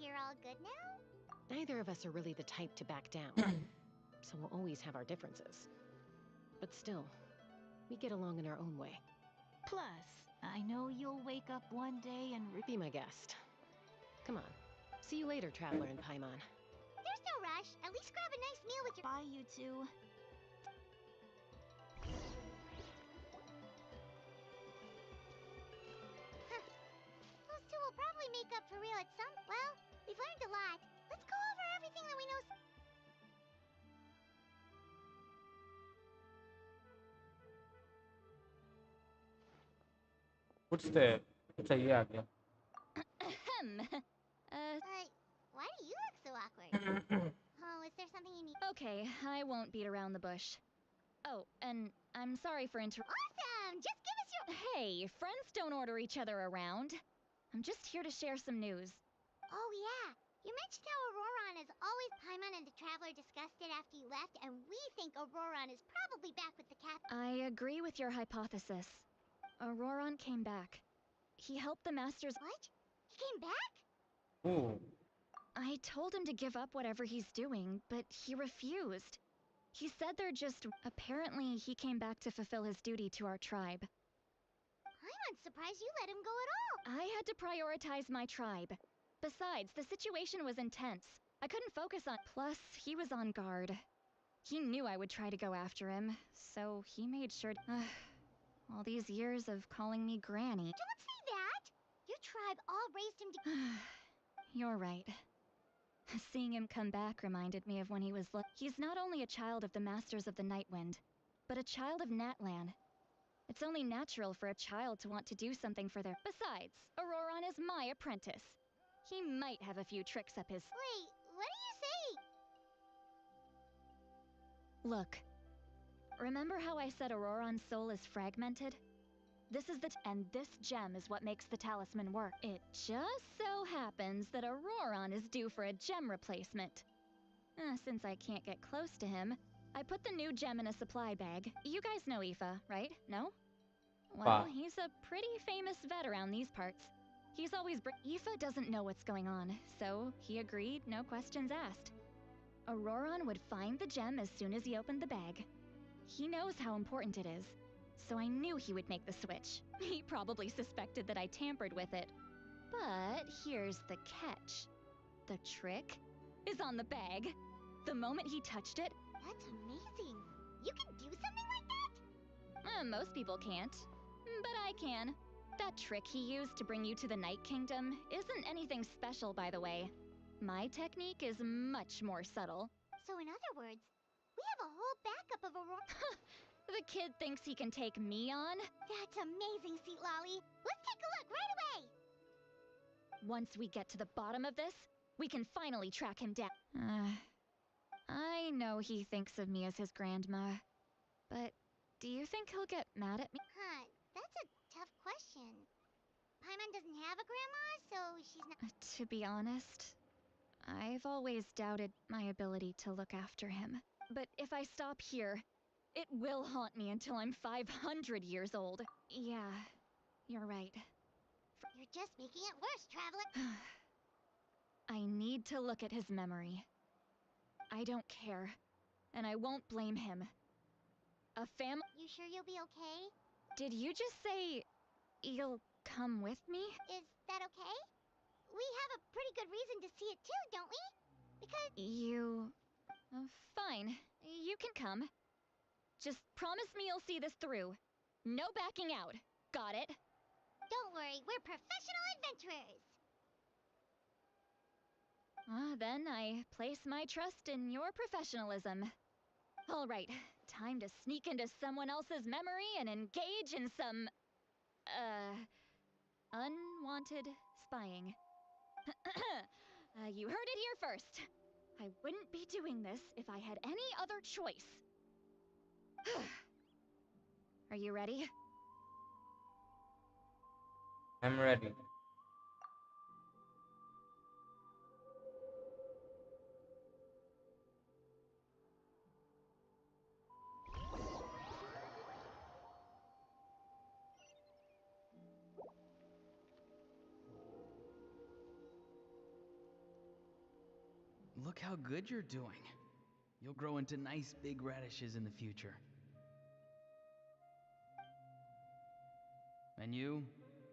you're all good now? Neither of us are really the type to back down. So we'll always have our differences. But still, we get along in our own way. Plus, I know you'll wake up one day and... Be my guest. Come on. See you later, Traveler and Paimon. There's no rush. At least grab a nice meal with your... Bye, you two. Those two will probably make up for real at some... Well, we've learned a lot. Let's go over everything that we know... Footstep. अच्छा ये आ गया. Why do you look so awkward? Oh, is there something you need? Okay, I won't beat around the bush. Oh, and I'm sorry for Awesome! Just give us your... Hey, friends don't order each other around. I'm just here to share some news. Oh, yeah. You mentioned how Auroron is always Paimon and the Traveler discussed it after you left, and we think Auroron is probably back with the cap. I agree with your hypothesis. Auroron came back. He helped the Masters. What? He came back? Ooh. I told him to give up whatever he's doing, but he refused. He said they're just... Apparently, he came back to fulfill his duty to our tribe. I'm surprised you let him go at all. I had to prioritize my tribe. Besides, the situation was intense. I couldn't focus on... Plus, he was on guard. He knew I would try to go after him, so he made sure... all these years of calling me Granny... Don't say that! Your tribe all raised him to... You're right. Seeing him come back reminded me of when he was He's not only a child of the Masters of the Nightwind, but a child of Natlan. It's only natural for a child to want to do something for their... Besides, Auroron is my apprentice. He might have a few tricks up his... Wait, what do you say? Look. Remember how I said Auroron's soul is fragmented? This is and this gem is what makes the talisman work. It just so happens that Auroron is due for a gem replacement. Since I can't get close to him, I put the new gem in a supply bag. You guys know Aoife, right? No? Well, he's a pretty famous vet around these parts. He's always Aoife doesn't know what's going on, so he agreed, no questions asked. Auroron would find the gem as soon as he opened the bag. He knows how important it is, so I knew he would make the switch. He probably suspected that I tampered with it. But here's the catch. The trick is on the bag. The moment he touched it... That's amazing. You can do something like that? Most people can't, but I can. That trick he used to bring you to the Night Kingdom isn't anything special, by the way. My technique is much more subtle. So in other words, we have a whole backup of Aurora. The kid thinks he can take me on? That's amazing, Seat Lolly. Let's take a look right away. Once we get to the bottom of this, we can finally track him down. I know he thinks of me as his grandma, but do you think he'll get mad at me? Huh, that's a tough question. Paimon doesn't have a grandma, so she's not... To be honest, I've always doubted my ability to look after him. But if I stop here, it will haunt me until I'm 500 years old. Yeah, you're right. You're just making it worse, Traveler. I need to look at his memory. I don't care, and I won't blame him. You sure you'll be okay? Did you just say you'll come with me? Is that okay? We have a pretty good reason to see it too, don't we? Because... You... fine. You can come. Just promise me you'll see this through. No backing out. Got it? Don't worry, we're professional adventurers. Then I place my trust in your professionalism. All right, time to sneak into someone else's memory and engage in some... unwanted spying. You heard it here first. I wouldn't be doing this if I had any other choice. Are you ready? I'm ready. Look how good you're doing. You'll grow into nice big radishes in the future. And you?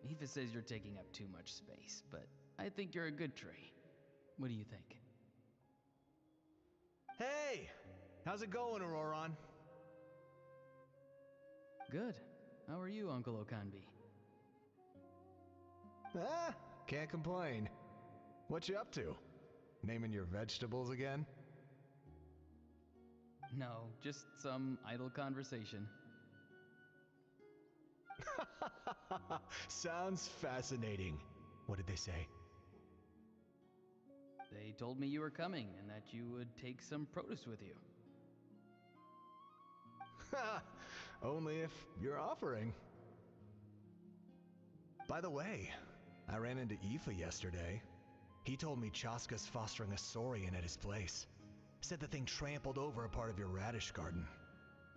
Aoife says you're taking up too much space, but I think you're a good tree. What do you think? Hey! How's it going, Auroron? Good. How are you, Uncle Okanbi? Can't complain. What you up to? Naming your vegetables again? No, just some idle conversation. Sounds fascinating. What did they say? They told me you were coming and that you would take some produce with you. Only if you're offering. By the way, I ran into Aoife yesterday. He told me Chaska's fostering a saurian at his place. Said the thing trampled over a part of your radish garden.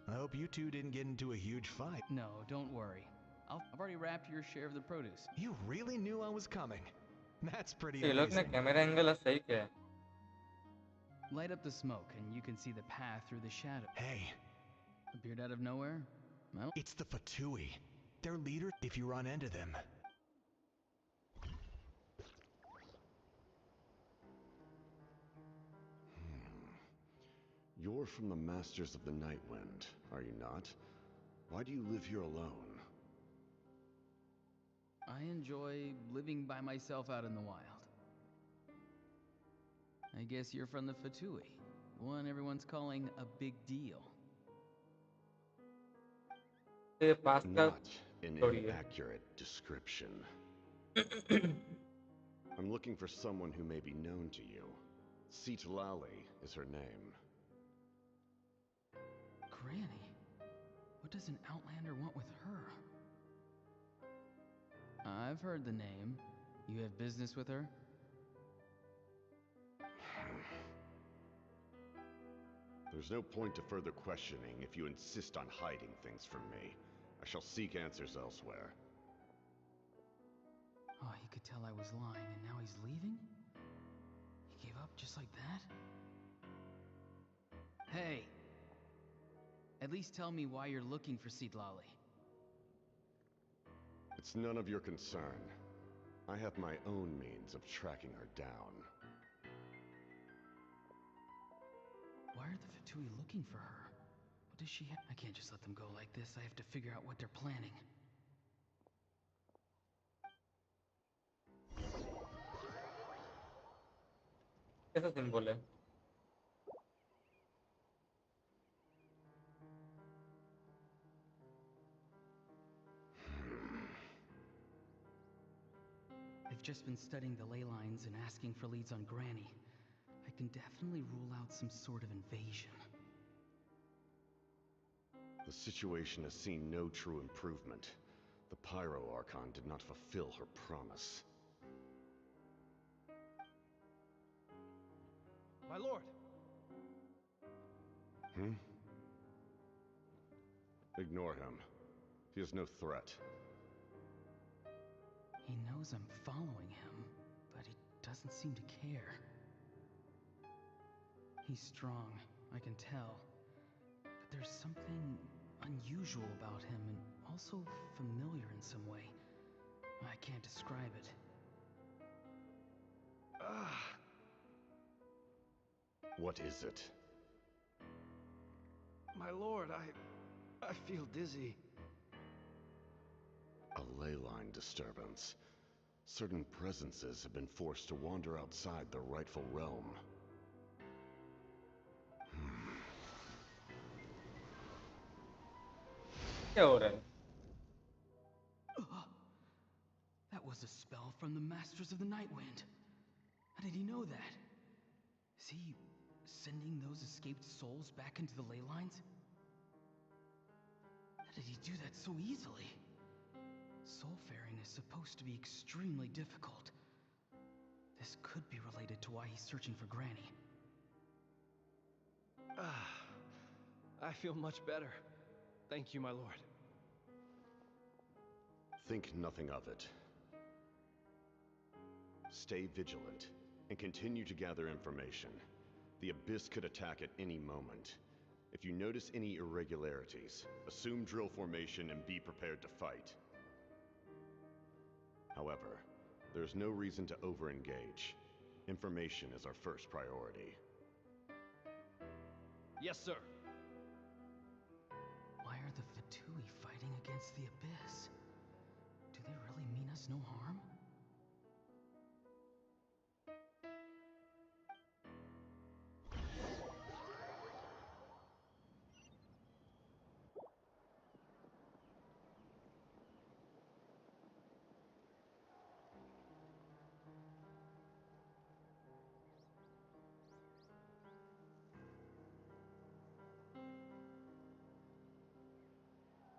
I hope you two didn't get into a huge fight. No, don't worry. I've already wrapped your share of the produce. You really knew I was coming. That's pretty ये लोग ने amazing. Camera angle सही किया है. Light up the smoke, and you can see the path through the shadow. Hey. Appeared out of nowhere? It's the Fatui. Their leader, if you run into them. You're from the Masters of the Night Wind, are you not? Why do you live here alone? I enjoy living by myself out in the wild. I guess you're from the Fatui, the one everyone's calling a big deal. Not an inaccurate description. I'm looking for someone who may be known to you. Citlali is her name. Granny? What does an Outlander want with her? I've heard the name. You have business with her? There's no point to further questioning if you insist on hiding things from me. I shall seek answers elsewhere. Oh, he could tell I was lying, and now he's leaving? He gave up just like that? Hey! At least tell me why you're looking for Citlali. It's none of your concern. I have my own means of tracking her down. Why are the Fatui looking for her? What does she have? I can't just let them go like this. I have to figure out what they're planning. कैसा symbol है? I've just been studying the ley lines and asking for leads on Granny. I can definitely rule out some sort of invasion. The situation has seen no true improvement. The Pyro Archon did not fulfill her promise. My lord! Ignore him. He is no threat. He knows I'm following him, but he doesn't seem to care. He's strong, I can tell. But there's something unusual about him and also familiar in some way. I can't describe it. What is it? My lord, I feel dizzy. A ley line disturbance. Certain presences have been forced to wander outside their rightful realm. क्या हो रहा है? That was a spell from the Masters of the Night Wind. How did he know that? Is he sending those escaped souls back into the ley lines? How did he do that so easily? Soulfaring is supposed to be extremely difficult. This could be related to why he's searching for Granny. I feel much better. Thank you, my lord. Think nothing of it. Stay vigilant, and continue to gather information. The Abyss could attack at any moment. If you notice any irregularities, assume drill formation and be prepared to fight. However, there's no reason to over-engage. Information is our first priority. Yes, sir. Why are the Fatui fighting against the Abyss? Do they really mean us no harm?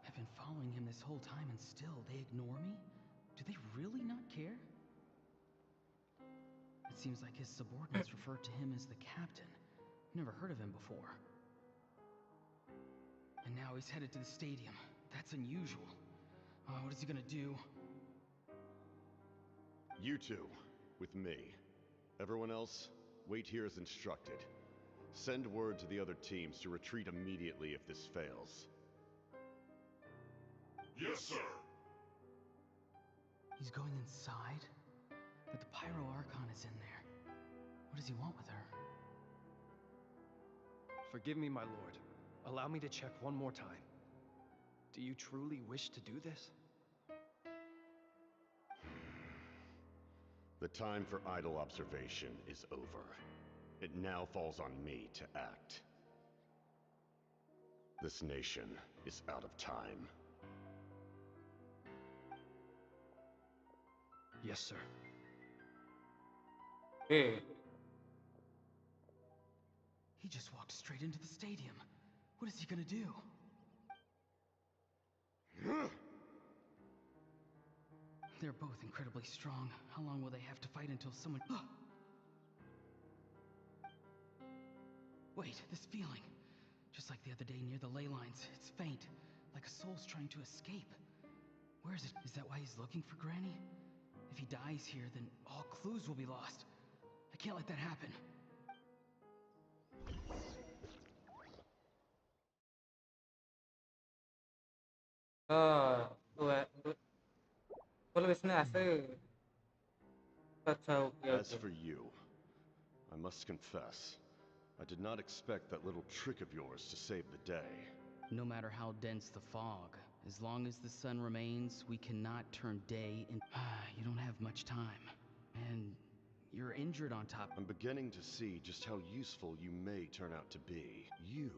I've been following him this whole time and still they ignore me? Do they really not care? It seems like his subordinates refer to him as the captain. Never heard of him before. And now he's headed to the stadium. That's unusual. What is he gonna do? You two, with me. Everyone else, wait here as instructed. Send word to the other teams to retreat immediately if this fails. Yes, sir. He's going inside? But the Pyro Archon is in there. What does he want with her? Forgive me, my lord. Allow me to check one more time. Do you truly wish to do this? The time for idle observation is over. It now falls on me to act. This nation is out of time. Yes, sir. Hey. He just walked straight into the stadium. What is he gonna do? They're both incredibly strong. How long will they have to fight until someone... Wait, this feeling. Just like the other day near the ley lines. It's faint, like a soul's trying to escape. Where is it? Is that why he's looking for Granny? If he dies here, then all clues will be lost. I can't let that happen. मतलब इसने ऐसे अच्छा हो किया As for you, I must confess, I did not expect that little trick of yours to save the day. No matter how dense the fog, as long as the sun remains, we cannot turn day into... You don't have much time. And you're injured on top. I'm beginning to see just how useful you may turn out to be. You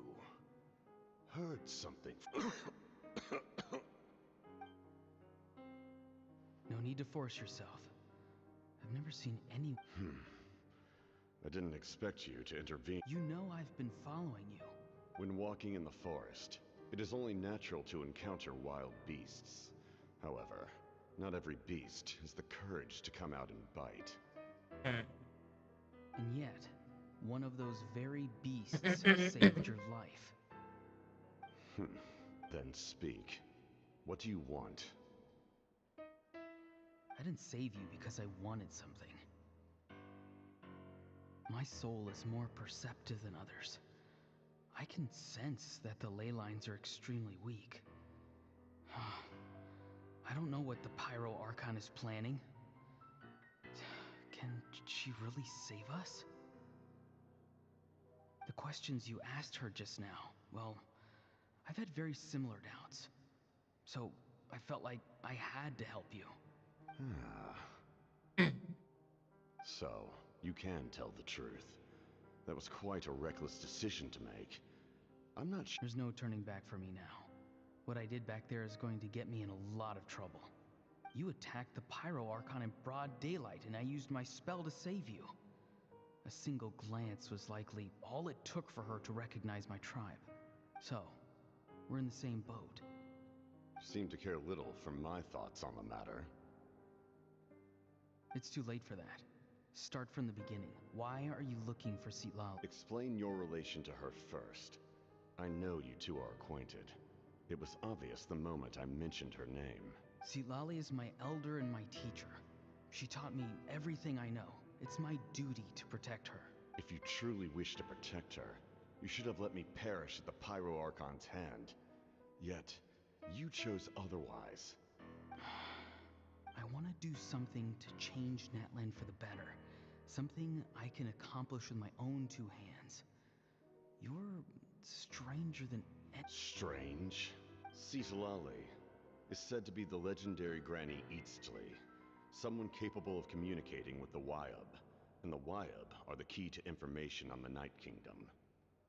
heard something. No need to force yourself. I've never seen any... I didn't expect you to intervene. You know I've been following you. When walking in the forest, it is only natural to encounter wild beasts. However, not every beast has the courage to come out and bite. And yet, one of those very beasts saved your life. Then speak. What do you want? I didn't save you because I wanted something. My soul is more perceptive than others. I can sense that the ley lines are extremely weak. I don't know what the Pyro Archon is planning. Can she really save us? The questions you asked her just now, well, I've had very similar doubts. So, I felt like I had to help you. So, you can tell the truth. That was quite a reckless decision to make. I'm not sure. There's no turning back for me now. What I did back there is going to get me in a lot of trouble. You attacked the Pyro Archon in broad daylight, and I used my spell to save you. A single glance was likely all it took for her to recognize my tribe. So, we're in the same boat. You seem to care little for my thoughts on the matter. It's too late for that. Start from the beginning. Why are you looking for Citlali? Explain your relation to her first. I know you two are acquainted. It was obvious the moment I mentioned her name. Citlali is my elder and my teacher. She taught me everything I know. It's my duty to protect her. If you truly wish to protect her, you should have let me perish at the Pyro Archon's hand. Yet, you chose otherwise. I want to do something to change Natlan for the better. Something I can accomplish with my own two hands. You're stranger than... Strange? Citlali is said to be the legendary Granny Eastly, someone capable of communicating with the Wyub, and the Wyub are the key to information on the Night Kingdom.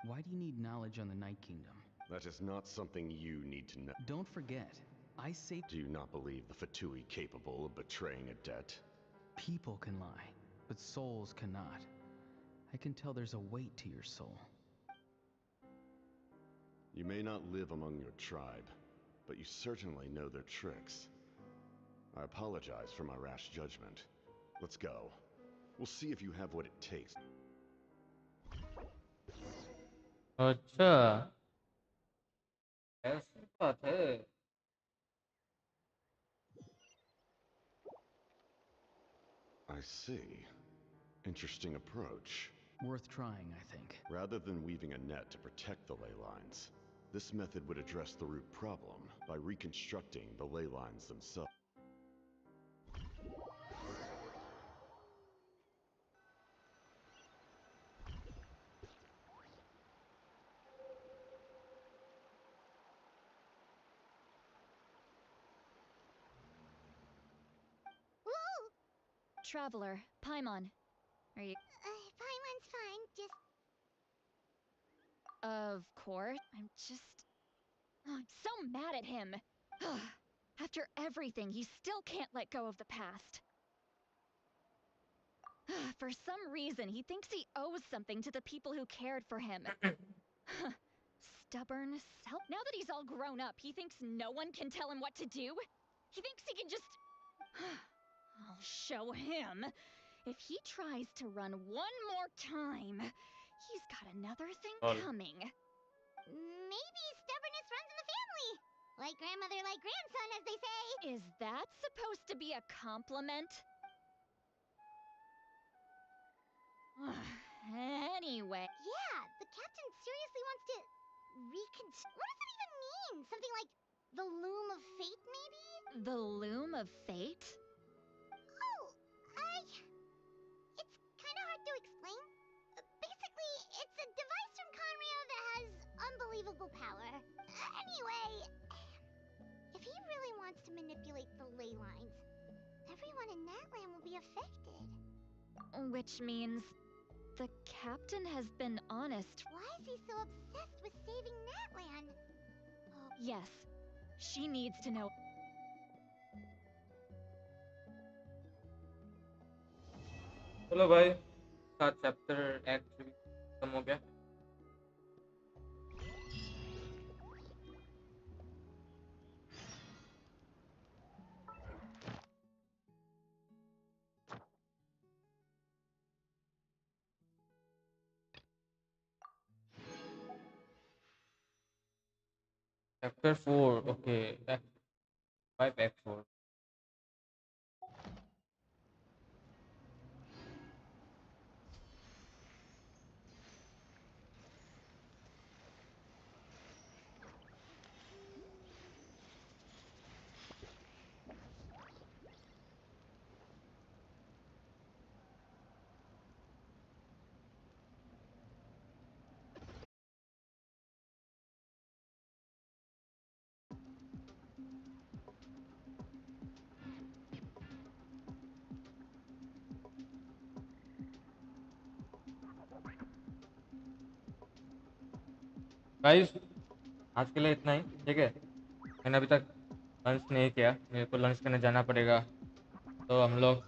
Why do you need knowledge on the Night Kingdom? That is not something you need to know. Don't forget, I saved... Do you not believe the Fatui capable of betraying a debt? People can lie, but souls cannot. I can tell there's a weight to your soul. You may not live among your tribe, but you certainly know their tricks. I apologize for my rash judgment. Let's go. We'll see if you have what it takes. अच्छा, ऐसी बात है। I see. Interesting approach. Worth trying, I think. Rather than weaving a net to protect the ley lines, this method would address the root problem by reconstructing the ley lines themselves. Woo! Traveler, Paimon. Are you... Paimon's fine, just... Of course. I'm just... I'm so mad at him. After everything, he still can't let go of the past. For some reason, he thinks he owes something to the people who cared for him. Stubborn self. Now that he's all grown up, he thinks no one can tell him what to do? He thinks he can just... I'll show him. If he tries to run one more time, he's got another thing coming. Maybe stubbornness runs in the family. Like grandmother, like grandson, as they say. Is that supposed to be a compliment? Anyway. Yeah, the captain seriously wants to reconstruct. What does that even mean? Something like the loom of fate, maybe? The loom of fate? Oh, it's kind of hard to explain. Basically, it's a device from Conrio that has unbelievable power. Anyway, if he really wants to manipulate the ley lines, everyone in Natlan will be affected. Which means the captain has been honest. Why is he so obsessed with saving Natlan? Yes, she needs to know. चलो भाई, सात chapter act खत्म हो गया। Chapter 4, okay, Act 5, Act 4. Guys, आज के लिए इतना ही, ठीक है। मैंने अभी तक लंच नहीं किया, मेरे को लंच करने जाना पड़ेगा। तो हम लोग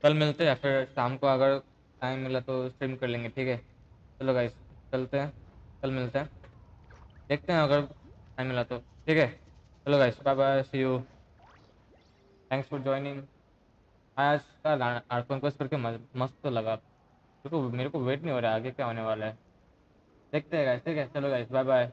कल मिलते हैं या फिर शाम को अगर टाइम मिला तो स्ट्रीम कर लेंगे, ठीक है। चलो गाइस, चलते हैं, कल मिलते हैं, देखते हैं अगर टाइम मिला तो, ठीक है। चलो guys, bye bye, see you, thanks for joining. आज का आर्कन क्वेस्ट करके मस्त तो लगा। मेरे को वेट नहीं हो रहा है आगे क्या होने वाला है, देखते हैं गाइस, ठीक है। चलो गाइस, बाय बाय।